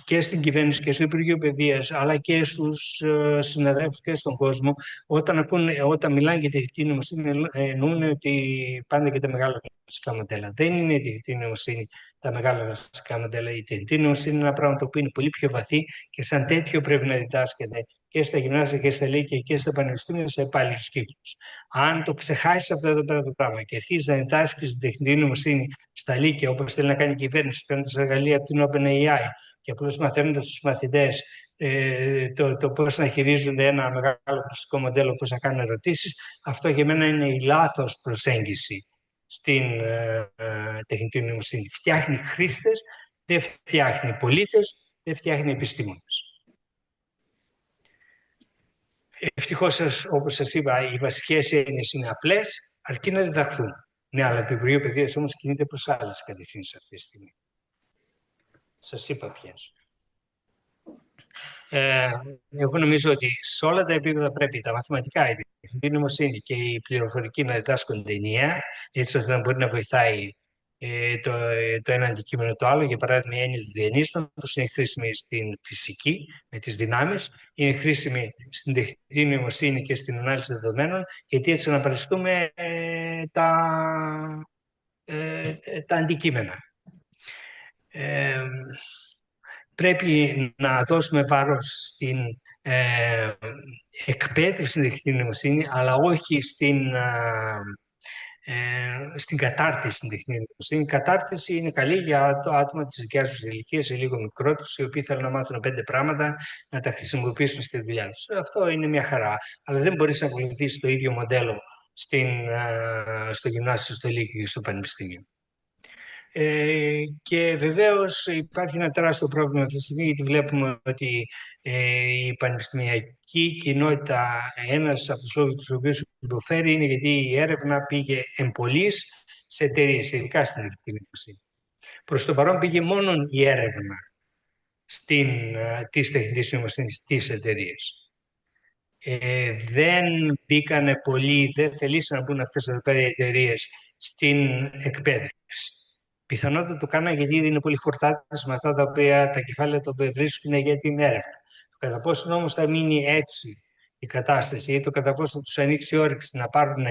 και στην κυβέρνηση και στο Υπουργείο Παιδείας, αλλά και στους συναδέλφους και στον κόσμο, όταν μιλάνε για τεχνητή νοημοσύνη, εννοούν ότι πάνε και τα μεγάλα βασικά μοντέλα. Δεν είναι η τεχνητή νοημοσύνη τα μεγάλα βασικά μοντέλα. Η τεχνητή νοημοσύνη είναι ένα πράγμα το οποίο είναι πολύ πιο βαθύ και σαν τέτοιο πρέπει να διδάσκεται και στα γυμνάσια και στα λύκεια και στα πανεπιστήμια σε επάλληλους κύκλους. Αν το ξεχάσεις αυτό εδώ πέρα το πράγμα και αρχίσεις να διδάσκεις την τεχνητή νοημοσύνη στα λύκεια, όπως θέλει να κάνει η κυβέρνηση, παίρνοντας εργαλεία από την OpenAI και απλώς μαθαίνοντας στους μαθητές το πώς να χειρίζονται ένα μεγάλο κλασικό μοντέλο, πώς να κάνουν ερωτήσεις, αυτό για μένα είναι η λάθος προσέγγιση στην τεχνητή νοημοσύνη. Φτιάχνει χρήστες, δεν φτιάχνει πολίτες, δεν φτιάχνει επιστήμονες. Ευτυχώς, όπως σας είπα, οι βασικές έννοιες είναι απλές, αρκεί να διδαχθούν. Ναι, αλλά το Υπουργείο Παιδείας όμως κινείται προς άλλες κατευθύνσεις αυτή τη στιγμή. Σας είπα ποιες. Εγώ νομίζω ότι σε όλα τα επίπεδα πρέπει τα μαθηματικά, η τεχνητή νοημοσύνη και η πληροφορική να διδάσκονται ενιαία, έτσι ώστε να μπορεί να βοηθάει το ένα αντικείμενο το άλλο. Για παράδειγμα, η έννοια του διενίστοντος είναι χρήσιμη στην φυσική με τις δυνάμεις, είναι χρήσιμη στην τεχνητή νοημοσύνη και στην ανάλυση δεδομένων, γιατί έτσι να παριστούμε τα αντικείμενα. Πρέπει να δώσουμε βάρος στην εκπαίδευση στην τεχνητή νοημοσύνη, αλλά όχι στην κατάρτιση στην τεχνητή νοημοσύνη. Η κατάρτιση είναι καλή για το άτομα της δικιάς τους ηλικίας ή λίγο μικρότερους, οι οποίοι θέλουν να μάθουν 5 πράγματα, να τα χρησιμοποιήσουν στη δουλειά τους. Αυτό είναι μια χαρά, αλλά δεν μπορείς να ακολουθήσεις το ίδιο μοντέλο στο γυμνάσιο, στο λύκειο και στο πανεπιστήμιο. Και βεβαίως υπάρχει ένα τεράστιο πρόβλημα αυτή τη στιγμή, γιατί βλέπουμε ότι η πανεπιστημιακή κοινότητα, ένας από τους λόγους τους οποίους υποφέρει είναι γιατί η έρευνα πήγε εμπολής σε εταιρείες, ειδικά στην τεχνητή νοημοσύνη. Προς το παρόν πήγε μόνο η έρευνα της τεχνητής νοημοσύνης στις εταιρείες. Δεν μπήκανε πολλοί, δεν θελήσαν να μπουν αυτές εδώ πέρα οι εταιρείες στην εκπαίδευση. Πιθανότατα το κάνανε γιατί είναι πολύ χορτάτες με αυτά τα κεφάλαια τα οποία βρίσκουν για την έρευνα. Το Κατά πόσο όμως θα μείνει έτσι η κατάσταση ή το κατά πόσο τους ανοίξει η όρεξη να πάρουν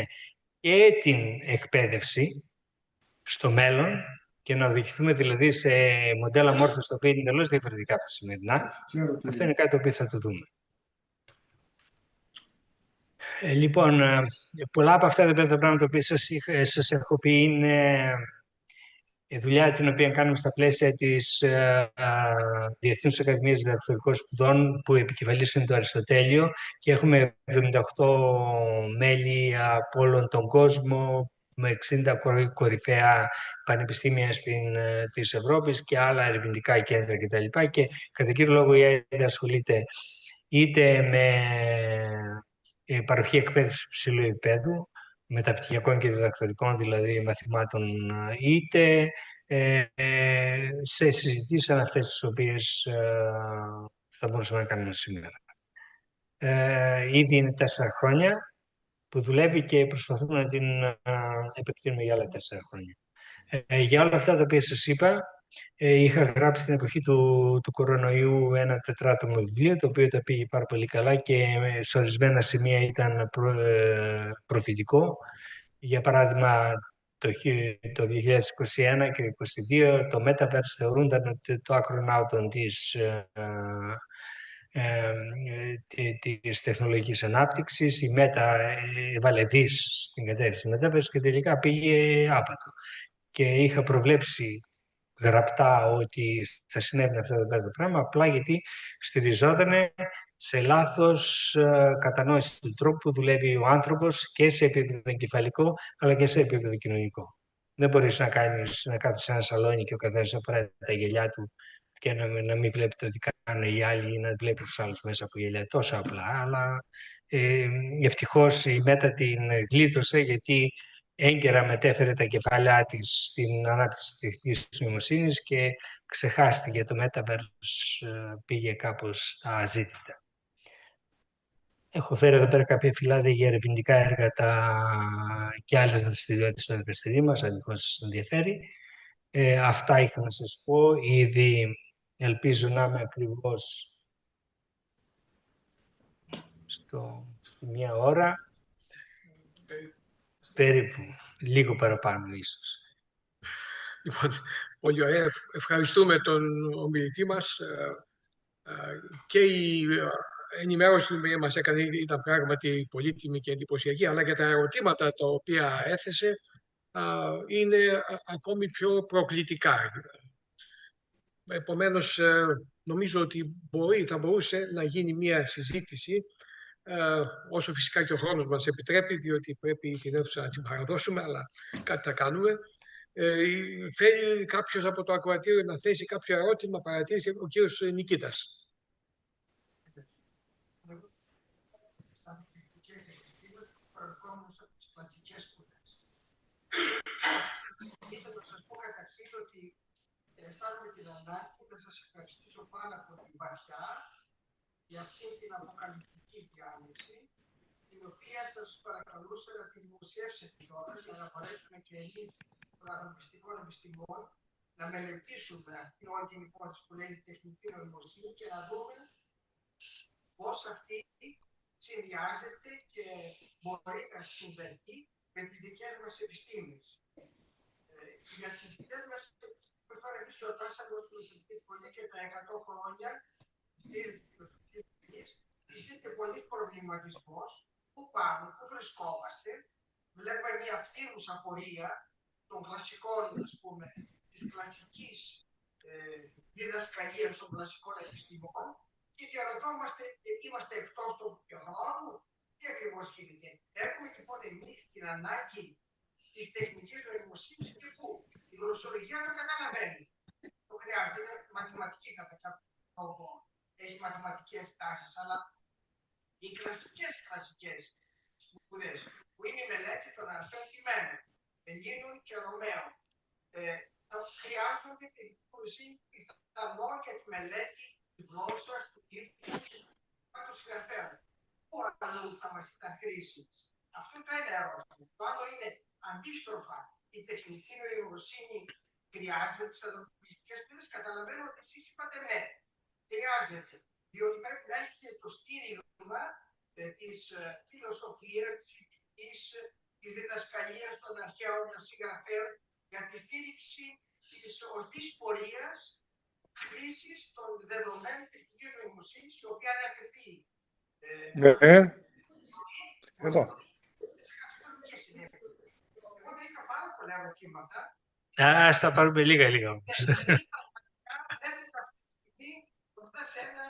και την εκπαίδευση στο μέλλον και να οδηγηθούμε δηλαδή σε μοντέλα μόρφωσης τα οποία είναι εντελώς διαφορετικά από τα σημερινά, αυτό είναι κάτι το οποίο θα το δούμε. Λοιπόν, πολλά από αυτά τα πράγματα που σας έχω πει είναι η δουλειά την οποία κάνουμε στα πλαίσια της Διεθνούς Ακαδημίας Διδακτορικών Σπουδών, που επικεφαλής είναι το Αριστοτέλειο, και έχουμε 78 μέλη από όλον τον κόσμο, με 60 κορυφαία πανεπιστήμια της Ευρώπης και άλλα ερευνητικά κέντρα κτλ. Και κατά κύριο λόγο η ΑΕΔ ασχολείται είτε με παροχή εκπαίδευση ψηλού επίπεδου, μεταπτυχιακών και διδακτορικών δηλαδή μαθημάτων, είτε σε συζητήσεις σαν αυτές τις οποίες θα μπορούσαμε να κάνουμε σήμερα. Ήδη είναι 4 χρόνια που δουλεύει και προσπαθούμε να την επεκτείνουμε για άλλα 4 χρόνια. Για όλα αυτά τα οποία σας είπα, είχα γράψει στην εποχή του κορονοϊού ένα 4άτομο βιβλίο, το οποίο τα πήγε πάρα πολύ καλά και σε ορισμένα σημεία ήταν προφητικό. Για παράδειγμα, το 2021 και 2022 το Metaverse θεωρούνταν το άκρον άουτον της τεχνολογικής ανάπτυξης. Η Meta έβαλε δις στην κατεύθυνση Metaverse και τελικά πήγε άπατο. Και είχα προβλέψει γραπτά ότι θα συνέβαινε αυτό το πράγμα, απλά γιατί στηριζόταν σε λάθος κατανόηση του τρόπου που δουλεύει ο άνθρωπος και σε επίπεδο εγκεφαλικό αλλά και σε επίπεδο κοινωνικό. Δεν μπορείς να κάθεσαι σε ένα σαλόνι και ο καθένας να φοράει τα γυαλιά του και να μην βλέπετε ότι κάνουν οι άλλοι ή να βλέπει τους άλλους μέσα από γυαλιά. Τόσο απλά, αλλά ευτυχώς η Μέτα την γλίτωσε, γιατί έγκαιρα μετέφερε τα κεφάλια της στην ανάπτυξη της τεχνητής νοημοσύνης και ξεχάστηκε το Metaverse, πήγε κάπως στα αζήτητα. Έχω φέρει εδώ πέρα κάποια φυλάδια για ερευνητικά έργα και άλλες δραστηριότητες στο University μας, αν σας ενδιαφέρει. Αυτά είχα να σας πω. Ήδη ελπίζω να είμαι ακριβώς στη 1 ώρα, περίπου, λίγο παραπάνω ίσως. Λοιπόν, πολύ ωραία. Ευχαριστούμε τον ομιλητή μας και η ενημέρωση που μας έκανε ήταν πράγματι πολύτιμη και εντυπωσιακή, αλλά και τα ερωτήματα τα οποία έθεσε είναι ακόμη πιο προκλητικά. Επομένως, νομίζω ότι θα μπορούσε να γίνει μια συζήτηση, όσο φυσικά και ο χρόνος μας επιτρέπει, διότι πρέπει την αίθουσα να την παραδώσουμε, αλλά κάτι θα κάνουμε. Θέλει κάποιος από το ακροατήριο να θέσει κάποιο ερώτημα, παρατήρηση? Ο κύριος Νικήτας. Ήθελα να σας πω καταρχήν ότι αισθάνομαι την ανάγκη να σας ευχαριστήσω πάρα πολύ βαθιά για αυτή την αποκαλυπτική διάμεση, την οποία θα σας παρακαλούσα να τη δημοσιεύσετε τώρα, για να μπορέσουμε και εμείς των ανθρωπιστικών επιστημών να μελετήσουμε αυτή όλη την υπόθεση που λέει τεχνητή νοημοσύνη και να δούμε πώς αυτή συνδυάζεται και μπορεί να συμβαίνει με τις δικές μας επιστήμες. Για τις δικές μας επιστήμες τώρα εμείς γιορτάσαμε ως φιλοσοφική σχολή και τα 100 χρόνια της φιλοσοφικής σχολής. Υπήρχε πολύς προβληματισμός. Πού πάμε, πού βρισκόμαστε. Βλέπουμε μια φθήνουσα πορεία των κλασικών, ας πούμε, της κλασικής διδασκαλίας των κλασικών επιστημών και διαρωτόμαστε, είμαστε εκτός του χρόνου, τι ακριβώς γίνεται. Έχουμε λοιπόν εμείς την ανάγκη της τεχνικής νοημοσύνης και πού. Η γλωσσολογία το καταλαβαίνει. Το χρειάζεται, είναι μαθηματική κατά κάποιο τρόπο. Έχει μαθηματικές τάσεις, αλλά οι κλασικές σπουδές, που είναι η μελέτη των αρχαίων κειμένων, Ελλήνων και Ρωμαίων, χρειάζονται την νοημοσύνη πιθανόν για τη μελέτη της γλώσσας, του ύφους, του συγγραφέων. Πού αλλού θα μας ήταν χρήσιμη? Αυτό το ένα ερώτημα. Το άλλο είναι αντίστροφα, η τεχνητή νοημοσύνη χρειάζεται στις ανθρωπιστικές σπουδές? Καταλαβαίνω ότι εσείς είπατε ναι, χρειάζεται. διότι πρέπει να έχει και το στήριγμα της φιλοσοφίας, της διδασκαλίας των αρχαίων συγγραφέων για τη στήριξη της ορθής πορείας χρήσης των δεδομένων τεχνικής νοημοσύνης, η οποία είναι αφαιθή. Εδώ. Εγώ δεν είχα πάρα πολλά ερωτήματα. Ας τα πάρουμε λίγα-λίγα. Μπροστά σε ένα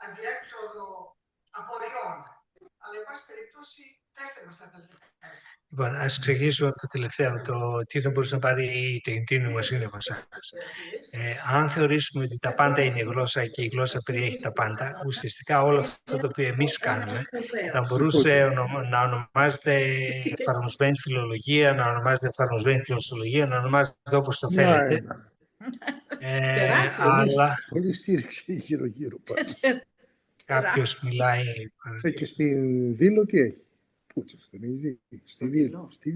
αδιέξοδο απορριών. Αλλά, εν πάση περιπτώσει, πέστε μας αν θέλετε. Λοιπόν, ας ξεκινήσουμε από το τελευταίο, το τι θα μπορούσε να πάρει η τεχνητή νοημοσύνη από εσάς. Αν θεωρήσουμε ότι τα πάντα είναι γλώσσα και η γλώσσα περιέχει τα πάντα, ουσιαστικά όλο αυτό το οποίο εμείς κάνουμε θα μπορούσε να ονομάζεται εφαρμοσμένη φιλολογία, να ονομάζεται εφαρμοσμένη γλωσσολογία, να ονομάζεται όπως το θέλετε. Αλλά Πολύ στήριξη γύρω-γύρω. κάποιος μιλάει. Και στη Δήλο τι έχει. Πούτσας, δεν έχεις δει. Στη Δήλο. Δεν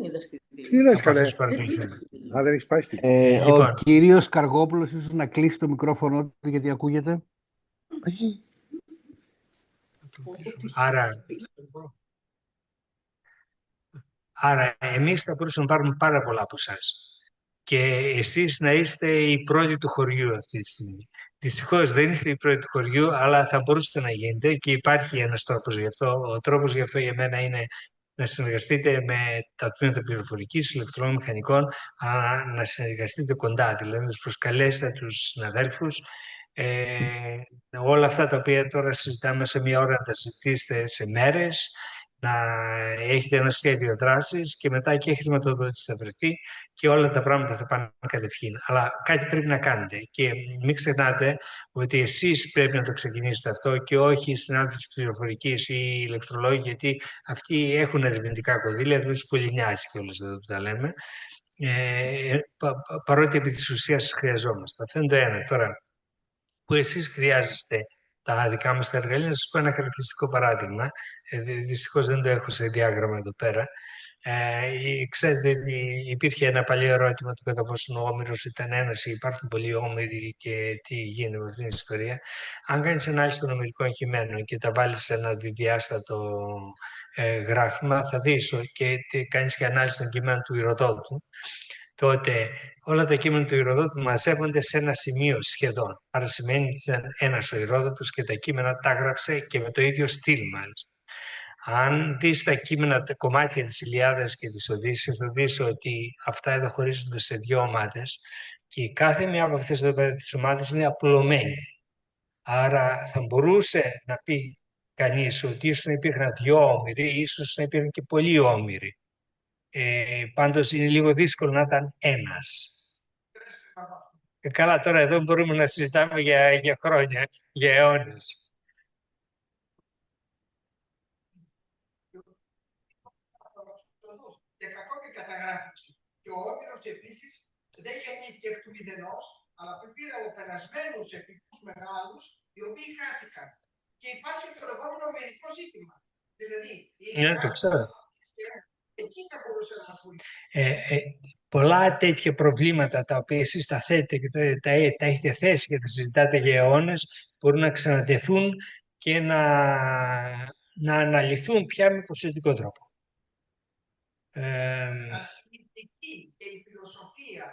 είδα στη Δήλο. Τι λες καλέ. Δεν έχεις πάει στη Δήλο. Ο κύριος Καργόπουλος ίσως να κλείσει το μικρόφωνο του γιατί ακούγεται. Άρα εμείς θα μπορούσαμε να πάρουμε πάρα πολλά από εσάς. Και εσείς να είστε οι πρώτοι του χωριού αυτή τη στιγμή. Δυστυχώς δεν είστε οι πρώτοι του χωριού, αλλά θα μπορούσατε να γίνετε και υπάρχει ένας τρόπος γι' αυτό. Ο τρόπος γι' αυτό για μένα είναι να συνεργαστείτε με τα τμήματα πληροφορικής, ηλεκτρονικών, μηχανικών, να συνεργαστείτε κοντά, δηλαδή να τους προσκαλέσετε τους συναδέλφους. Όλα αυτά τα οποία τώρα συζητάμε σε μία ώρα να τα συζητήσετε σε μέρες, να έχετε ένα σχέδιο δράσης και μετά και χρηματοδότηση θα βρεθεί και όλα τα πράγματα θα πάνε κατευθείαν. Αλλά κάτι πρέπει να κάνετε και μην ξεχνάτε ότι εσείς πρέπει να το ξεκινήσετε αυτό και όχι οι συνάδελφοι της πληροφορικής ή οι ηλεκτρολόγοι, γιατί αυτοί έχουν ερευνητικά κονδύλια, δεν τους πολύ νοιάζει κιόλας εδώ που τα λέμε, παρότι επί της ουσίας χρειαζόμαστε. Αυτό είναι το ένα. Τώρα, που εσείς χρειάζεστε τα δικά μας τα εργαλεία, να σας πω ένα χαρακτηριστικό παράδειγμα. Δυστυχώς δεν το έχω σε διάγραμμα εδώ πέρα. Ξέρετε ότι υπήρχε ένα παλιό ερώτημα του κατά πόσο ο Όμηρος ήταν ένας ή υπάρχουν πολλοί Όμηροι και τι γίνεται με αυτήν την ιστορία. Αν κάνεις ανάλυση των ομηρικών κειμένων και τα βάλεις σε ένα διδιάστατο γράφημα, θα δεις και κάνεις και ανάλυση των κειμένων του Ηροδότου, τότε όλα τα κείμενα του Ηροδότου μαζεύονται σε ένα σημείο σχεδόν. Άρα σημαίνει ότι ήταν ένας ο Ηρόδοτος και τα κείμενα τα έγραψε και με το ίδιο στυλ μάλιστα. Αν δεις τα κείμενα, τα κομμάτια της Ηλιάδας και της Οδύσσειας, θα δεις ότι αυτά εδώ χωρίζονται σε δύο ομάδες και κάθε μία από αυτές τις ομάδες είναι απλωμένη. Άρα θα μπορούσε να πει κανείς ότι ίσως να υπήρχαν δύο όμηροι, ίσως να υπήρχαν και πολλοί όμηροι. Πάντως είναι λίγο δύσκολο να ήταν ένας. Καλά, τώρα εδώ μπορούμε να συζητάμε για χρόνια, για αιώνες. Και κακό και καταγράφηση. Και ο Όμηρος επίσης δεν γεννήθηκε εκ του μηδενός, αλλά πήρε από περασμένους επικούς μεγάλους, οι οποίοι χάθηκαν. Και υπάρχει το λεγόμενο ομηρικό ζήτημα. Δηλαδή, το ξέρω. εκεί θα μπορούσε να μας βοηθήσει. Πολλά τέτοια προβλήματα τα οποία εσείς τα θέτετε και τα έχετε θέσει και τα συζητάτε για αιώνες μπορούν να ξανατεθούν και να αναλυθούν πια με προσεκτικό τρόπο. Η ηθική και η φιλοσοφία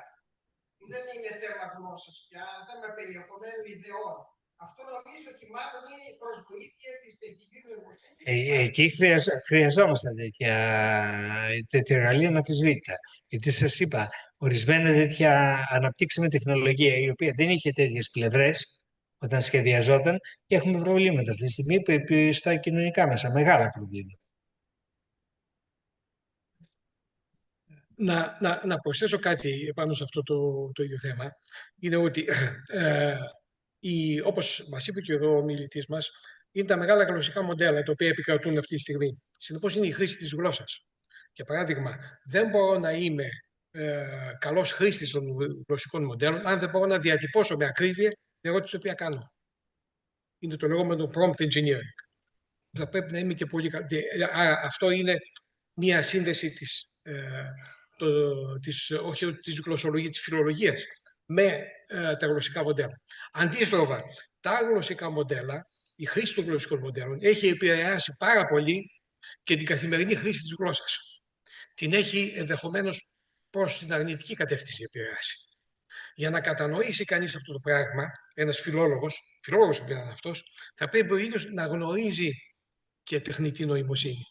δεν είναι θέμα γνώσης πια, θέμα περιεχομένου ιδεών. Αυτό νομίζω ότι μάλλον είναι προς βοήθεια της τεχνικής νοημοσύνης. Εκεί χρειαζόμαστε τέτοια εργαλεία αναμφισβήτητα. Γιατί σας είπα, ορισμένα τέτοια αναπτύξαμε τεχνολογία η οποία δεν είχε τέτοιες πλευρές όταν σχεδιαζόταν και έχουμε προβλήματα αυτή τη στιγμή στα κοινωνικά μέσα, μεγάλα προβλήματα. Να προσθέσω κάτι πάνω σε αυτό το ίδιο θέμα. Είναι ότι, όπως μας είπε και εδώ ο μιλητής μας, είναι τα μεγάλα γλωσσικά μοντέλα τα οποία επικρατούν αυτή τη στιγμή. Συνεπώς είναι η χρήση της γλώσσας. Για παράδειγμα, δεν μπορώ να είμαι καλός χρήστης των γλωσσικών μοντέλων αν δεν μπορώ να διατυπώσω με ακρίβεια την ερώτηση την οποία κάνω. Είναι το λεγόμενο prompt engineering. Θα πρέπει να είμαι και πολύ καλός. Άρα αυτό είναι μία σύνδεση όχι της γλωσσολογίας, της φιλολογίας, με τα γλωσσικά μοντέλα. Αντίστροφα, τα γλωσσικά μοντέλα, η χρήση των γλωσσικών μοντέλων έχει επηρεάσει πάρα πολύ και την καθημερινή χρήση της γλώσσας. Την έχει ενδεχομένως προς την αρνητική κατεύθυνση επηρεάσει. Για να κατανοήσει κανείς αυτό το πράγμα, ένας φιλόλογος πρέπει να είναι αυτός, θα πρέπει ο ίδιος να γνωρίζει και τεχνητή νοημοσύνη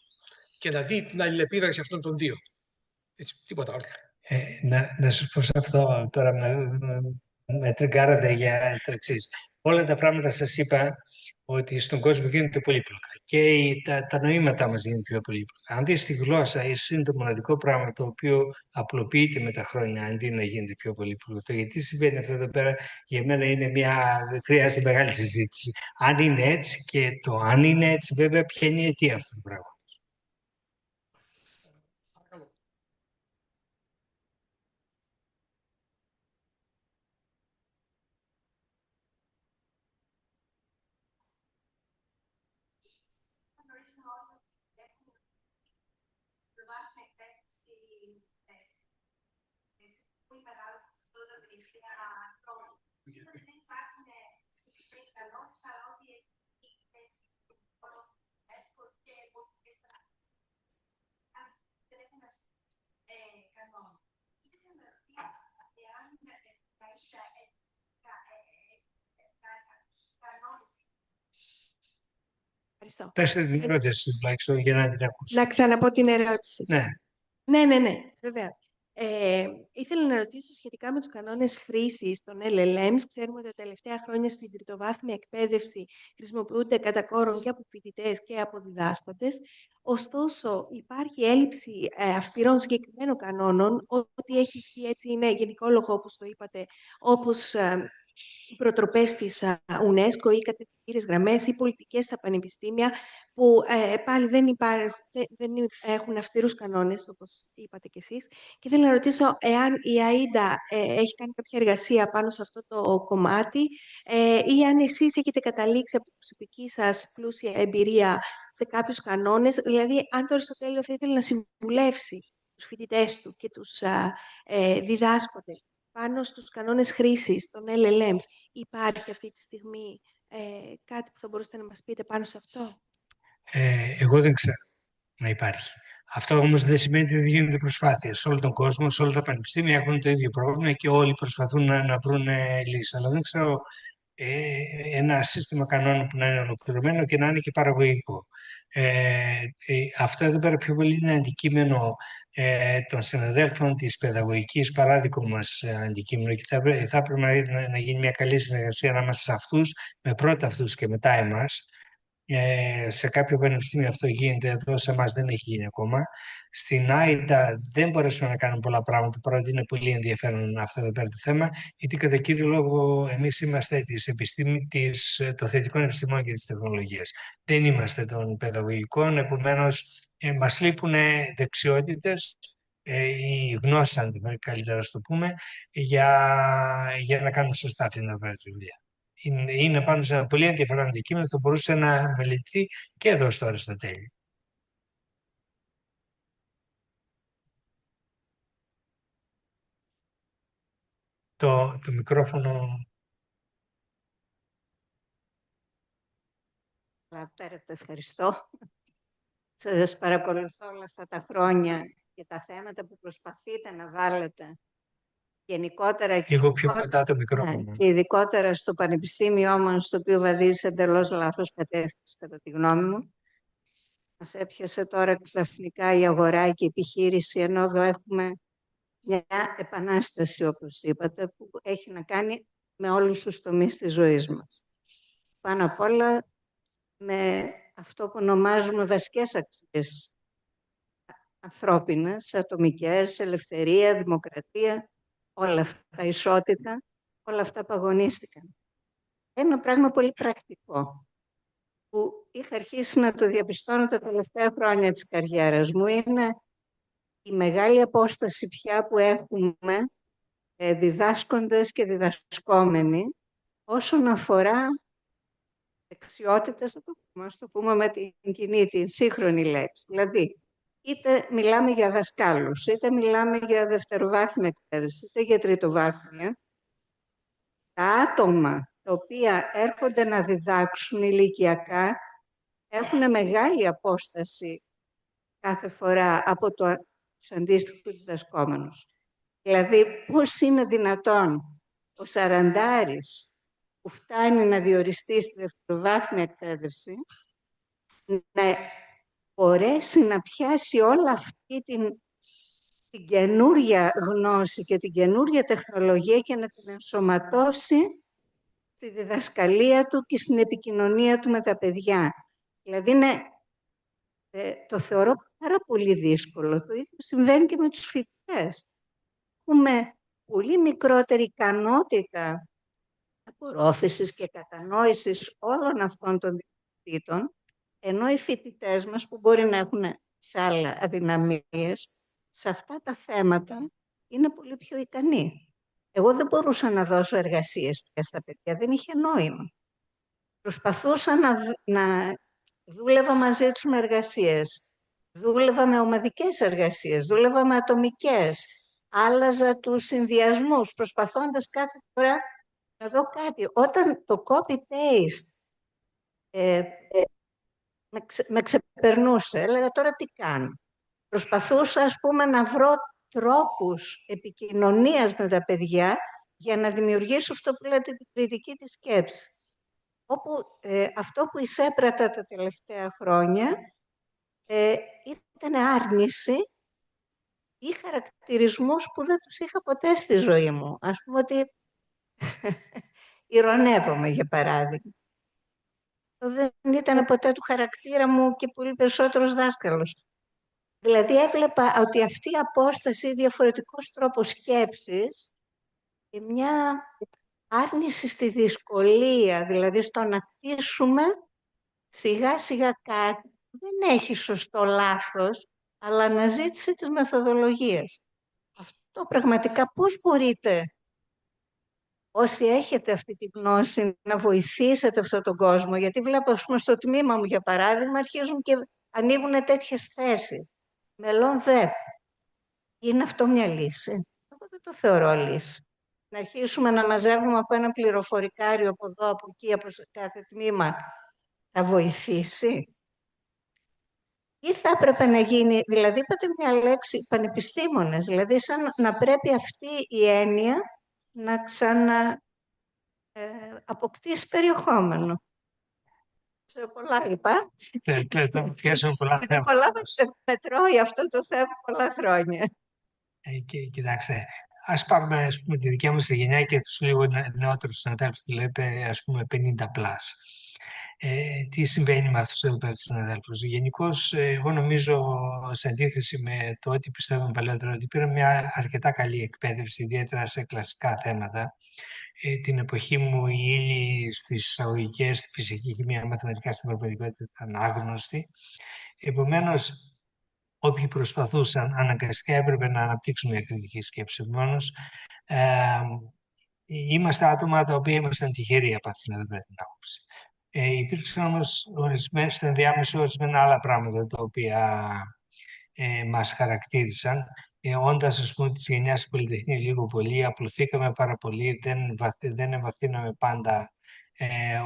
και να δει την αλληλεπίδραση αυτών των δύο. Έτσι, τίποτα άλλο. Να σας πω σε αυτό τώρα, με τριγκάρατε για το εξής. Όλα τα πράγματα σας είπα ότι στον κόσμο γίνονται πολύπλοκα και τα νοήματά μας γίνονται πιο πολύπλοκα. Αν δεις τη γλώσσα, ίσως είναι το μοναδικό πράγμα το οποίο απλοποιείται με τα χρόνια αντί να γίνεται πιο πολύπλοκο. Το γιατί συμβαίνει αυτό εδώ πέρα για μένα δεν χρειάζεται μεγάλη συζήτηση. Αν είναι έτσι και το αν είναι έτσι βέβαια ποια είναι η αιτία αυτού του πράγματος. Πέστε την ερώτηση τουλάχιστον για να την ακούσω. Να ξαναπώ την ερώτηση. Ναι. Ναι, βέβαια. Ήθελα να ρωτήσω σχετικά με τους κανόνες χρήσης των LLMs. Ξέρουμε ότι τα τελευταία χρόνια στην τριτοβάθμια εκπαίδευση χρησιμοποιούνται κατά κόρον και από φοιτητές και από διδάσκοντες. Ωστόσο, υπάρχει έλλειψη αυστηρών συγκεκριμένων κανόνων, ότι έχει βγει, έτσι είναι γενικόλογο όπως το είπατε, όπως οι προτροπές της UNESCO ή κατευθυντήριες γραμμές ή πολιτικές στα πανεπιστήμια που πάλι δεν έχουν αυστηρούς κανόνες, όπως είπατε κι εσείς. Και θέλω να ρωτήσω εάν η AIDA έχει κάνει κάποια εργασία πάνω σε αυτό το κομμάτι ή αν εσείς έχετε καταλήξει από την προσωπική σας πλούσια εμπειρία σε κάποιους κανόνες. Δηλαδή, αν το Αριστοτέλειο θα ήθελε να συμβουλεύσει τους φοιτητές του και τους διδάσκοντες πάνω στους κανόνες χρήσης των LLMs, υπάρχει αυτή τη στιγμή κάτι που θα μπορούσατε να μας πείτε πάνω σε αυτό? Εγώ δεν ξέρω να υπάρχει. Αυτό όμως δεν σημαίνει ότι δεν γίνονται προσπάθειες. Σε όλο τον κόσμο, σε όλα τα πανεπιστήμια έχουν το ίδιο πρόβλημα και όλοι προσπαθούν να βρουν λύσεις. Αλλά δεν ξέρω ένα σύστημα κανόνων που να είναι ολοκληρωμένο και να είναι και παραγωγικό. Αυτό εδώ πέρα πιο πολύ είναι αντικείμενο των συναδέλφων της παιδαγωγικής, παρά δικό μας αντικείμενο, και θα έπρεπε να γίνει μια καλή συνεργασία ανάμεσα σε αυτούς, με πρώτα αυτούς και μετά εμάς. Σε κάποιο πανεπιστήμιο αυτό γίνεται, εδώ σε εμάς δεν έχει γίνει ακόμα. Στην ΆΙΤΑ δεν μπορέσουμε να κάνουμε πολλά πράγματα, παρότι είναι πολύ ενδιαφέρον αυτό εδώ πέρα το θέμα, γιατί κατά κύριο λόγο εμείς είμαστε των θετικών επιστημών και της τεχνολογίας. Δεν είμαστε των παιδαγωγικών, επομένως μας λείπουν δεξιότητες ή γνώσεις, αν καλύτερα να το πούμε, για να κάνουμε σωστά αυτή την δουλειά. Είναι πάνω σε ένα πολύ ενδιαφέρον αντικείμενο που θα μπορούσε να μελετηθεί και εδώ στο Αριστοτέλειο. Το μικρόφωνο... Ευχαριστώ. Σας παρακολουθώ όλα αυτά τα χρόνια και τα θέματα που προσπαθείτε να βάλετε γενικότερα και λίγο πιο κοντά το μικρόφωνο. Και ειδικότερα στο πανεπιστήμιο όμως, στο οποίο βαδίζει εντελώς λάθος κατεύθυνση, κατά τη γνώμη μου. Μας έπιασε τώρα ξαφνικά η αγορά και η επιχείρηση, ενώ εδώ έχουμε μια επανάσταση, όπως είπατε, που έχει να κάνει με όλους τους τομείς της ζωής μας. Πάνω απ' όλα με αυτό που ονομάζουμε βασικές αξίες ανθρώπινες, ατομικές, ελευθερία, δημοκρατία, όλα αυτά, ισότητα, όλα αυτά παγωνίστηκαν. Ένα πράγμα πολύ πρακτικό που είχα αρχίσει να το διαπιστώνω τα τελευταία χρόνια της καριέρας μου είναι η μεγάλη απόσταση πια που έχουμε διδάσκοντες και διδασκόμενοι όσον αφορά δεξιότητες, να το πούμε με την κοινή, την σύγχρονη λέξη. Δηλαδή, είτε μιλάμε για δασκάλους, είτε μιλάμε για δευτεροβάθμια εκπαίδευση, είτε για τριτοβάθμια, τα άτομα τα οποία έρχονται να διδάξουν ηλικιακά έχουν μεγάλη απόσταση κάθε φορά από τους αντίστοιχους διδασκόμενους. Δηλαδή, πώς είναι δυνατόν ο σαραντάρης που φτάνει να διοριστεί στη δευτεροβάθμια εκπαίδευση να μπορέσει να πιάσει όλα αυτή την καινούργια γνώση και την καινούργια τεχνολογία και να την ενσωματώσει στη διδασκαλία του και στην επικοινωνία του με τα παιδιά. Δηλαδή, το θεωρώ πάρα πολύ δύσκολο. Το ίδιο συμβαίνει και με τους φοιτητές. Έχουμε πολύ μικρότερη ικανότητα απορρόφησης και κατανόησης όλων αυτών των δυνατοτήτων, ενώ οι φοιτητές μας που μπορεί να έχουν σε άλλα αδυναμίες, σε αυτά τα θέματα είναι πολύ πιο ικανοί. Εγώ δεν μπορούσα να δώσω εργασίες πια στα παιδιά, δεν είχε νόημα. Προσπαθούσα να δούλευα μαζί τους με εργασίες. Δούλευα με ομαδικές εργασίες, δούλευα με ατομικές. Άλλαζα τους συνδυασμούς, προσπαθώντας κάθε φορά να δω κάτι. Όταν το copy-paste με ξεπερνούσε, έλεγα τώρα τι κάνω. Προσπαθούσα, ας πούμε, να βρω τρόπους επικοινωνίας με τα παιδιά για να δημιουργήσω αυτό που λέτε την κριτική της σκέψη. Όπου αυτό που εισέπρατα τα τελευταία χρόνια ήταν άρνηση ή χαρακτηρισμούς που δεν τους είχα ποτέ στη ζωή μου. Ας πούμε ότι ηρωνεύομαι, για παράδειγμα. Δεν ήταν ποτέ του χαρακτήρα μου και πολύ περισσότερος δάσκαλος. Δηλαδή έβλεπα ότι αυτή η απόσταση, διαφορετικός τρόπος σκέψης και μια άρνηση στη δυσκολία, δηλαδή στο να κτίσουμε σιγά σιγά κάτι που δεν έχει σωστό λάθος, αλλά αναζήτηση της μεθοδολογίας. Αυτό πραγματικά πώς μπορείτε, όσοι έχετε αυτή τη γνώση, να βοηθήσετε αυτόν τον κόσμο, γιατί βλέπω, ας πούμε, στο τμήμα μου, για παράδειγμα, αρχίζουν και ανοίγουν τέτοιες θέσεις. Μελών δε. Είναι αυτό μια λύση? Εγώ δεν το θεωρώ λύση. Να αρχίσουμε να μαζεύουμε από ένα πληροφορικάριο από εδώ, από εκεί, από κάθε τμήμα, θα βοηθήσει? Ή θα έπρεπε να γίνει, δηλαδή είπατε μια λέξη, πανεπιστήμονες, δηλαδή σαν να πρέπει αυτή η έννοια να αποκτήσει περιεχόμενο. Σε πολλά είπα. Το πιάσαμε πολλά θέματα. Με τρώει αυτό το θέμα πολλά χρόνια. Κοιτάξτε, ας πάρουμε, ας πούμε, τη δικιά μας τη γενιά και τους λίγο νεότερους συναδέλφους, τη λέτε, ας πούμε, 50+. Τι συμβαίνει με αυτούς εδώ πέρα τους συναδέλφους? Γενικώς, εγώ νομίζω, σε αντίθεση με το ότι πιστεύαμε παλαιότερα, ότι πήραμε μια αρκετά καλή εκπαίδευση, ιδιαίτερα σε κλασικά θέματα. Την εποχή μου οι ύλοι στις εισαγωγικές, στη φυσική, χημεία, μαθηματικά, στην πραγματικότητα ήταν άγνωστοι. Επομένως, όποιοι προσπαθούσαν, αναγκαστικά έπρεπε να αναπτύξουν μια κριτική σκέψη. Επομένως, είμαστε άτομα τα οποία ήμασταν τυχεροί από αυτήν εδώ πέρα την άποψη. Υπήρξαν όμως στο ενδιάμεσο ορισμένα άλλα πράγματα τα οποία μας χαρακτήρισαν. Όντας, ας πούμε, της γενιάς του Πολυτεχνείου λίγο πολύ, απλωθήκαμε πάρα πολύ, δεν εμβαθύναμε πάντα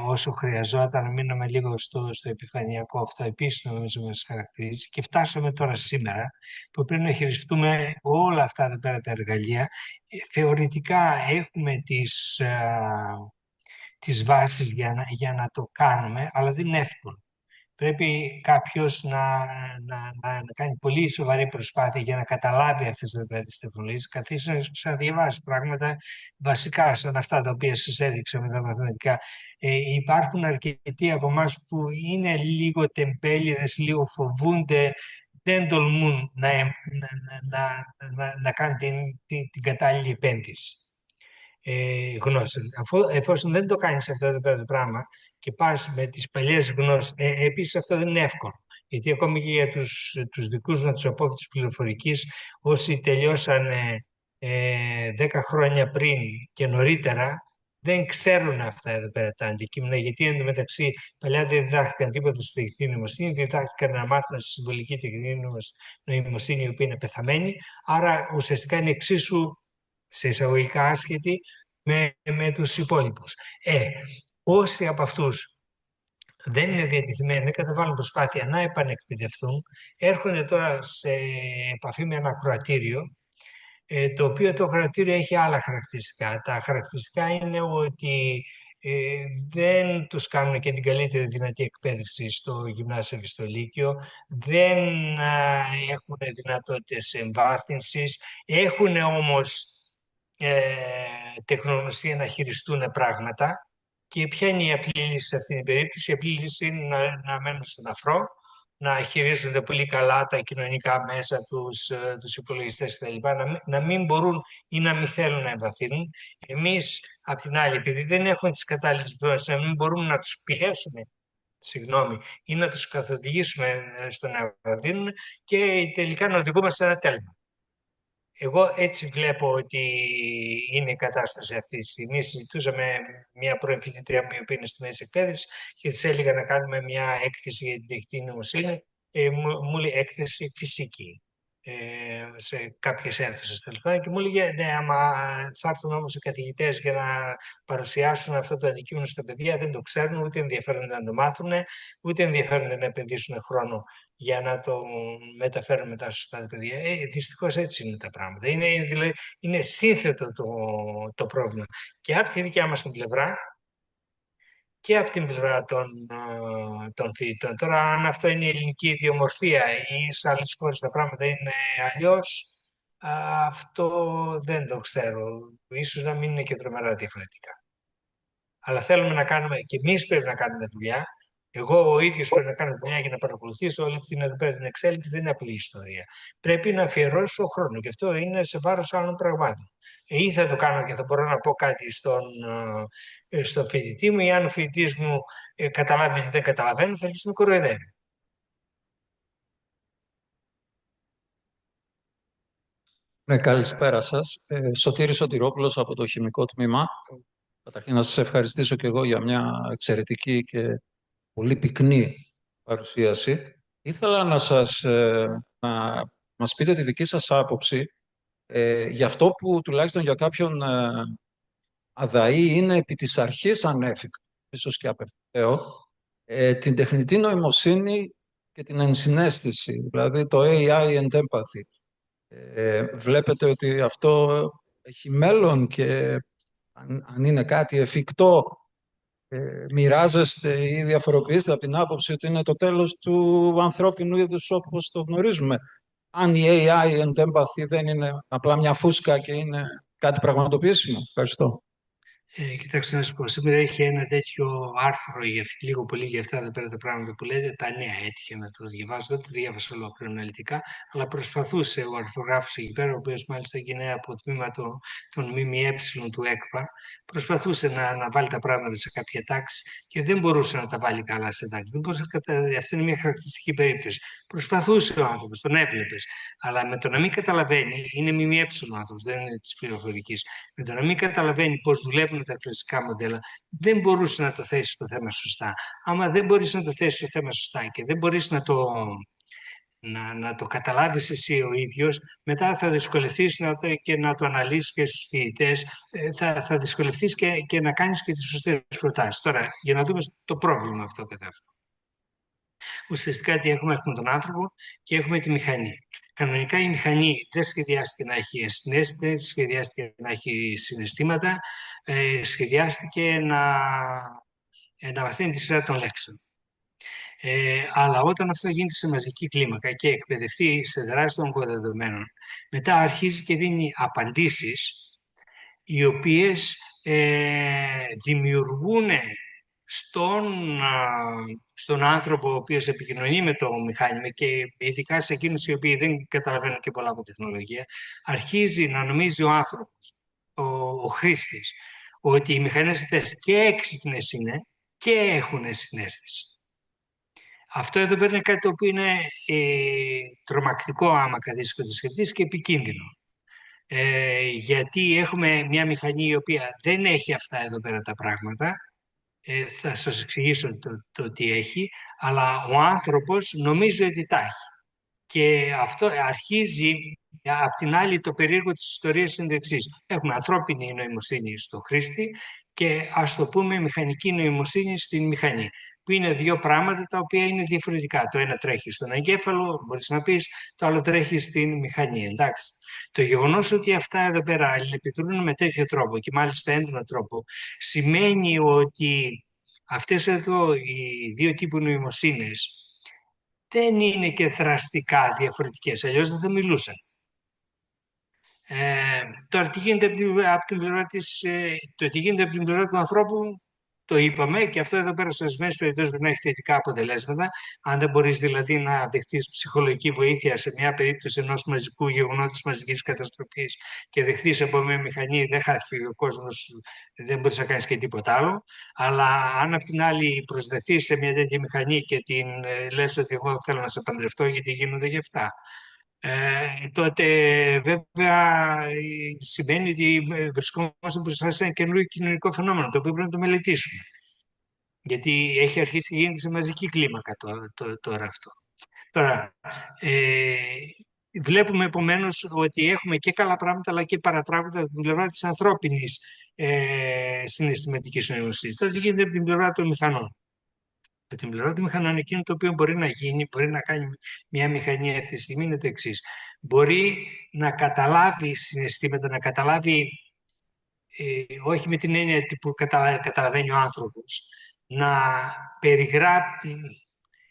όσο χρειαζόταν, μείναμε λίγο στο επιφανειακό. Αυτό επίσης νομίζω μας χαρακτηρίζει. Και φτάσαμε τώρα σήμερα που πρέπει να χειριστούμε όλα αυτά εδώ πέρα τα εργαλεία. Θεωρητικά έχουμε τις βάσεις για να το κάνουμε, αλλά δεν είναι εύκολο. Πρέπει κάποιος να κάνει πολύ σοβαρή προσπάθεια για να καταλάβει αυτές τις τεχνολογίες, καθίσει να διαβάσει πράγματα βασικά σαν αυτά τα οποία σας έδειξα με τα μαθηματικά. Υπάρχουν αρκετοί από εμάς που είναι λίγο τεμπέληδες, λίγο φοβούνται, δεν τολμούν να κάνουν την κατάλληλη επένδυση γνώση. Εφόσον δεν το κάνεις αυτό το πράγμα και πας με τις παλιές γνώσεις, επίσης αυτό δεν είναι εύκολο. Γιατί ακόμη και για τους δικούς μας τους απόφοιτους πληροφορικής, όσοι τελειώσαν 10 χρόνια πριν και νωρίτερα, δεν ξέρουν αυτά εδώ πέρα τα αντικείμενα, γιατί εντωμεταξύ παλιά δεν διδάχθηκαν τίποτα στη τεχνητή νοημοσύνη, διδάχθηκαν ένα μάθημα στη συμβολική τεχνητή νοημοσύνη, η οποία είναι πεθαμένη, άρα ουσιαστικά είναι εξίσου σε εισαγωγικά άσχετη με τους υπόλοιπους. Όσοι από αυτούς δεν είναι διατεθειμένοι, δεν καταβάλουν προσπάθεια να επανεκπαιδευτούν, έρχονται τώρα σε επαφή με ένα ακροατήριο, το οποίο το ακροατήριο έχει άλλα χαρακτηριστικά. Τα χαρακτηριστικά είναι ότι δεν τους κάνουν και την καλύτερη δυνατή εκπαίδευση στο γυμνάσιο και στο λύκειο, δεν έχουν δυνατότητες εμβάθυνσης, έχουν όμως τεχνογνωσία να χειριστούν πράγματα. Και ποια είναι η απλή λύση σε αυτή την περίπτωση? Η απλή λύση είναι να μένουν στον αφρό, να χειρίζονται πολύ καλά τα κοινωνικά μέσα, τους υπολογιστές κτλ. Να μην μπορούν ή να μην θέλουν να εμβαθύνουν. Εμείς, απ' την άλλη, επειδή δεν έχουμε τις κατάλληλες γνώσεις, να μην μπορούμε να τους πιέσουμε, ή να τους καθοδηγήσουμε στο να εμβαθύνουν και τελικά να οδηγούμαστε σε ένα τέλμα. Εγώ έτσι βλέπω ότι είναι η κατάσταση αυτή τη στιγμή. Συζητούσαμε μια πρώην φοιτητρία μου, η οποία είναι στη μέση εκπαίδευση, και της έλεγα να κάνουμε μια έκθεση για την τεχνητή νοημοσύνη. Μου λέει έκθεση φυσική, σε κάποιες αίθουσες τέλος πάντων, και μου έλεγε ναι, άμα θα έρθουν όμως οι καθηγητές για να παρουσιάσουν αυτό το αντικείμενο στα παιδιά, δεν το ξέρουν, ούτε ενδιαφέρονται να το μάθουν, ούτε ενδιαφέρονται να επενδύσουν χρόνο για να το μεταφέρουν μετά στα παιδιά. Δυστυχώς έτσι είναι τα πράγματα. Είναι σύνθετο το πρόβλημα. Και από τη δικιά μας την πλευρά και από την πλευρά των φοιτητών. Τώρα, αν αυτό είναι η ελληνική ιδιομορφία ή σε άλλες χώρες τα πράγματα είναι αλλιώς, αυτό δεν το ξέρω. Ίσως να μην είναι και τρομερά διαφορετικά. Αλλά θέλουμε να κάνουμε, και εμείς πρέπει να κάνουμε δουλειά. Εγώ ο ίδιος πρέπει να κάνω δουλειά για να παρακολουθήσω όλη αυτή την εξέλιξη. Δεν είναι απλή ιστορία. Πρέπει να αφιερώσω χρόνο και αυτό είναι σε βάρος άλλων πραγμάτων. Ή θα το κάνω και θα μπορώ να πω κάτι στον φοιτητή μου, ή αν ο φοιτητής μου καταλάβει ότι δεν καταλαβαίνει, θα αρχίσει να κοροϊδεύει. Ναι, καλησπέρα σας. Σωτήρης Σωτηρόπουλος από το Χημικό Τμήμα. Καταρχήν να σας ευχαριστήσω και εγώ για μια εξαιρετική και πολύ πυκνή παρουσίαση. Ήθελα να μας πείτε τη δική σας άποψη για αυτό που τουλάχιστον για κάποιον αδαή είναι επί της αρχής ανέφικτο, ίσως και απευθέω, την τεχνητή νοημοσύνη και την ενσυναίσθηση, δηλαδή το AI and empathy. Βλέπετε ότι αυτό έχει μέλλον και αν είναι κάτι εφικτό, μοιράζεστε ή διαφοροποιήσετε από την άποψη ότι είναι το τέλος του ανθρώπινου είδους όπως το γνωρίζουμε? Αν η AI and empathy δεν είναι απλά μια φούσκα και είναι κάτι πραγματοποιήσιμο? Ευχαριστώ. Κοιτάξτε να σας πω, σήμερα έχει ένα τέτοιο άρθρο λίγο πολύ για αυτά εδώ πέρα τα πράγματα που λέτε, τα νέα, έτυχε να το διαβάσω, δεν το διάβασα ολόκληρο αναλυτικά, αλλά προσπαθούσε ο αρθρογράφος εκεί πέρα, ο οποίος μάλιστα είναι από το τμήμα των ΜΜΕ του ΕΚΠΑ, προσπαθούσε να βάλει τα πράγματα σε κάποια τάξη και δεν μπορούσε να τα βάλει καλά σε τάξη. Δεν μπορούσε αυτή είναι μια χαρακτηριστική περίπτωση. Προσπαθούσε ο άνθρωπος, τον έβλεπες, αλλά με το να μην καταλαβαίνει, είναι ΜΜΕ ο άνθρωπος, δεν είναι της πληροφορικής. Με το να μην καταλαβαίνει πώς δουλεύουν τα κλασικά μοντέλα, δεν μπορούσε να το θέσει το θέμα σωστά. Άμα δεν μπορείς να το θέσεις το θέμα σωστά και δεν μπορείς να το καταλάβεις εσύ ο ίδιος, μετά θα δυσκολευτείς και να το αναλύσεις και στους φοιτητές, θα δυσκολευτείς και να κάνεις και τις σωστές προτάσεις. Τώρα, για να δούμε το πρόβλημα αυτό κατά αυτό. Ουσιαστικά τι έχουμε τον άνθρωπο και έχουμε τη μηχανή. Κανονικά η μηχανή δεν σχεδιάστηκε να έχει ενσυναίσθηση, δεν σχεδιάστηκε να έχει συναισθήματα, σχεδιάστηκε να μαθαίνει τη σειρά των λέξεων. Αλλά όταν αυτό γίνεται σε μαζική κλίμακα και εκπαιδευτεί σε δράση των κωδεδομένων, μετά αρχίζει και δίνει απαντήσεις οι οποίες δημιουργούν στον άνθρωπο ο οποίος επικοινωνεί με το μηχάνημα και ειδικά σε εκείνους οι οποίοι δεν καταλαβαίνουν και πολλά από τεχνολογία, αρχίζει να νομίζει ο άνθρωπος, ο χρήστης, ότι οι μηχανές αυτές και έξυπνες είναι και έχουν συναίσθηση. Αυτό εδώ πέρα είναι κάτι το οποίο είναι τρομακτικό άμα καθίσεις και το σκεφτείς και επικίνδυνο. Γιατί έχουμε μια μηχανή η οποία δεν έχει αυτά εδώ πέρα τα πράγματα. Θα σας εξηγήσω το τι έχει, αλλά ο άνθρωπος νομίζει ότι τα έχει. Και αυτό αρχίζει Απ' την άλλη, το περίεργο της ιστορίας είναι το εξής. Έχουμε ανθρώπινη νοημοσύνη στο χρήστη και ας το πούμε μηχανική νοημοσύνη στην μηχανή, που είναι δύο πράγματα τα οποία είναι διαφορετικά. Το ένα τρέχει στον εγκέφαλο, μπορείς να πεις, το άλλο τρέχει στην μηχανή, εντάξει. Το γεγονός ότι αυτά εδώ πέρα αλληλεπιδρούν με τέτοιο τρόπο και μάλιστα έντονο τρόπο, σημαίνει ότι αυτές εδώ οι δύο τύπου νοημοσύνες δεν είναι και δραστικά διαφορετικές, αλλιώς δεν θα μιλούσαν. Τώρα τι γίνεται από την πλευρά το τι γίνεται από την πλευρά του ανθρώπου, το είπαμε, και αυτό εδώ πέρα σε ορισμένες περιπτώσεις μπορεί να έχει θετικά αποτελέσματα. Αν δεν μπορείς δηλαδή να δεχτείς ψυχολογική βοήθεια σε μια περίπτωση ενός μαζικού γεγονότος μαζικής καταστροφής και δεχτείς από μια μηχανή, δεν χάθηκε ο κόσμος, δεν μπορείς να κάνεις και τίποτα άλλο. Αλλά αν απ' την άλλη προσδεθείς σε μια τέτοια μηχανή και την λες ότι εγώ θέλω να σε παντρευτώ γιατί γίνονται και αυτά, τότε βέβαια σημαίνει ότι βρισκόμαστε μπροστά σε ένα καινούργιο κοινωνικό φαινόμενο, το οποίο πρέπει να το μελετήσουμε. Γιατί έχει αρχίσει να γίνεται σε μαζική κλίμακα τώρα αυτό. Τώρα, βλέπουμε επομένως ότι έχουμε και καλά πράγματα αλλά και παρατράγματα από την πλευρά της ανθρώπινης συναισθηματικής νοημοσύνης. Τώρα τι γίνεται από την πλευρά των μηχανών. Από την πλευρά των μηχανών, εκείνο το οποίο μπορεί να γίνει, μπορεί να κάνει μια μηχανή αυτή τη στιγμή είναι το εξής. Μπορεί να καταλάβει συναισθήματα, να καταλάβει, όχι με την έννοια που καταλαβαίνει ο άνθρωπος, να περιγράψει,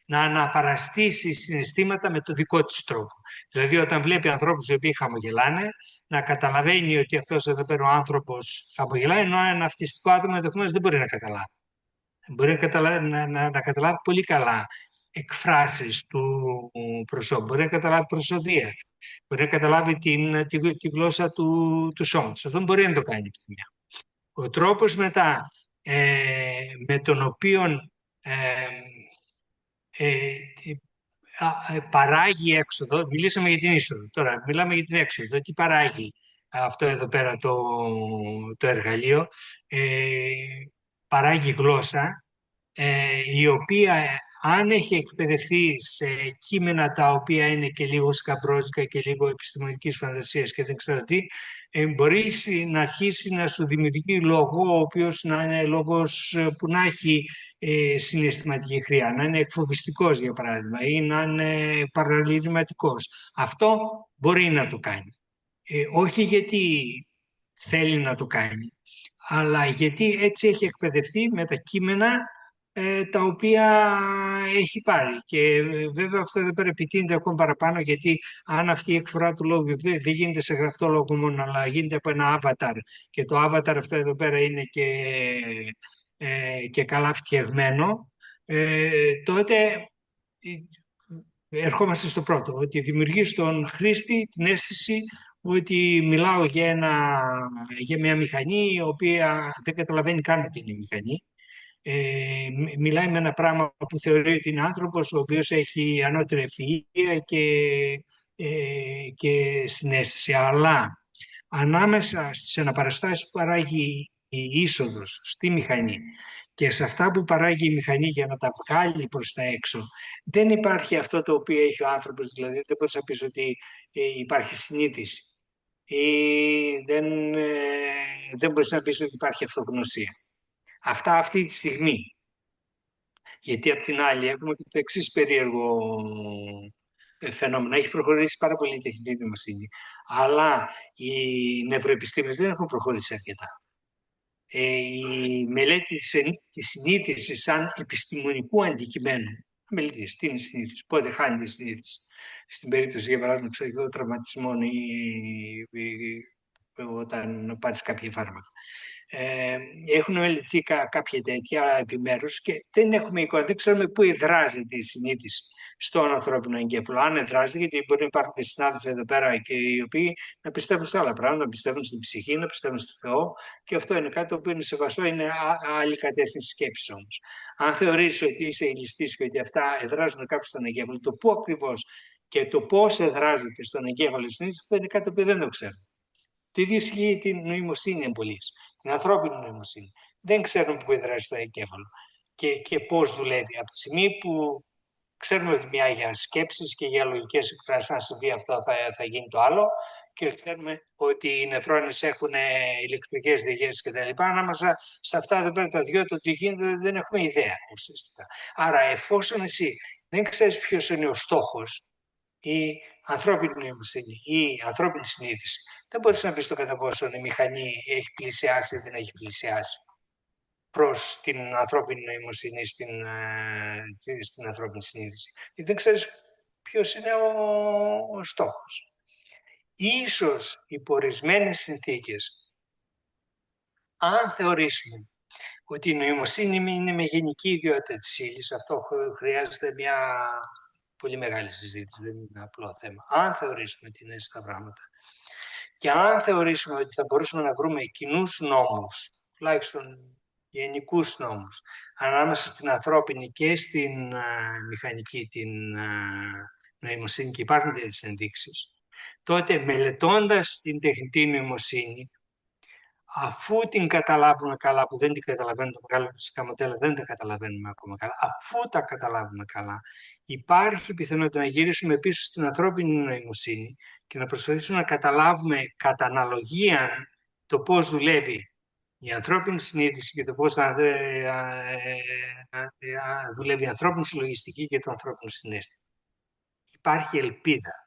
να αναπαραστήσει συναισθήματα με το δικό της τρόπο. Δηλαδή όταν βλέπει ανθρώπους οι οποίοι χαμογελάνε, να καταλαβαίνει ότι αυτός εδώ πέρα ο άνθρωπος χαμογελάει, ενώ ένα αυτιστικό άτομο ενδεχομένως δεν μπορεί να καταλάβει. Μπορεί να καταλάβει πολύ καλά εκφράσεις του προσώπου, μπορεί να καταλάβει προσωδία, μπορεί να καταλάβει τη γλώσσα του σώματος. Αυτό μπορεί να το κάνει. Ο τρόπος μετά με τον οποίο παράγει έξοδο, μιλήσαμε για την είσοδο, τώρα μιλάμε για την έξοδο, τι παράγει αυτό εδώ πέρα το εργαλείο, παράγει γλώσσα, η οποία αν έχει εκπαιδευτεί σε κείμενα τα οποία είναι και λίγο σκαμπρόζικα και λίγο επιστημονικής φαντασίας και δεν ξέρω τι, μπορεί να αρχίσει να σου δημιουργεί λόγο, ο οποίος να είναι λόγος που να έχει συναισθηματική χρειά, να είναι εκφοβιστικός για παράδειγμα ή να είναι παραλυρηματικός. Αυτό μπορεί να το κάνει. Όχι γιατί θέλει να το κάνει, αλλά γιατί έτσι έχει εκπαιδευτεί με τα κείμενα τα οποία έχει πάρει. Και βέβαια αυτό εδώ πέρα επιτείνεται ακόμα παραπάνω, γιατί αν αυτή η εκφορά του λόγου δεν γίνεται σε γραπτό λόγο μόνο, αλλά γίνεται από ένα avatar, και το avatar αυτό εδώ πέρα είναι και καλά φτιαγμένο, τότε ερχόμαστε στο πρώτο, ότι δημιουργεί στον χρήστη την αίσθηση ότι μιλάω για μια μηχανή η οποία δεν καταλαβαίνει καν ότι είναι μηχανή. Μιλάει με ένα πράγμα που θεωρεί ότι είναι άνθρωπος, ο οποίος έχει ανώτερη ευφυΐα και συναίσθηση. Αλλά ανάμεσα στις αναπαραστάσεις που παράγει η είσοδος στη μηχανή και σε αυτά που παράγει η μηχανή για να τα βγάλει προς τα έξω, δεν υπάρχει αυτό το οποίο έχει ο άνθρωπος. Δηλαδή δεν μπορείς να πεις ότι υπάρχει συνείδηση ή δεν μπορείς να πεις ότι υπάρχει αυτογνωσία. Αυτά αυτή τη στιγμή. Γιατί απ' την άλλη έχουμε και το εξής περίεργο φαινόμενο. Έχει προχωρήσει πάρα πολύ η τεχνητή νοημοσύνη, αλλά οι νευροεπιστήμες δεν έχουν προχωρήσει αρκετά. Η μελέτη της συνείδησης σαν επιστημονικού αντικειμένου. Μελετής, τι είναι η συνείδηση, πότε χάνει τη συνείδηση. Στην περίπτωση, για παράδειγμα, εξωτερικών τραυματισμών ή όταν πάρεις κάποια φάρμακα. Έχουν μελετηθεί κάποια τέτοια επιμέρους και δεν έχουμε εικόνα, δεν ξέρουμε πού εδράζεται η συνείδηση στον ανθρώπινο εγκέφαλο. Αν εδράζεται, γιατί μπορεί να υπάρχουν και συνάδελφοι εδώ πέρα και οι οποίοι να πιστεύουν σε άλλα πράγματα, να πιστεύουν στην ψυχή, να πιστεύουν στο Θεό, και αυτό είναι κάτι το οποίο είναι σεβαστό, είναι άλλη κατεύθυνση σκέψης όμως. Αν θεωρείς ότι είσαι ηλιστής και ότι αυτά εδράζονται κάπου στον εγκέφαλο, το πού ακριβώς και το πώς εδράζεται στον εγκέφαλο η συνείδηση, αυτό είναι κάτι το οποίο δεν το ξέρουμε. Το ίδιο ισχύει την νοημοσύνη εμπολής, την ανθρώπινη νοημοσύνη. Δεν ξέρουμε πού εδράζει το εγκέφαλο και πώς δουλεύει. Από τη στιγμή που Ξέρουμε ότι μια για σκέψεις και για λογικές εκφράσεις, αν συμβεί αυτό θα γίνει το άλλο, και ξέρουμε ότι οι νευρώνες έχουν ηλεκτρικές διεγέρσεις κτλ. Ανάμεσα σε αυτά εδώ πέρα τα δυο, το τι γίνεται δεν έχουμε ιδέα ουσιαστικά. Άρα εφόσον εσύ δεν ξέρεις ποιος είναι ο στόχος, η ανθρώπινη νοημοσύνη ή η ανθρώπινη συνείδηση, δεν μπορείς να πεις το κατά πόσο η μηχανή έχει πλησιάσει ή δεν έχει πλησιάσει προς την ανθρώπινη νοημοσύνη, στην ανθρώπινη συνείδηση. Γιατί δεν ξέρεις ποιος είναι ο στόχος. Ίσως υπό ορισμένες συνθήκες, αν θεωρήσουμε ότι η νοημοσύνη είναι με γενική ιδιότητα της ύλης, αυτό χρειάζεται μια πολύ μεγάλη συζήτηση, δεν είναι απλό θέμα. Αν θεωρήσουμε ότι είναι έτσι τα πράγματα και αν θεωρήσουμε ότι θα μπορούσαμε να βρούμε κοινούς νόμους, τουλάχιστον γενικούς νόμους, ανάμεσα στην ανθρώπινη και στην μηχανική την νοημοσύνη, και υπάρχουν τέτοιες ενδείξεις, τότε μελετώντας την τεχνητή νοημοσύνη, αφού την καταλάβουμε καλά, που δεν την καταλαβαίνουμε το μεγάλο φυσικά μοντέλο, δεν τα καταλαβαίνουμε ακόμα καλά, αφού τα καταλάβουμε καλά, υπάρχει πιθανότητα να γυρίσουμε πίσω στην ανθρώπινη νοημοσύνη και να προσπαθήσουμε να καταλάβουμε κατά αναλογία το πώς δουλεύει η ανθρώπινη συνείδηση και το πώς δουλεύει η ανθρώπινη συλλογιστική και το ανθρώπινο συναίσθημα. Υπάρχει ελπίδα.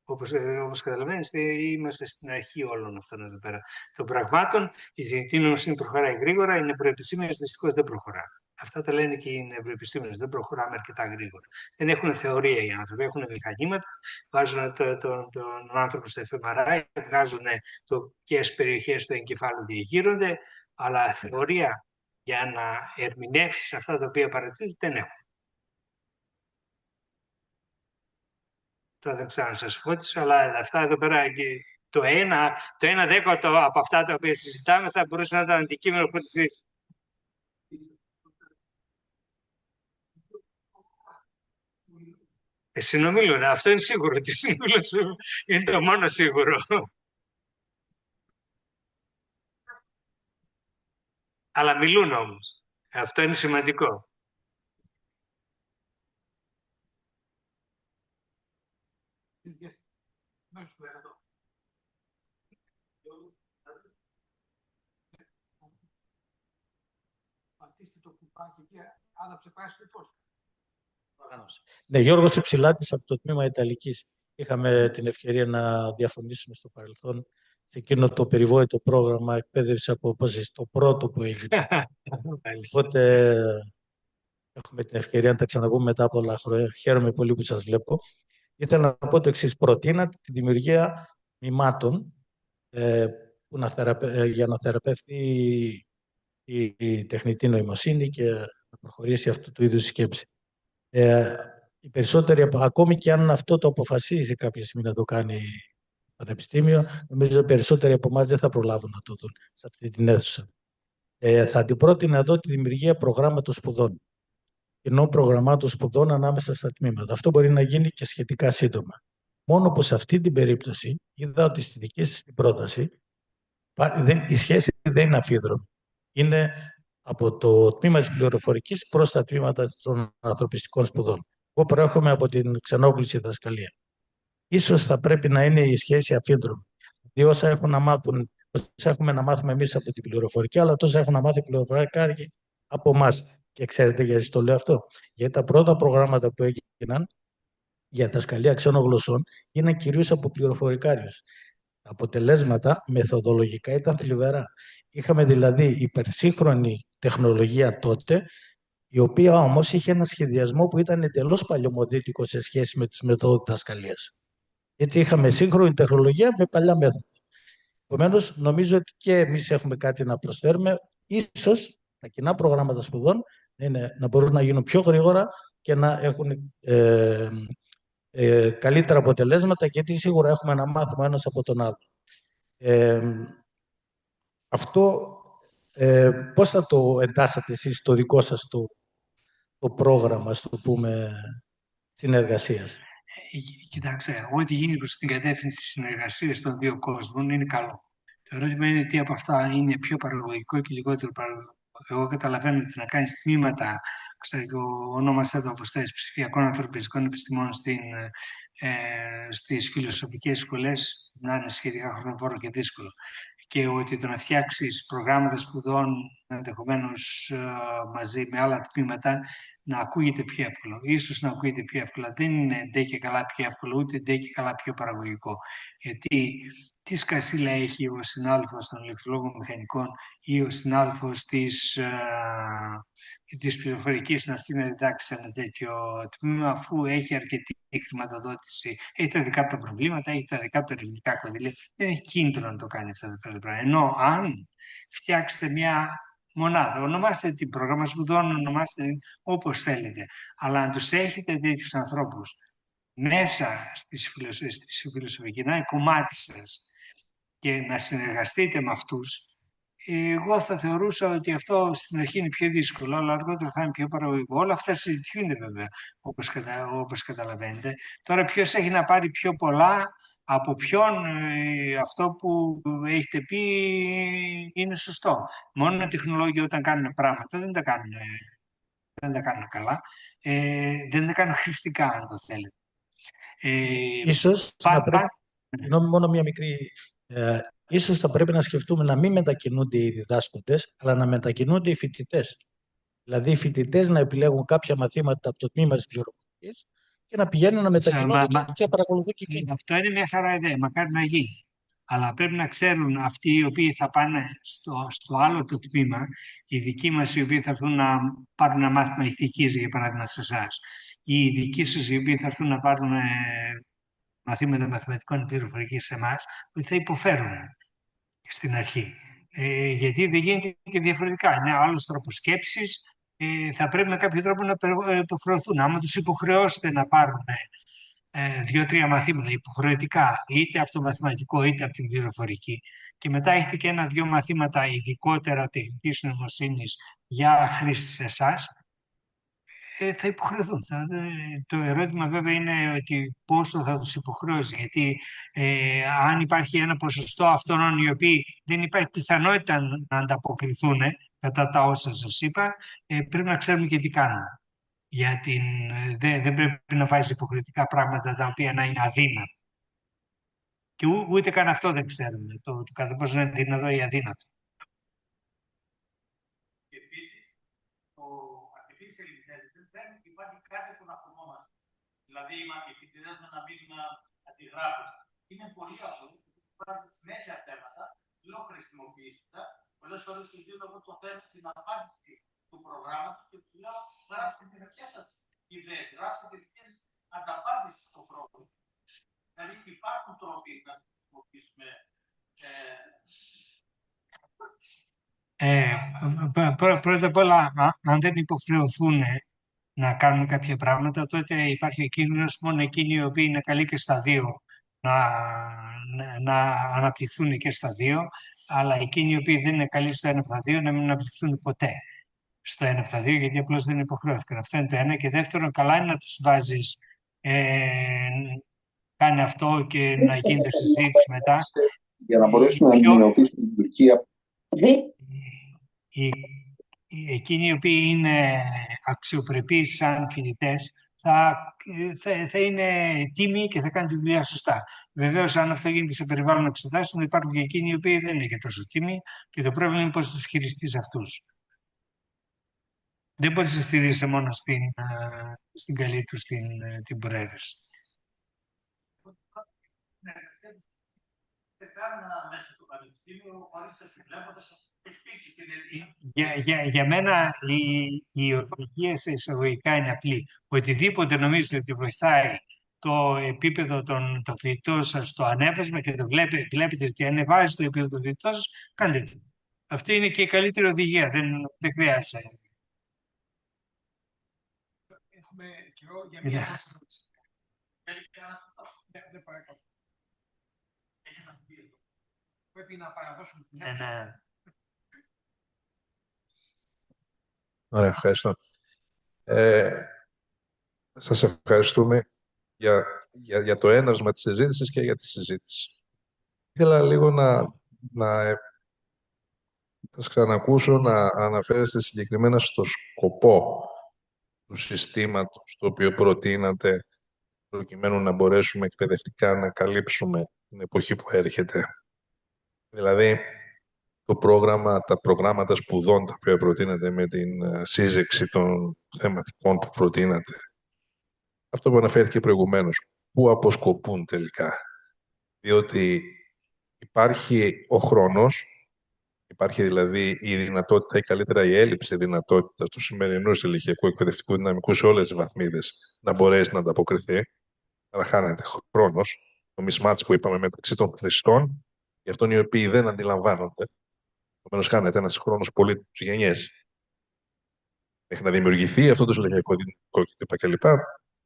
Όπως καταλαβαίνεις, είμαστε στην αρχή όλων αυτών εδώ πέρα των πραγμάτων. Η τεχνητή νοημοσύνη προχωράει γρήγορα, οι νευροεπιστήμονες δυστυχώς δεν προχωράνε. Αυτά τα λένε και οι νευροεπιστήμονες, δεν προχωράμε αρκετά γρήγορα. Δεν έχουν θεωρία οι άνθρωποι, έχουν μηχανήματα, βάζουν τον άνθρωπο στο fMRI, βγάζουν ποιες περιοχές του εγκεφάλου διεγείρονται, αλλά θεωρία για να ερμηνεύσεις αυτά τα οποία παρατηρούν δεν έχουν. Τώρα δεν ξέρω αν σας φώτισα, αλλά αυτά εδώ πέρα το ένα δέκατο από αυτά τα οποία συζητάμε θα μπορούσε να ήταν αντικείμενο φωτιστής. Συνομιλούν, αυτό είναι σίγουρο, ότι συνομιλούν είναι το μόνο σίγουρο. Αλλά μιλούν όμως. Αυτό είναι σημαντικό. Ναι, Γιώργος Υψηλάτης από το τμήμα Ιταλικής. Είχαμε την ευκαιρία να διαφωνήσουμε στο παρελθόν σε εκείνο το περιβόητο πρόγραμμα εκπαίδευση από απόσταση, το πρώτο που έγινε. Οπότε έχουμε την ευκαιρία να τα ξαναπούμε μετά από πολλά χρόνια. Χαίρομαι πολύ που σας βλέπω. Ήθελα να πω το εξής. Προτείνατε τη δημιουργία μημάτων για να θεραπεύσει η τεχνητή νοημοσύνη και να προχωρήσει αυτού του είδους η σκέψη. Οι περισσότεροι, ακόμη και αν αυτό το αποφασίζει κάποια στιγμή να το κάνει το Πανεπιστήμιο, νομίζω οι περισσότεροι από εμάς δεν θα προλάβουν να το δουν σε αυτή την αίθουσα. Θα την πρότεινα εδώ τη δημιουργία προγράμματος σπουδών. Κοινών προγραμμάτων σπουδών ανάμεσα στα τμήματα. Αυτό μπορεί να γίνει και σχετικά σύντομα. Μόνο που σε αυτή την περίπτωση είδα ότι στη δική σας την πρόταση η σχέση δεν είναι αμφίδρομη. Είναι από το τμήμα της πληροφορικής προς τα τμήματα των ανθρωπιστικών σπουδών. Εγώ προέρχομαι από την ξενόγλωση διδασκαλία. Ίσως θα πρέπει να είναι η σχέση αμφίδρομη. Διότι όσα έχουμε να μάθουμε εμείς από την πληροφορική, αλλά τόσα έχουν να μάθει η πληροφορική από εμάς. Και ξέρετε γιατί το λέω αυτό? Γιατί τα πρώτα προγράμματα που έγιναν για διδασκαλία ξένων γλωσσών είναι κυρίως από πληροφορικάριους. Τα αποτελέσματα μεθοδολογικά ήταν θλιβερά. Είχαμε δηλαδή υπερσύγχρονη τεχνολογία τότε, η οποία όμως είχε ένα σχεδιασμό που ήταν εντελώς παλαιομοδίτικο σε σχέση με τις μεθόδους διδασκαλίας. Έτσι είχαμε σύγχρονη τεχνολογία με παλιά μέθοδο. Επομένως, νομίζω ότι και εμείς έχουμε κάτι να προσφέρουμε. Ίσως τα κοινά προγράμματα σπουδών να μπορούν να γίνουν πιο γρήγορα και να έχουν καλύτερα αποτελέσματα, γιατί σίγουρα έχουμε να μάθουμε ένας από τον άλλο. Αυτό πώς θα το εντάσσατε εσείς στο δικό σας το πρόγραμμα, στο πούμε, συνεργασίας? Κοιτάξτε, ό,τι γίνει προς την κατεύθυνση της συνεργασίας των δύο κόσμων είναι καλό. Το ερώτημα είναι τι από αυτά είναι πιο παραγωγικό και λιγότερο παραγωγικό. Εγώ καταλαβαίνω ότι να κάνεις τμήματα ξέρω και ονόμασέ το όπως θες, ψηφιακών ανθρωπιστικών επιστημών στις φιλοσοφικές σχολές να είναι σχετικά χρονοβόρο και δύσκολο. Και ότι το να φτιάξεις προγράμματα σπουδών ενδεχομένως μαζί με άλλα τμήματα να ακούγεται πιο εύκολο. Ίσως να ακούγεται πιο εύκολα. Δεν είναι ντε και καλά πιο εύκολο, ούτε ντε και καλά πιο παραγωγικό. Γιατί τι σκασίλα έχει ο συνάδελφος των ηλεκτρολόγων μηχανικών ή ο συνάδελφος της πληροφορικής να έρθει να διδάξει ένα τέτοιο τμήμα, αφού έχει αρκετή χρηματοδότηση, έχει τα δικά του τα προβλήματα, έχει τα δικά του τα ερευνητικά κονδύλια, δεν έχει κίνητρο να το κάνει αυτά τα πράγματα. Ενώ αν φτιάξετε μια μονάδα, ονομάστε την πρόγραμμα σπουδών, ονομάστε όπως θέλετε, αλλά αν τους έχετε τέτοιους ανθρώπους μέσα στη φιλοσοφική, να είναι κομμάτι σας και να συνεργαστείτε με αυτούς, εγώ θα θεωρούσα ότι αυτό στην αρχή είναι πιο δύσκολο, αλλά αργότερα θα είναι πιο παραγωγικό. Όλα αυτά συζητιούνται βέβαια, όπως καταλαβαίνετε. Τώρα ποιος έχει να πάρει πιο πολλά, από ποιον, αυτό που έχετε πει είναι σωστό. Μόνο οι τεχνολόγοι όταν κάνουν πράγματα δεν τα κάνουν καλά, δεν τα κάνουν χρηστικά, αν το θέλετε. Ίσως μόνο μια μικρή... ίσως θα πρέπει να σκεφτούμε να μην μετακινούνται οι διδάσκοντες, αλλά να μετακινούνται οι φοιτητές. Δηλαδή οι φοιτητές να επιλέγουν κάποια μαθήματα από το τμήμα της πληροφορικής και να πηγαίνουν να μετακινούνται και να παρακολουθούν και εκείνοι. Αυτό είναι μια χαρά ιδέα, μακάρι να γίνει. Αλλά πρέπει να ξέρουν αυτοί οι οποίοι θα πάνε στο άλλο το τμήμα, οι δικοί μας οι οποίοι θα έρθουν να πάρουν ένα μάθημα ηθικής, για παράδειγμα σε εσάς, ή οι δικοί σας οι οποίοι θα έρθουν να πάρουν μαθήματα μαθηματικών πληροφορικής σε εμάς, ότι θα υποφέρουν στην αρχή. Γιατί δεν γίνεται και διαφορετικά. Είναι άλλος τρόπος σκέψης. Θα πρέπει με κάποιο τρόπο να υποχρεωθούν. Άμα τους υποχρεώσετε να πάρουν 2-3 μαθήματα υποχρεωτικά, είτε από το μαθηματικό είτε από την πληροφορική, και μετά έχετε και 1-2 μαθήματα ειδικότερα τεχνικής νοημοσύνης για χρήση σε εσάς, θα υποχρεωθούν. Το ερώτημα βέβαια είναι ότι πόσο θα τους υποχρεώσει, γιατί αν υπάρχει ένα ποσοστό αυτών οι οποίοι δεν υπάρχει πιθανότητα να ανταποκριθούν κατά τα όσα σας είπα, πρέπει να ξέρουμε και τι κάνουν. Δεν πρέπει να βάζει υποχρεωτικά πράγματα τα οποία να είναι αδύνατα. Και ούτε καν αυτό δεν ξέρουμε, το κατά πόσο είναι δυνατό ή αδύνατο. Υπάρχει κάτι που να φοβόμαστε. Δηλαδή, οι φοιτητές να μην αντιγράφουν. Είναι πολύ απλό. Υπάρχουν συνέχεια θέματα, λέω χρησιμοποιήσετε. Πολλές φορές συζητώ εγώ το θέμα στην απάντηση του προγράμματος και του λέω γράψτε τις δικές σας ιδέες, γράψτε τις δικές σας ανταπάντηση στο πρόβλημα. Δηλαδή, υπάρχουν τρόποι να χρησιμοποιήσουμε. Πρώτα απ' όλα, αν δεν υποχρεωθούν να κάνουν κάποια πράγματα, τότε υπάρχει ο κίνδυνος μόνο εκείνοι οι οποίοι είναι καλοί και στα δύο να αναπτυχθούν και στα δύο, αλλά εκείνοι οι οποίοι δεν είναι καλοί στο ένα από τα δύο να μην αναπτυχθούν ποτέ στο ένα από τα δύο, γιατί απλώς δεν υποχρεώθηκαν. Αυτό είναι το ένα. Και δεύτερον, καλά είναι να τους βάζεις, κάνει αυτό και να γίνεται συζήτηση μετά. Για να μπορέσουμε να αντιμετωπίσουμε την Τουρκία. Εκείνοι οι οποίοι είναι αξιοπρεπείς σαν φοιτητές θα είναι τίμοι και θα κάνουν τη δουλειά σωστά. Βεβαίως, αν αυτό γίνεται σε περιβάλλον εξετάσεων, υπάρχουν και εκείνοι οι οποίοι δεν είναι και τόσο τίμοι και το πρόβλημα είναι πώς τους χειριστείς αυτούς. Δεν μπορείς να στηρίζεσαι μόνο στην καλή του την προαίρεση. Για μένα η ορθολογία σε εισαγωγικά είναι απλή. Οτιδήποτε νομίζετε ότι βοηθάει το επίπεδο των φοιτητών σας στο ανέβασμα και το βλέπετε ότι ανεβάζει το επίπεδο των φοιτητών σας, κάντε το. Αυτή είναι και η καλύτερη οδηγία. Δεν χρειάζεται. Έχουμε καιρό για μια ερώτηση. Δεν παρακαλώ. Πρέπει να παραδώσουμε την αίθουσα. Ωραία, ευχαριστώ. Σας ευχαριστούμε για το ένασμα της συζήτησης και για τη συζήτηση. Ήθελα λίγο να σας ξανακούσω να αναφέρεστε συγκεκριμένα στο σκοπό του συστήματος το οποίο προτείνατε προκειμένου να μπορέσουμε εκπαιδευτικά να καλύψουμε την εποχή που έρχεται. Δηλαδή, τα προγράμματα σπουδών τα οποία προτείνατε με την σύζευξη των θεματικών που προτείνατε. Αυτό που αναφέρθηκε προηγουμένως, πού αποσκοπούν τελικά. Διότι υπάρχει ο χρόνος, υπάρχει δηλαδή η δυνατότητα ή καλύτερα η έλλειψη δυνατότητα του σημερινού ηλικιακού εκπαιδευτικού δυναμικού σε όλες τις βαθμίδες να μπορέσει να ανταποκριθεί. Άρα χάνεται χρόνος, το mismatch που είπαμε μεταξύ των χρηστών και αυτών οι οποίοι δεν αντιλαμβάνονται. Επομένως, χάνεται ένας χρόνος πολύ τους γενιές. Μέχρι να δημιουργηθεί αυτό το συλλογιακό δυναμικό κλπ.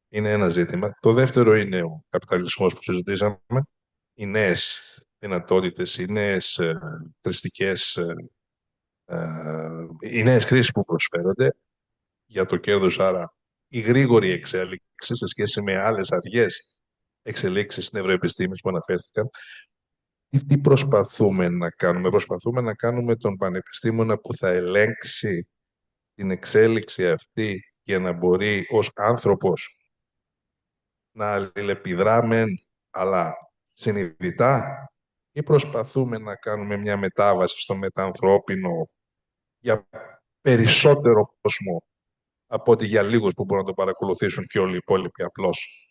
Είναι ένα ζήτημα. Το δεύτερο είναι ο καπιταλισμός που συζητήσαμε, οι νέες δυνατότητες, οι νέες χρηστικές, οι νέες χρήσεις που προσφέρονται για το κέρδος, άρα η γρήγορη εξέλιξη σε σχέση με άλλες αργές εξελίξεις στην ευρωεπιστήμης που αναφέρθηκαν. Τι προσπαθούμε να κάνουμε? Προσπαθούμε να κάνουμε τον πανεπιστήμονα που θα ελέγξει την εξέλιξη αυτή και να μπορεί ως άνθρωπος να αλληλεπιδράμε, αλλά συνειδητά, ή προσπαθούμε να κάνουμε μια μετάβαση στο μετανθρώπινο για περισσότερο κόσμο από ότι για λίγους που μπορούν να το παρακολουθήσουν και όλοι οι υπόλοιποι απλώς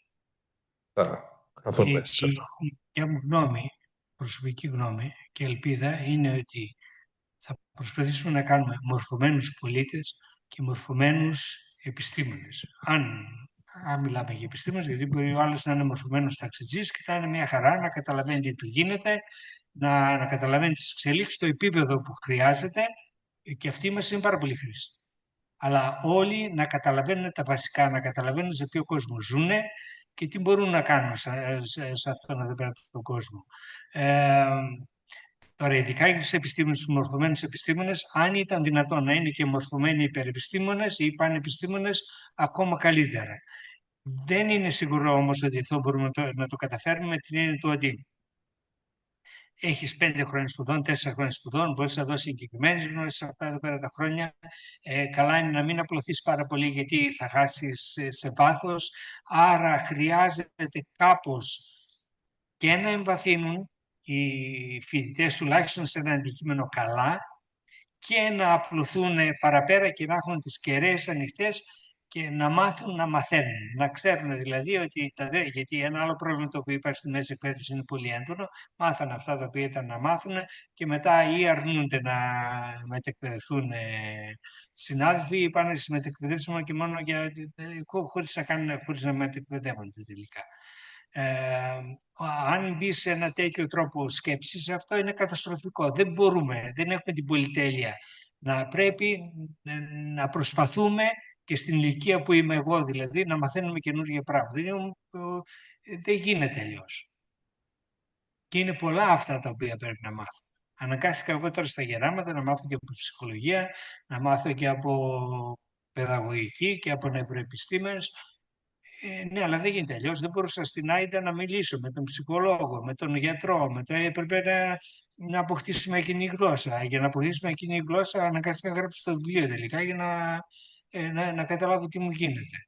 θα χαθούν μέσα σε αυτό. Η δικιά μου γνώμη, προσωπική γνώμη και ελπίδα είναι ότι θα προσπαθήσουμε να κάνουμε μορφωμένους πολίτες και μορφωμένους επιστήμονες. Αν μιλάμε για επιστήμονες, γιατί μπορεί ο άλλος να είναι μορφωμένος ταξιτζής και να είναι μια χαρά, να καταλαβαίνει τι του γίνεται, να καταλαβαίνει τις εξελίξεις στο επίπεδο που χρειάζεται και αυτοί μας είναι πάρα πολύ χρήσιμοι. Αλλά όλοι να καταλαβαίνουν τα βασικά, να καταλαβαίνουν σε ποιο κόσμο ζουν και τι μπορούν να κάνουν σε αυτόν εδώ πέρα τον κόσμο. Τώρα, ειδικά για τους επιστήμονες, τους μορφωμένους επιστήμονες, αν ήταν δυνατόν να είναι και μορφωμένοι υπερεπιστήμονες ή πανεπιστήμονες, ακόμα καλύτερα. Δεν είναι σίγουρο όμως ότι αυτό μπορούμε να το καταφέρουμε με την έννοια του ότι έχεις 5 χρόνια σπουδών, 4 χρόνια σπουδών, μπορείς να δώσεις συγκεκριμένες γνώσεις αυτά εδώ πέρα τα χρόνια. Καλά είναι να μην απλωθείς πάρα πολύ γιατί θα χάσεις σε βάθος. Άρα χρειάζεται κάπως και να εμβαθύνουν οι φοιτητές τουλάχιστον σε ένα αντικείμενο καλά και να απλωθούν παραπέρα και να έχουν τις κεραίες ανοιχτές και να μάθουν να μαθαίνουν. Να ξέρουν δηλαδή ότι γιατί ένα άλλο πρόβλημα το οποίο υπάρχει στη μέση εκπαίδευση είναι πολύ έντονο. Μάθανε αυτά τα οποία ήταν να μάθουν και μετά ή αρνούνται να μετεκπαιδευτούν συνάδελφοι ή πάνε στη μετεκπαιδεύση μόνο και μόνο χωρίς να μετεκπαιδεύονται τελικά. Αν μπει σε ένα τέτοιο τρόπο σκέψης, αυτό είναι καταστροφικό. Δεν μπορούμε, δεν έχουμε την πολυτέλεια. Πρέπει να προσπαθούμε και στην ηλικία που είμαι εγώ δηλαδή, να μαθαίνουμε καινούργια πράγματα. Δεν γίνεται αλλιώς. Και είναι πολλά αυτά τα οποία πρέπει να μάθω. Αναγκάστηκα εγώ τώρα στα γεράματα να μάθω και από ψυχολογία, να μάθω και από παιδαγωγική και από νευροεπιστήμες. Ναι, αλλά δεν γίνεται αλλιώς. Δεν μπορούσα στην Άιντα να μιλήσω με τον ψυχολόγο, με τον γιατρό. Έπρεπε να αποκτήσουμε κοινή γλώσσα. Για να αποκτήσουμε κοινή γλώσσα, αναγκάστηκα να γράψω το βιβλίο τελικά για να καταλάβω τι μου γίνεται.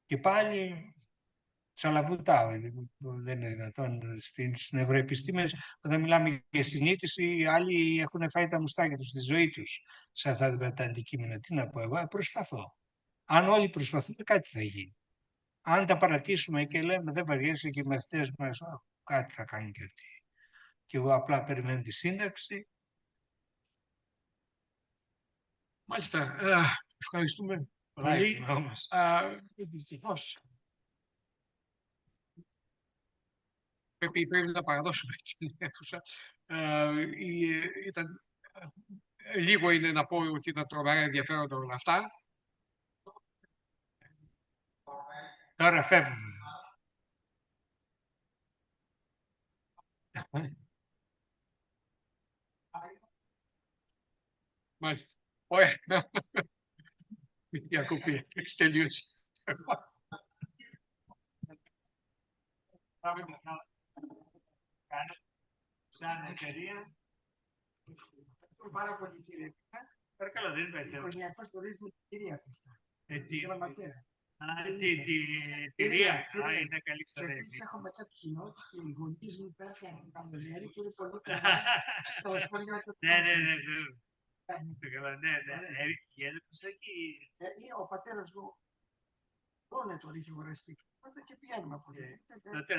Και πάλι τσαλαβουτάω. Δεν είναι δυνατόν. Στις νευροεπιστήμες, όταν μιλάμε για συνείδηση, οι άλλοι έχουν φάει τα μουστάκια τους στη ζωή τους σε αυτά τα αντικείμενα. Τι να πω εγώ, προσπαθώ. Αν όλοι προσπαθούμε, κάτι θα γίνει. Αν τα παρατήσουμε και λέμε δεν βαριέσαι και με αυτές μας, κάτι θα κάνουν και αυτοί. Και εγώ απλά περιμένω τη σύνταξη. Μάλιστα. Ευχαριστούμε πολύ. Δυστυχώς. Πρέπει να παραδώσουμε την αίθουσα. Λίγο είναι να πω ότι ήταν τρομερά ενδιαφέροντα όλα αυτά. Τώρα φεύγουμε. Μάλιστα. Ωραία. Διακοπή. Έχεις τελειώσει. Σαν εταιρεία. Πάρα πολύ κύριε. Παρακαλώ, δεν υπάρχει. Οικογενειακός τουρισμός, κυρία Κώστα. Γραμματέα. Τη Ρία. Είναι καλή Και ξαδέρφη. επίσης έχω μετά τη κοινότητα και οι γονείς μου πέρασαν καλοκαίρι και είναι πολύ καλά στα χωριά του. Ναι. Η έδωκος εκεί. Ο πατέρας μου τρώνε το είχε αγοράσει και πηγαίνουμε από εκεί.